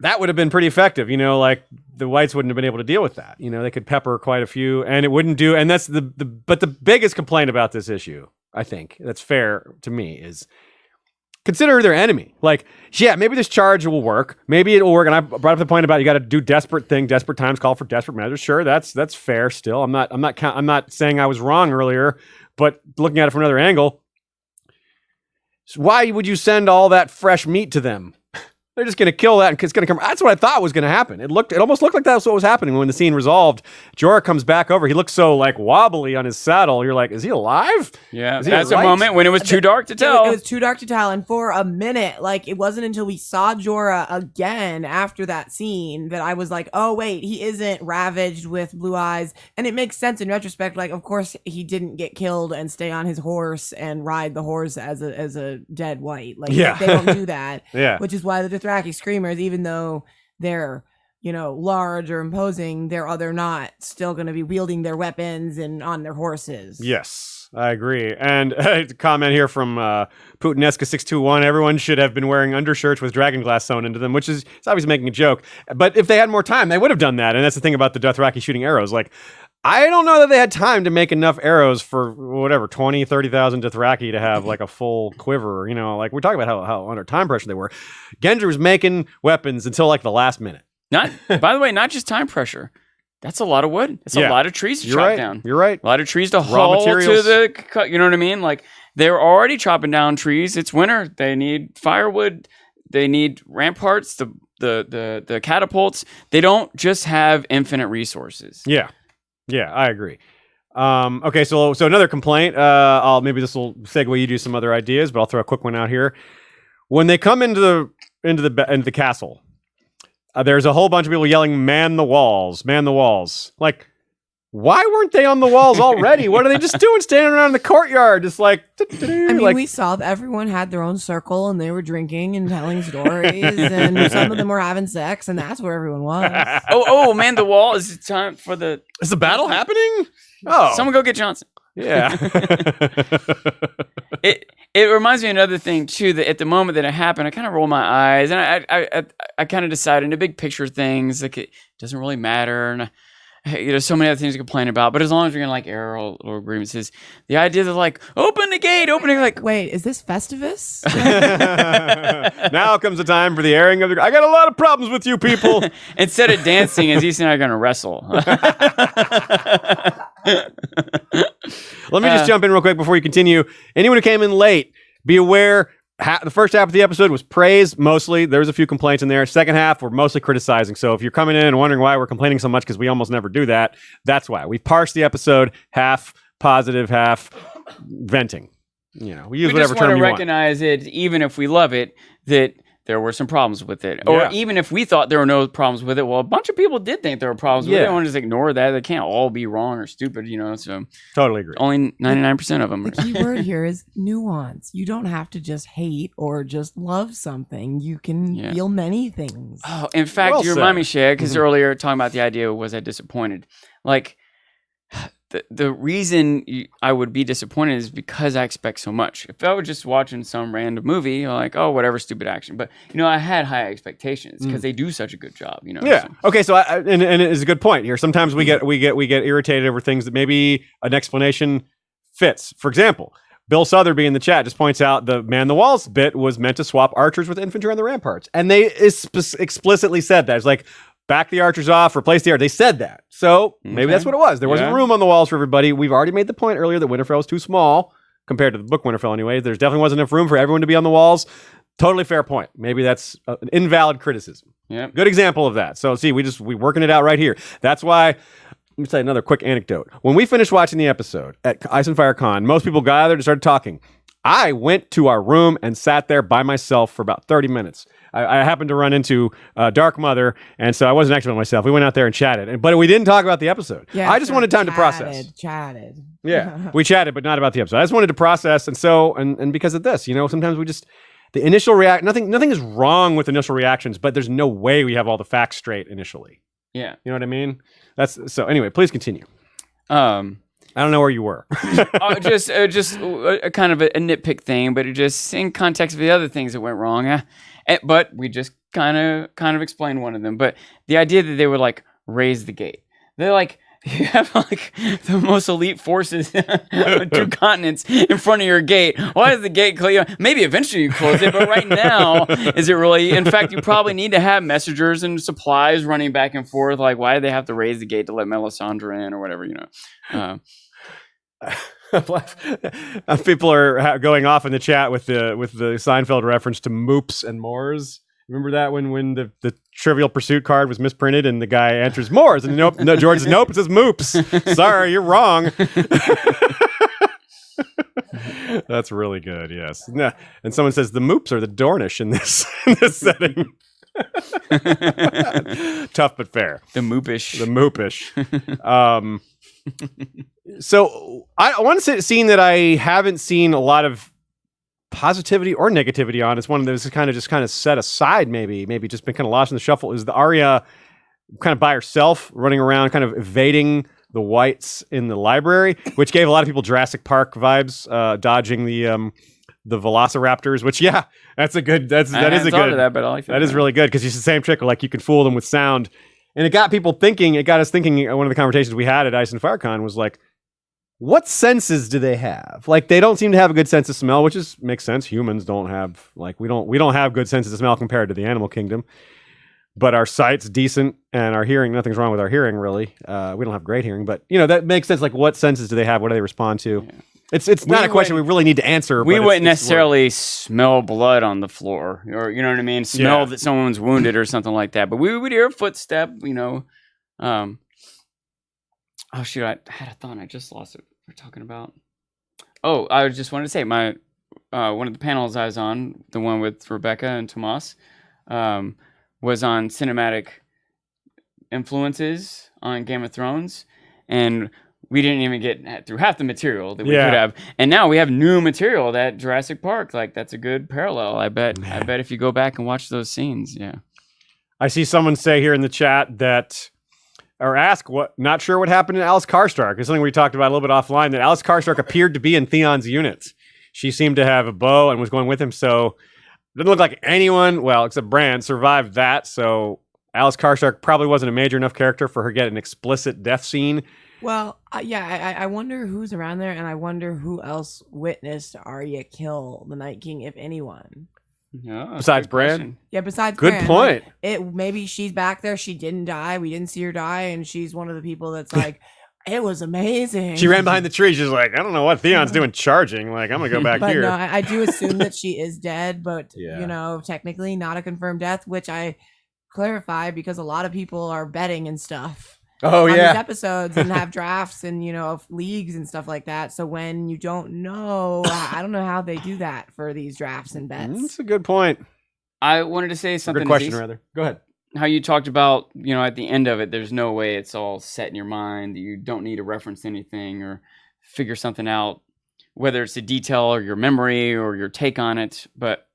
that would have been pretty effective, like the whites wouldn't have been able to deal with that. They could pepper quite a few and it wouldn't do. And that's but the biggest complaint about this issue, I think that's fair to me, is consider their enemy. Like, maybe this charge will work. Maybe it'll work. And I brought up the point about you got to do desperate times call for desperate measures. Sure. That's fair still. I'm not saying I was wrong earlier, but looking at it from another angle, why would you send all that fresh meat to them? They're just going to kill that, and it's going to come. That's what I thought was going to happen. It almost looked like that's what was happening when the scene resolved. Jorah comes back over. He looks so like wobbly on his saddle. You're like, is he alive? Yeah, that's a moment when it was too dark to tell. It was too dark to tell, and for a minute, like it wasn't until we saw Jorah again after that scene that I was like, oh wait, he isn't ravaged with blue eyes, and it makes sense in retrospect. Like, of course, he didn't get killed and stay on his horse and ride the horse as a dead white. Like, they don't do that. Yeah, which is why the Dothraki screamers, even though they're large or imposing, they're not still going to be wielding their weapons and on their horses. Yes, I agree. And a comment here from Putinesca621: everyone should have been wearing undershirts with dragon glass sewn into them, which is, it's obviously making a joke. But if they had more time, they would have done that. And that's the thing about the Dothraki shooting arrows. Like, I don't know that they had time to make enough arrows for whatever 20, 30,000 Dothraki to have like a full quiver. Like we're talking about how under time pressure they were. Gendry was making weapons until like the last minute. By the way, not just time pressure. That's a lot of wood. It's a lot of trees to chop down. You're right. A lot of trees to haul materials. to the, you know what I mean? Like, they're already chopping down trees. It's winter. They need firewood. They need ramparts, the catapults. They don't just have infinite resources. Yeah, I agree. Okay, so another complaint. Maybe this will segue you to some other ideas, but I'll throw a quick one out here. When they come into the castle, there's a whole bunch of people yelling, "Man the walls! Man the walls!" Like, why weren't they on the walls already? What are they just doing, standing around in the courtyard, just like? I mean, we saw that everyone had their own circle, and they were drinking and telling stories, and some of them were having sex, and that's where everyone was. Oh, man, the wall! Is it time for the? Is the battle happening? Oh, someone go get Johnson. Yeah. It reminds me of another thing too, that at the moment that it happened, I kind of rolled my eyes, and I kind of decided into big picture things, like it doesn't really matter, and so many other things to complain about. But as long as we're gonna like air all little agreements, is the idea that like open the gate, like wait, is this Festivus? Now comes the time for the airing of the. I got a lot of problems with you people. Instead of dancing, Aziz and I are gonna wrestle. Let me just jump in real quick before you continue. Anyone who came in late, be aware. The first half of the episode was praise, mostly. There was a few complaints in there. Second half, we're mostly criticizing. So if you're coming in and wondering why we're complaining so much, because we almost never do that, that's why. We parsed the episode, half positive, half venting. We use whatever term you want. We just want to recognize it, even if we love it, that there were some problems with it. Or even if we thought there were no problems with it, well, a bunch of people did think there were problems with it. They don't want to just ignore that. They can't all be wrong or stupid, so. Totally agree. Only 99% of them. The key word here is nuance. You don't have to just hate or just love something. You can feel many things. Oh, in fact, you remind me, Shay, because earlier talking about the idea, was I disappointed? Like, the reason I would be disappointed is because I expect so much. If I was just watching some random movie, like, oh, whatever, stupid action. But, I had high expectations because they do such a good job, Yeah. So. Okay, so and it is a good point here. Sometimes we get irritated over things that maybe an explanation fits. For example, Bill Sotheby in the chat just points out the man the walls bit was meant to swap archers with infantry on the ramparts. And they explicitly said that. It's like, back the archers off, replace the archers. They said that. So maybe that's what it was. There wasn't room on the walls for everybody. We've already made the point earlier that Winterfell was too small compared to the book Winterfell anyway. There's definitely wasn't enough room for everyone to be on the walls. Totally fair point. Maybe that's an invalid criticism. Yeah. Good example of that. So see, we working it out right here. That's why, let me tell you another quick anecdote. When we finished watching the episode at Ice and Fire Con, most people gathered and started talking. I went to our room and sat there by myself for about 30 minutes. I happened to run into Dark Mother, and so I wasn't actually by myself. We went out there and chatted, but we didn't talk about the episode. Yeah, I just wanted time to process. Chatted. Yeah, we chatted, but not about the episode. I just wanted to process, and because of this, sometimes we just the initial nothing is wrong with initial reactions, but there's no way we have all the facts straight initially. Yeah, you know what I mean. That's so. Anyway, please continue. I don't know where you were. just a kind of a nitpick thing, but it just in context of the other things that went wrong. But we just kind of explained one of them. But the idea that they would like raise the gate, they're like, you have like the most elite forces, 2 continents in front of your gate. Why is the gate closed? Maybe eventually you close it, but right now, is it really? In fact, you probably need to have messengers and supplies running back and forth. Like, why do they have to raise the gate to let Melisandre in or whatever? People are going off in the chat with the Seinfeld reference to moops and Moors. Remember that when the Trivial Pursuit card was misprinted and the guy answers Moors and George says nope, it says moops. Sorry, you're wrong. That's really good. Yes, and someone says the moops are the Dornish in this setting. Tough but fair. The moopish. So I want to scene that I haven't seen a lot of positivity or negativity on. It's one of those kind of set aside, maybe just been kind of lost in the shuffle. Is the Arya kind of by herself running around, kind of evading the whites in the library, which gave a lot of people Jurassic Park vibes, dodging the Velociraptors. Which that's a good. That is a good. That, but I like that. That is really good because it's the same trick. Like you can fool them with sound. And it got people thinking, one of the conversations we had at Ice and FireCon was like, what senses do they have? Like, they don't seem to have a good sense of smell, which makes sense. Humans don't have, we don't have good senses of smell compared to the animal kingdom. but our sight's decent and our hearing, nothing's wrong with our hearing, really. We don't have great hearing, but that makes sense. Like, what senses do they have? What do they respond to? Yeah. It's not a question we really need to answer. We wouldn't necessarily smell blood on the floor, or you know what I mean, smell that someone's wounded or something like that. But we would hear a footstep, Oh shoot, I had a thought. I just lost it. We're talking about. Oh, I just wanted to say my one of the panels I was on, the one with Rebecca and Tomas, was on cinematic influences on Game of Thrones, and we didn't even get through half the material that we could have. And now we have new material that Jurassic Park. Like, that's a good parallel. I bet if you go back and watch those scenes. Yeah. I see someone say here in the chat that, or ask, not sure what happened to Alice Karstark. It's something we talked about a little bit offline, that Alice Karstark appeared to be in Theon's unit. She seemed to have a bow and was going with him. So it doesn't look like anyone, well, except Bran, survived that. So Alice Karstark probably wasn't a major enough character for her to get an explicit death scene. Well, I wonder who's around there, and I wonder who else witnessed Arya kill the Night King, if anyone. Yeah, besides Bran? Yeah, besides Good Bran. point. Like, maybe she's back there. She didn't die. We didn't see her die, and she's one of the people that's like, it was amazing. She ran behind the tree. She's like, I don't know what Theon's doing charging. Like, I'm going to go back here. No, I do assume that she is dead, but, technically not a confirmed death, which I clarify because a lot of people are betting and stuff. Oh, on yeah. these episodes and have drafts and, of leagues and stuff like that. So when you don't know, I don't know how they do that for these drafts and bets. That's a good point. I wanted to say something. Good question, rather. Go ahead. How you talked about, at the end of it, there's no way it's all set in your mind. You don't need to reference anything or figure something out, whether it's a detail or your memory or your take on it. But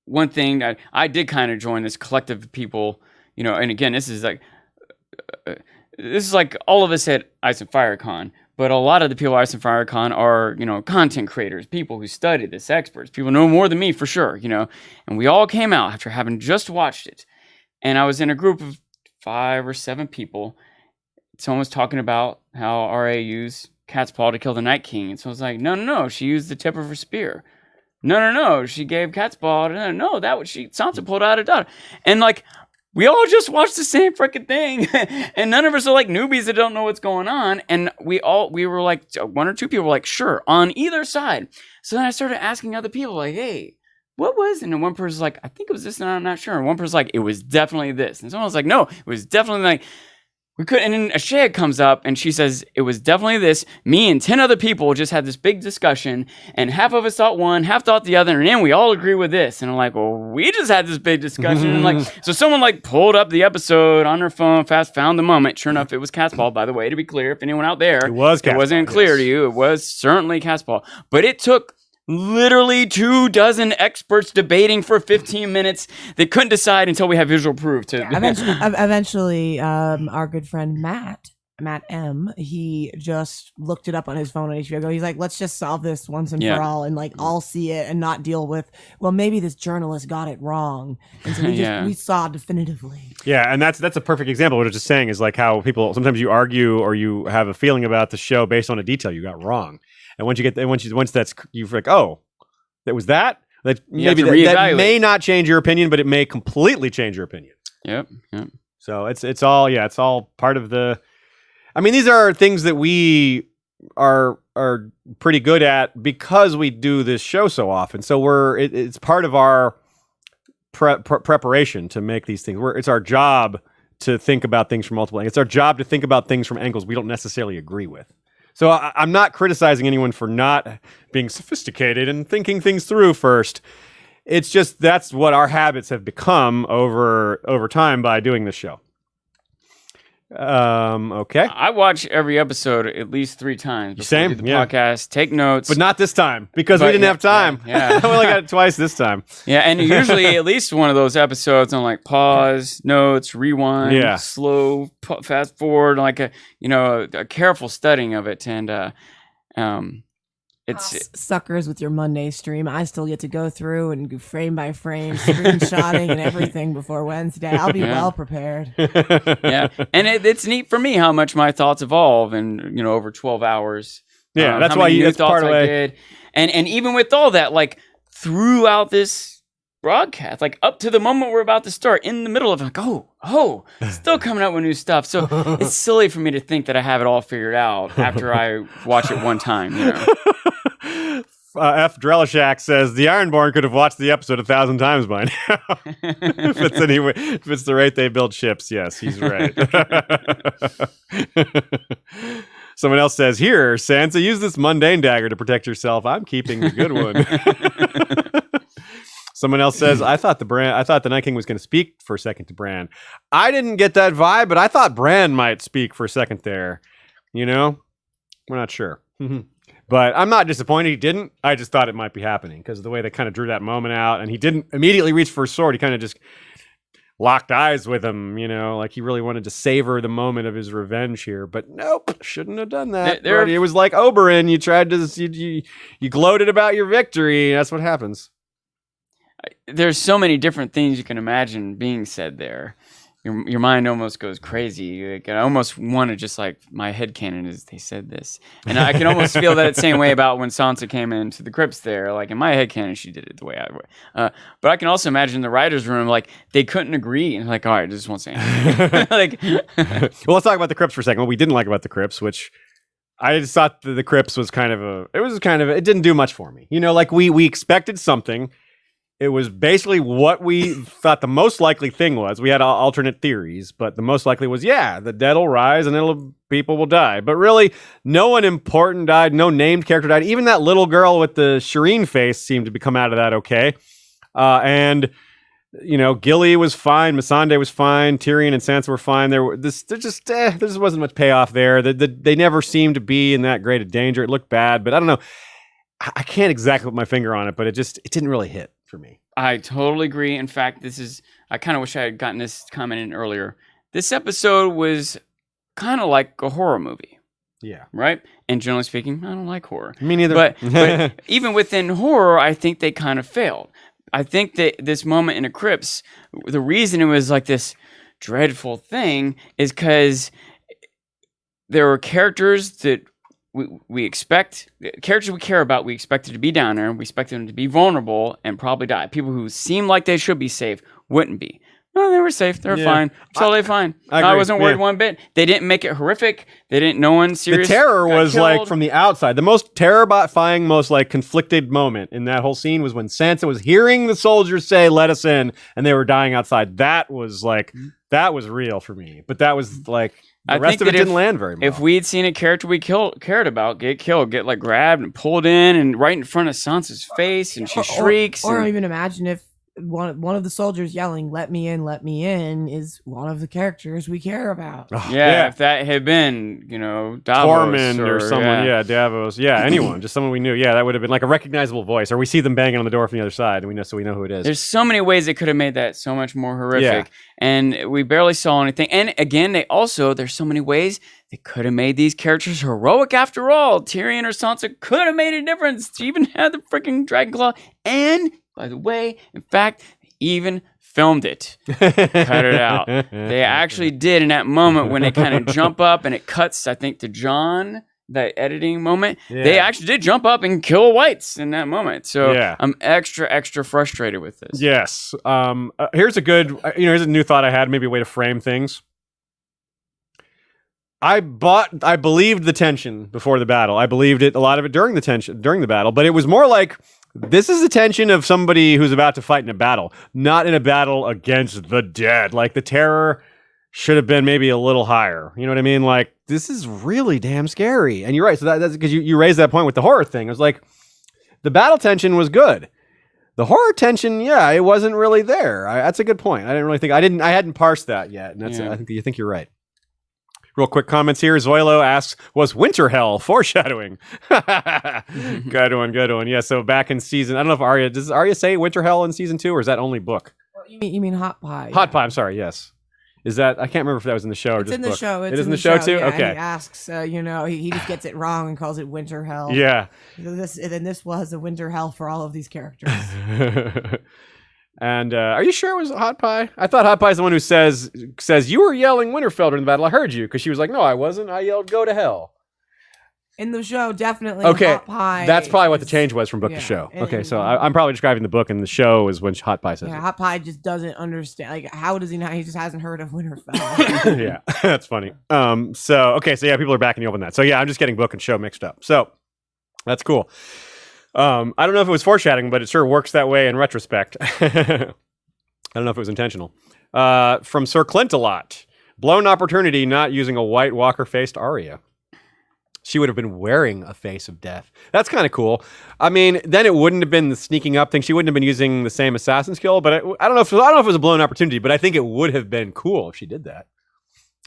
one thing I did kind of join this collective of people, and again, this is like all of us at Ice and Fire Con, but a lot of the people at Ice and Fire Con are, content creators, people who study this, experts, people know more than me for sure, and we all came out after having just watched it. And I was in a group of 5 or 7 people. Someone was talking about how Arya used cat's paw to kill the Night King. And so I was like, no, she used the tip of her spear. No, she gave cat's paw. No, that was Sansa pulled out a dot. And we all just watched the same freaking thing, and none of us are like newbies that don't know what's going on. And we were like, 1 or 2 people were like, sure, on either side. So then I started asking other people, like, hey, what was? And then one person's like, I think it was this, and I'm not sure. And one person's like, it was definitely this. And someone was like, no, it was definitely we couldn't. And then Ashaya comes up and she says, it was definitely this. Me and 10 other people just had this big discussion, and half of us thought one, half thought the other, and then we all agree with this. And I'm like, well, we just had this big discussion. And so someone pulled up the episode on their phone, found the moment. Sure enough, it was cat's paw, by the way, to be clear. If anyone out there, it wasn't clear to you, it was certainly cat's paw. But it took literally 24 experts debating for 15 minutes. They couldn't decide until we have visual proof. Eventually, our good friend Matt M, he just looked it up on his phone on HBO Go. He's like, let's just solve this once and for all, and all see it and not deal with, well, maybe this journalist got it wrong. And so we saw definitively. Yeah, and that's a perfect example. What I was just saying is how people, sometimes you argue or you have a feeling about the show based on a detail you got wrong. And once that's, you're like, oh, that was that? Maybe that may not change your opinion, but it may completely change your opinion. Yep. So it's all part of the. I mean, these are things that we are pretty good at because we do this show so often. So it's part of our preparation to make these things. It's our job to think about things from multiple angles. It's our job to think about things from angles we don't necessarily agree with. So I'm not criticizing anyone for not being sophisticated and thinking things through first. It's just that's what our habits have become over time by doing this show. Okay. I watch every episode at least 3 times before I do the podcast, take notes. But not this time, because we didn't have time. Yeah. I only got it twice this time. Yeah, and usually at least one of those episodes on pause, notes, rewind, slow, fast forward, a careful studying of it. And it's suckers with your Monday stream. I still get to go through and go frame by frame, screenshotting and everything before Wednesday. I'll be well prepared. Yeah, and it's neat for me how much my thoughts evolve in over 12 hours. Yeah, that's why that's part of it. And even with all that, throughout this broadcast, like up to the moment we're about to start, in the middle of like, still coming out with new stuff. So it's silly for me to think that I have it all figured out after I watch it one time, you know. F. Drelishak says the Ironborn could have watched the episode 1,000 times by now. If it's the rate they build ships, yes, he's right. Someone else says, "Here, Sansa, use this mundane dagger to protect yourself. I'm keeping the good one." Someone else says, I thought the Night King was going to speak for a second to Bran. I didn't get that vibe, but I thought Bran might speak for a second there. You know, we're not sure. But I'm not disappointed he didn't. I just thought it might be happening because of the way they kind of drew that moment out, and he didn't immediately reach for his sword. He kind of just locked eyes with him, you know, like he really wanted to savor the moment of his revenge here. But nope, shouldn't have done that. It was like Oberyn. You tried to, you gloated about your victory. That's what happens. There's so many different things you can imagine being said there. Your mind almost goes crazy. Like, I almost want to just like, my headcanon is they said this. And I can almost feel that same way about when Sansa came into the crypts there. Like in my headcanon, she did it the way I would. But I can also imagine the writer's room, like they couldn't agree. And like, all right, I just won't say anything. Well, let's talk about the crypts for a second. What we didn't like about the crypts, which I just thought the crypts was it didn't do much for me. You know, like we expected something. It was basically what we thought the most likely thing was. We had alternate theories, but the most likely was, the dead will rise and people will die. But really, no one important died. No named character died. Even that little girl with the Shireen face seemed to come out of that okay. And, you know, Gilly was fine. Missandei was fine. Tyrion and Sansa were fine. There just wasn't much payoff there. They never seemed to be in that great a danger. It looked bad, but I don't know. I can't exactly put my finger on it, but it didn't really hit for me. I totally agree. In fact, I kind of wish I had gotten this comment in earlier. This episode was kind of like a horror movie. Yeah. Right? And generally speaking, I don't like horror. Me neither. But even within horror, I think they kind of failed. I think that this moment in the crypts, the reason it was like this dreadful thing is because there were characters that we expect, characters we care about, we expected to be down there, we expected them to be vulnerable and probably die. People who seem like they should be safe wouldn't be. No, they were safe. They were fine. Totally fine. I wasn't worried one bit. They didn't make it horrific. No one serious. The terror was killed. Like from the outside. The most terrifying, most like conflicted moment in that whole scene was when Sansa was hearing the soldiers say, "Let us in," and they were dying outside. That was real for me. But that was like, the rest of it didn't land very well. If we'd seen a character we cared about get killed, get like grabbed and pulled in and right in front of Sansa's face, and she shrieks. Or even imagine if one of the soldiers yelling, let me in," is one of the characters we care about. If that had been, you know, Davos Tormund or someone, Davos, anyone, just someone we knew. Yeah, that would have been like a recognizable voice. Or we see them banging on the door from the other side, and we know who it is. There's so many ways they could have made that so much more horrific, and we barely saw anything. And again, there's so many ways they could have made these characters heroic after all. Tyrion or Sansa could have made a difference. She even had the freaking dragon claw, and by the way, in fact, they even filmed it. Cut it out. They actually did in that moment when they kind of jump up and it cuts, I think, to Jon, that editing moment. Yeah. They actually did jump up and kill whites in that moment. So I'm extra frustrated with this. Yes. Here's a new thought I had, maybe a way to frame things. I believed the tension before the battle. I believed it, a lot of it during the battle, but it was more like, this is the tension of somebody who's about to fight in a battle, not in a battle against the dead. Like, the terror should have been maybe a little higher. You know what I mean? Like, this is really damn scary. And you're right. So that's because you raised that point with the horror thing. It was like, the battle tension was good. The horror tension, it wasn't really there. That's a good point. I hadn't parsed that yet. And I think you're right. Real quick comments here. Zoilo asks, was Winterfell foreshadowing? Good one. Yeah, so back in season, I don't know if does Arya say Winterfell in season 2, or is that only book? You mean Hot Pie? Hot Pie, I'm sorry, yes. Is that, I can't remember if that was in the show or it's just in the book. show. It is in the show too? Yeah, okay. He asks, he just gets it wrong and calls it Winterfell. Yeah. This was a winter hell for all of these characters. And are you sure it was Hot Pie? I thought Hot Pie is the one who says you were yelling Winterfell during the battle. I heard you, because she was like, no, I wasn't. I yelled, go to hell. In the show, definitely. Okay, Hot pie. that's probably what the change was from book to yeah, show. and- Okay, so I'm probably describing the book, and the show is when Hot Pie says Yeah, it. Hot Pie just doesn't understand. Like, how does he not? He just hasn't heard of Winterfell. Yeah, that's funny. So yeah, people are backing you up on that. So yeah, I'm just getting book and show mixed up. So that's cool. I don't know if it was foreshadowing, but it sure works that way in retrospect. I don't know if it was intentional. From Sir Clint a lot. Blown opportunity not using a White Walker-faced Arya. She would have been wearing a face of death. That's kind of cool. I mean, then it wouldn't have been the sneaking up thing. She wouldn't have been using the same assassin skill. But I don't know if it was a blown opportunity. But I think it would have been cool if she did that.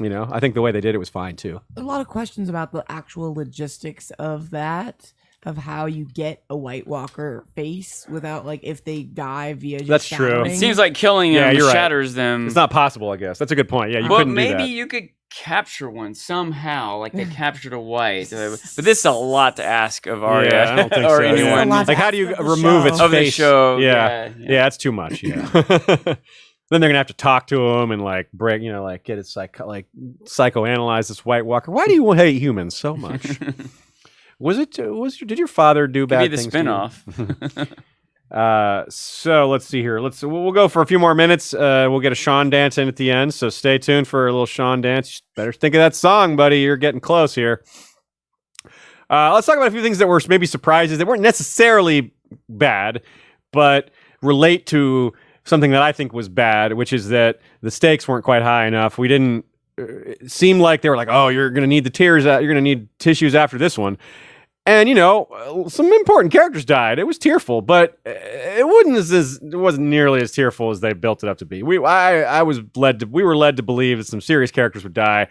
You know, I think the way they did it was fine too. A lot of questions about the actual logistics of that, of how you get a White Walker face without, like, if they die via just That's true. shattering. It seems like killing Yeah, them you're right. shatters them. It's not possible, I guess. That's a good point. Yeah, you Well, couldn't do maybe that. you could capture one somehow, like they captured a white. But this is a lot to ask of Arya Yeah, I don't think or so. anyone. It's a lot to Like, how do you ask of the remove show. its Of the face? show, Yeah, yeah. that's too much. Yeah. Then they're gonna have to talk to him and like break, you know, like get it psychoanalyze this White Walker. Why do you hate humans so much? Did your father do Could bad be the things to you? spinoff. So let's see here. We'll go for a few more minutes. We'll get a Sean dance in at the end. So stay tuned for a little Sean dance. You better think of that song, buddy. You're getting close here. Let's talk about a few things that were maybe surprises. They weren't necessarily bad, but relate to something that I think was bad, which is that the stakes weren't quite high enough. We didn't. It seemed like they were like, oh, you're going to need the tears. You're going to need tissues after this one. And, you know, some important characters died. It was tearful, but it wasn't nearly as tearful as they built it up to be. We were led to believe that some serious characters would die,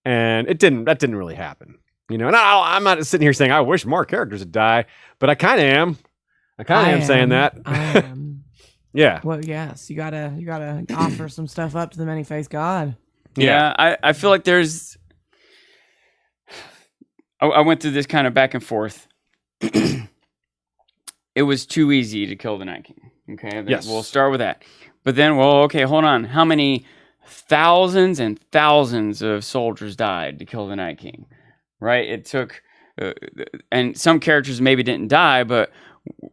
and that didn't really happen. You know, and I'm not sitting here saying I wish more characters would die, but I kind of am. I kind of am saying that. I am. Yeah. Well, yes, you gotta offer some stuff up to the many-faced God. Yeah, I feel like there's. I went through this kind of back and forth. It was too easy to kill the Night King. Okay, Yes. We'll start with that. But then, well, okay, hold on. How many thousands and thousands of soldiers died to kill the Night King? Right? It took, and some characters maybe didn't die, but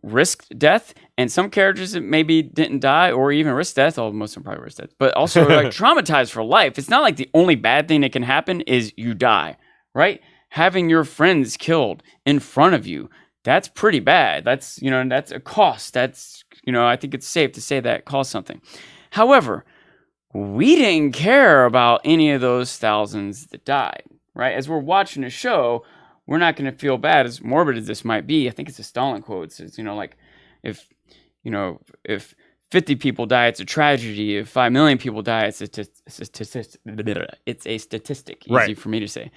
risked death, and some characters that maybe didn't die or even risked death, although most of them probably risked death, but also like traumatized for life. It's not like the only bad thing that can happen is you die, right? Having your friends killed in front of you, that's pretty bad. That's, you know, that's a cost. That's, you know, I think it's safe to say that costs something. However, we didn't care about any of those thousands that died, right? As we're watching a show, we're not going to feel bad, as morbid as this might be. I think it's a Stalin quote. It's, you know, like if 50 people die, it's a tragedy. If 5 million people die, it's a statistic. Easy Right. for me to say.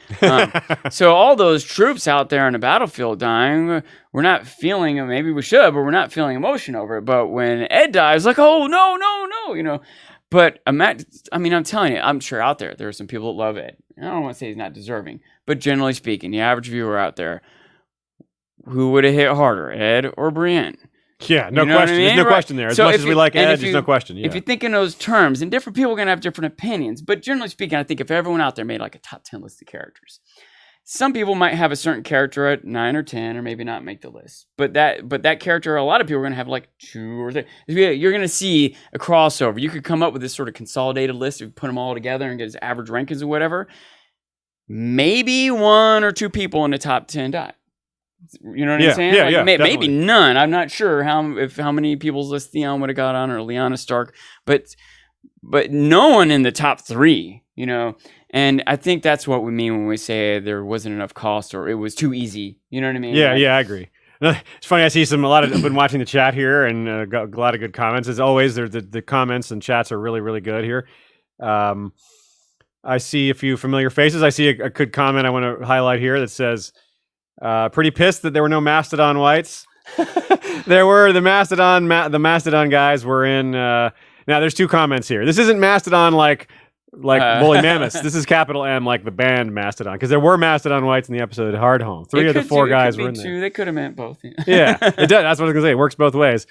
So all those troops out there on the battlefield dying, we're not feeling, maybe we should, but we're not feeling emotion over it. But when Ed dies, like, oh, no, you know. But I'm telling you, I'm sure out there are some people that love Ed. I don't want to say he's not deserving, but generally speaking, the average viewer out there, who would have hit harder, Ed or Brienne? Yeah, no You know what I question. mean? There's no Right. question there. As So much if as we you- like and Ed, if there's you- no question. Yeah. If you think in those terms, and different people are going to have different opinions, but generally speaking, I think if everyone out there made like a top 10 list of characters, some people might have a certain character at 9 or 10, or maybe not make the list. But that character, a lot of people are going to have like 2 or 3. You're going to see a crossover. You could come up with this sort of consolidated list if you put them all together and get his average rankings or whatever. Maybe 1 or 2 people in the top 10 die. You know what I'm saying? Yeah, Maybe definitely. none. I'm not sure how many people's list Theon would have got on, or Lyanna Stark, but no one in the top 3, you know. And I think that's what we mean when we say there wasn't enough cost or it was too easy. You know what I mean? Yeah, I agree. It's funny. I see I've been watching the chat here and got a lot of good comments. As always, the comments and chats are really, really good here. I see a few familiar faces. I see a good comment I want to highlight here that says, pretty pissed that there were no Mastodon whites. There were the Mastodon guys were in. Now there's 2 comments here. This isn't Mastodon like Woolly Mammoths. This is capital M, like the band Mastodon, because there were Mastodon whites in the episode Hard Home. 3 of the 4 guys were in there. They could have meant both. Yeah, it does. That's what I was gonna say. It works both ways.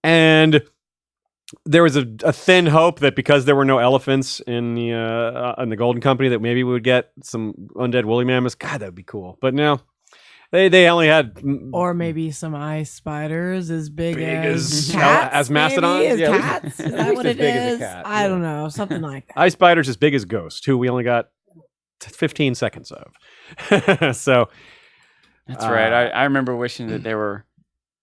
And there was a thin hope that because there were no elephants in the Golden Company, that maybe we would get some undead woolly mammoths. God, that would be cool. But no, They only had Or maybe some ice spiders as big as cats, as mastodons? maybe, as Yeah, cats. Is at that least what as it big as a is? cat, I yeah. don't know, something like that. ice spiders as big as Ghost, who we only got 15 seconds of. So That's right. I remember wishing that there were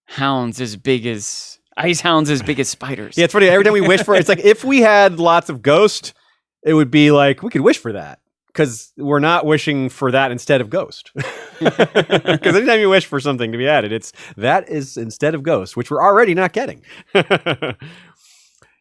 hounds as big as ice hounds as big as spiders. yeah, it's funny. Every time we wish for it's like if we had lots of Ghost, it would be like we could wish for that. Because we're not wishing for that instead of Ghost. Because anytime you wish for something to be added, that is instead of Ghost, which we're already not getting.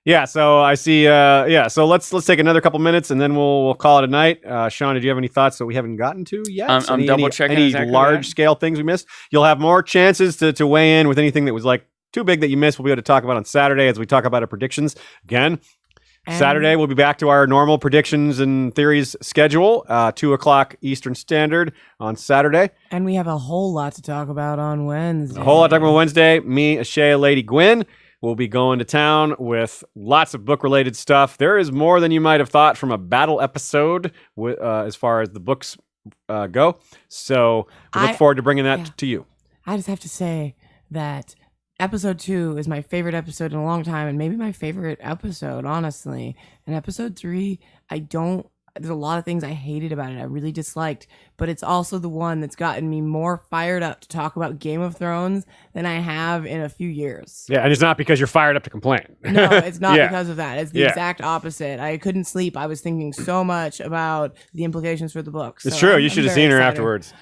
Yeah, so I see. So let's take another couple minutes and then we'll call it a night. Sean, did you have any thoughts that we haven't gotten to yet? I'm double checking any exactly large that. scale things we missed. You'll have more chances to weigh in with anything that was like too big that you missed. We'll be able to talk about on Saturday as we talk about our predictions again. And Saturday, we'll be back to our normal predictions and theories schedule, 2:00 Eastern Standard on Saturday. And we have a whole lot to talk about on Wednesday. A whole lot to talk about Wednesday. Me, Ashea, Lady Gwyn will be going to town with lots of book-related stuff. There is more than you might have thought from a battle episode as far as the books go. So we look forward to bringing that to you. I just have to say that episode 2 is my favorite episode in a long time, and maybe my favorite episode, honestly. And episode 3, there's a lot of things I hated about it. I really disliked, but it's also the one that's gotten me more fired up to talk about Game of Thrones than I have in a few years. Yeah, and it's not because you're fired up to complain. No, it's not Yeah. because of that. It's the exact opposite. I couldn't sleep. I was thinking so much about the implications for the book. It's So true. I'm You should have very seen her excited. afterwards.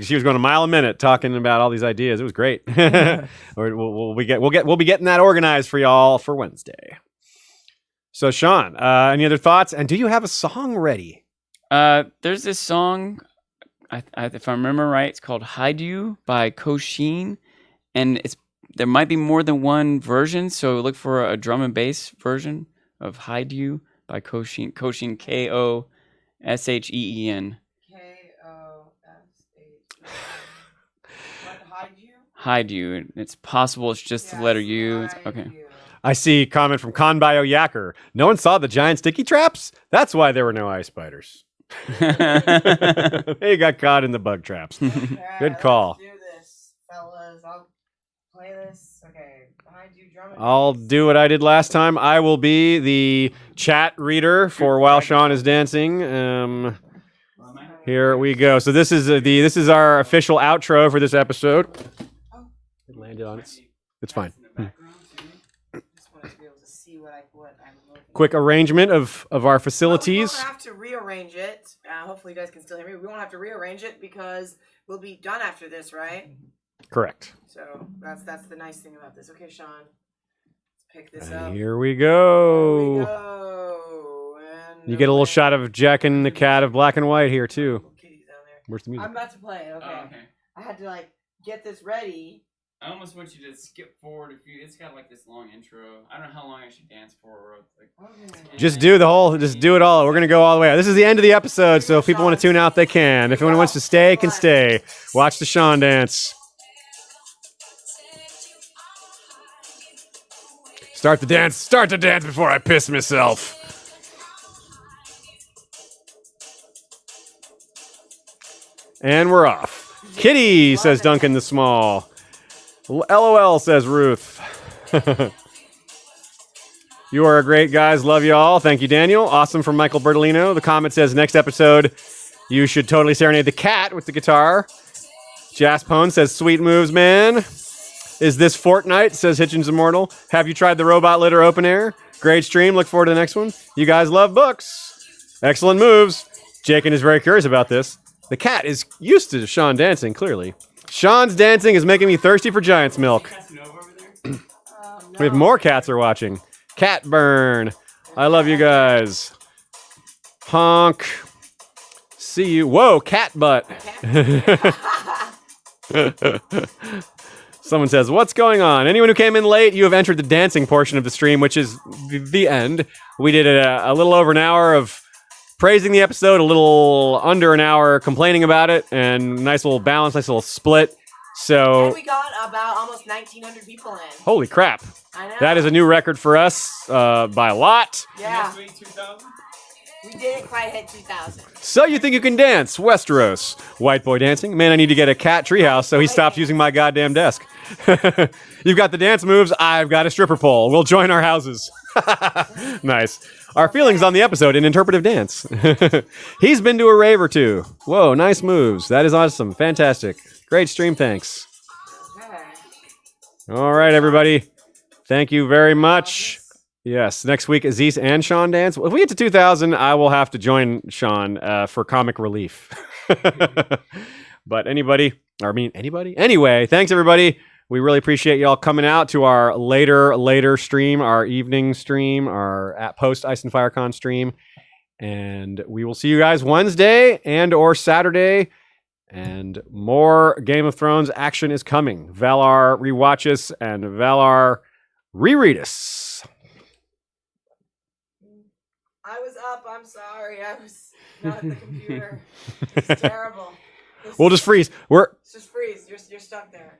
She was going a mile a minute talking about all these ideas. It was great. We'll be getting that organized for y'all for Wednesday. So Sean, any other thoughts? And do you have a song ready? There's this song, if I remember right, it's called "Hide You" by Koshin, and there might be more than one version. So look for a drum and bass version of "Hide You" by Koshin. Koshin, Kosheen. What, hide you? Hide You. It's possible it's just the letter U. Okay. I see comment from Conbio Yacker. No one saw the giant sticky traps? That's why there were no ice spiders. They got caught in the bug traps. Good call. Let's do this, fellas. I'll play this. Okay, behind you, drum and I'll bass. do what I did last time. I will be the chat reader for while Sean is dancing. Here we go. So this is our official outro for this episode. It landed on it. It's fine. Just wanted to be able to see what I'm looking at. Quick arrangement of our We won't facilities. have to rearrange it. Hopefully, you guys can still hear me. We won't have to rearrange it because we'll be done after this, right? Correct. So that's the nice thing about this. Okay, Sean, let's pick this And up. here we There we go. go. And You get a little shot of Jack and the cat of black and white here too. Little kitties down there. Where's the music? I'm about to play. Okay. Oh, okay. I had to get this ready. I almost want you to skip forward a few. It's got like this long intro. I don't know how long I should dance for. Okay. Just do it all. We're going to go all the way. This is the end of the episode, so if people want to tune out, they can. If anyone wants to stay, can stay. Watch the Sean dance. Start the dance before I piss myself. And we're off. Kitty, says Duncan the Small. LOL, says Ruth. You are great, guys. Love you all. Thank you, Daniel. Awesome from Michael Bertolino. The comment says, next episode, you should totally serenade the cat with the guitar. Jaspone says, sweet moves, man. Is this Fortnite? Says Hitchens Immortal. Have you tried the robot litter open air? Great stream. Look forward to the next one. You guys love books. Excellent moves. Jakin is very curious about this. The cat is used to Sean dancing, clearly. Sean's dancing is making me thirsty for Giant's milk. We have more cats are watching. Cat burn. I love you guys. Honk. See you. Whoa, cat butt. Someone says, what's going on? Anyone who came in late, you have entered the dancing portion of the stream, which is the end. We did a little over an hour of praising the episode, a little under an hour complaining about it, and nice little balance, nice little split. So, And we got about almost 1,900 people in. holy crap. I know. That is a new record for us by a lot. Yeah. We didn't quite hit 2,000. So you think you can dance, Westeros? White boy dancing? Man, I need to get a cat treehouse so he stops using my goddamn desk. You've got the dance moves, I've got a stripper pole. We'll join our houses. Nice. Our feelings on the episode in interpretive dance. He's been to a rave or two. Whoa, nice moves. That is awesome. Fantastic. Great stream, thanks. All right, everybody. Thank you very much. Yes, next week Aziz and Sean dance. If we get to 2,000, I will have to join Sean for comic relief. But anybody? Anyway, thanks everybody. We really appreciate y'all coming out to our later stream, our evening stream, our at post Ice and FireCon stream. And we will see you guys Wednesday and or Saturday. And more Game of Thrones action is coming. Valar rewatch us and Valar reread us. I was up. I'm sorry. I was not at the computer. It's terrible. We'll just freeze. Just freeze. You're stuck there.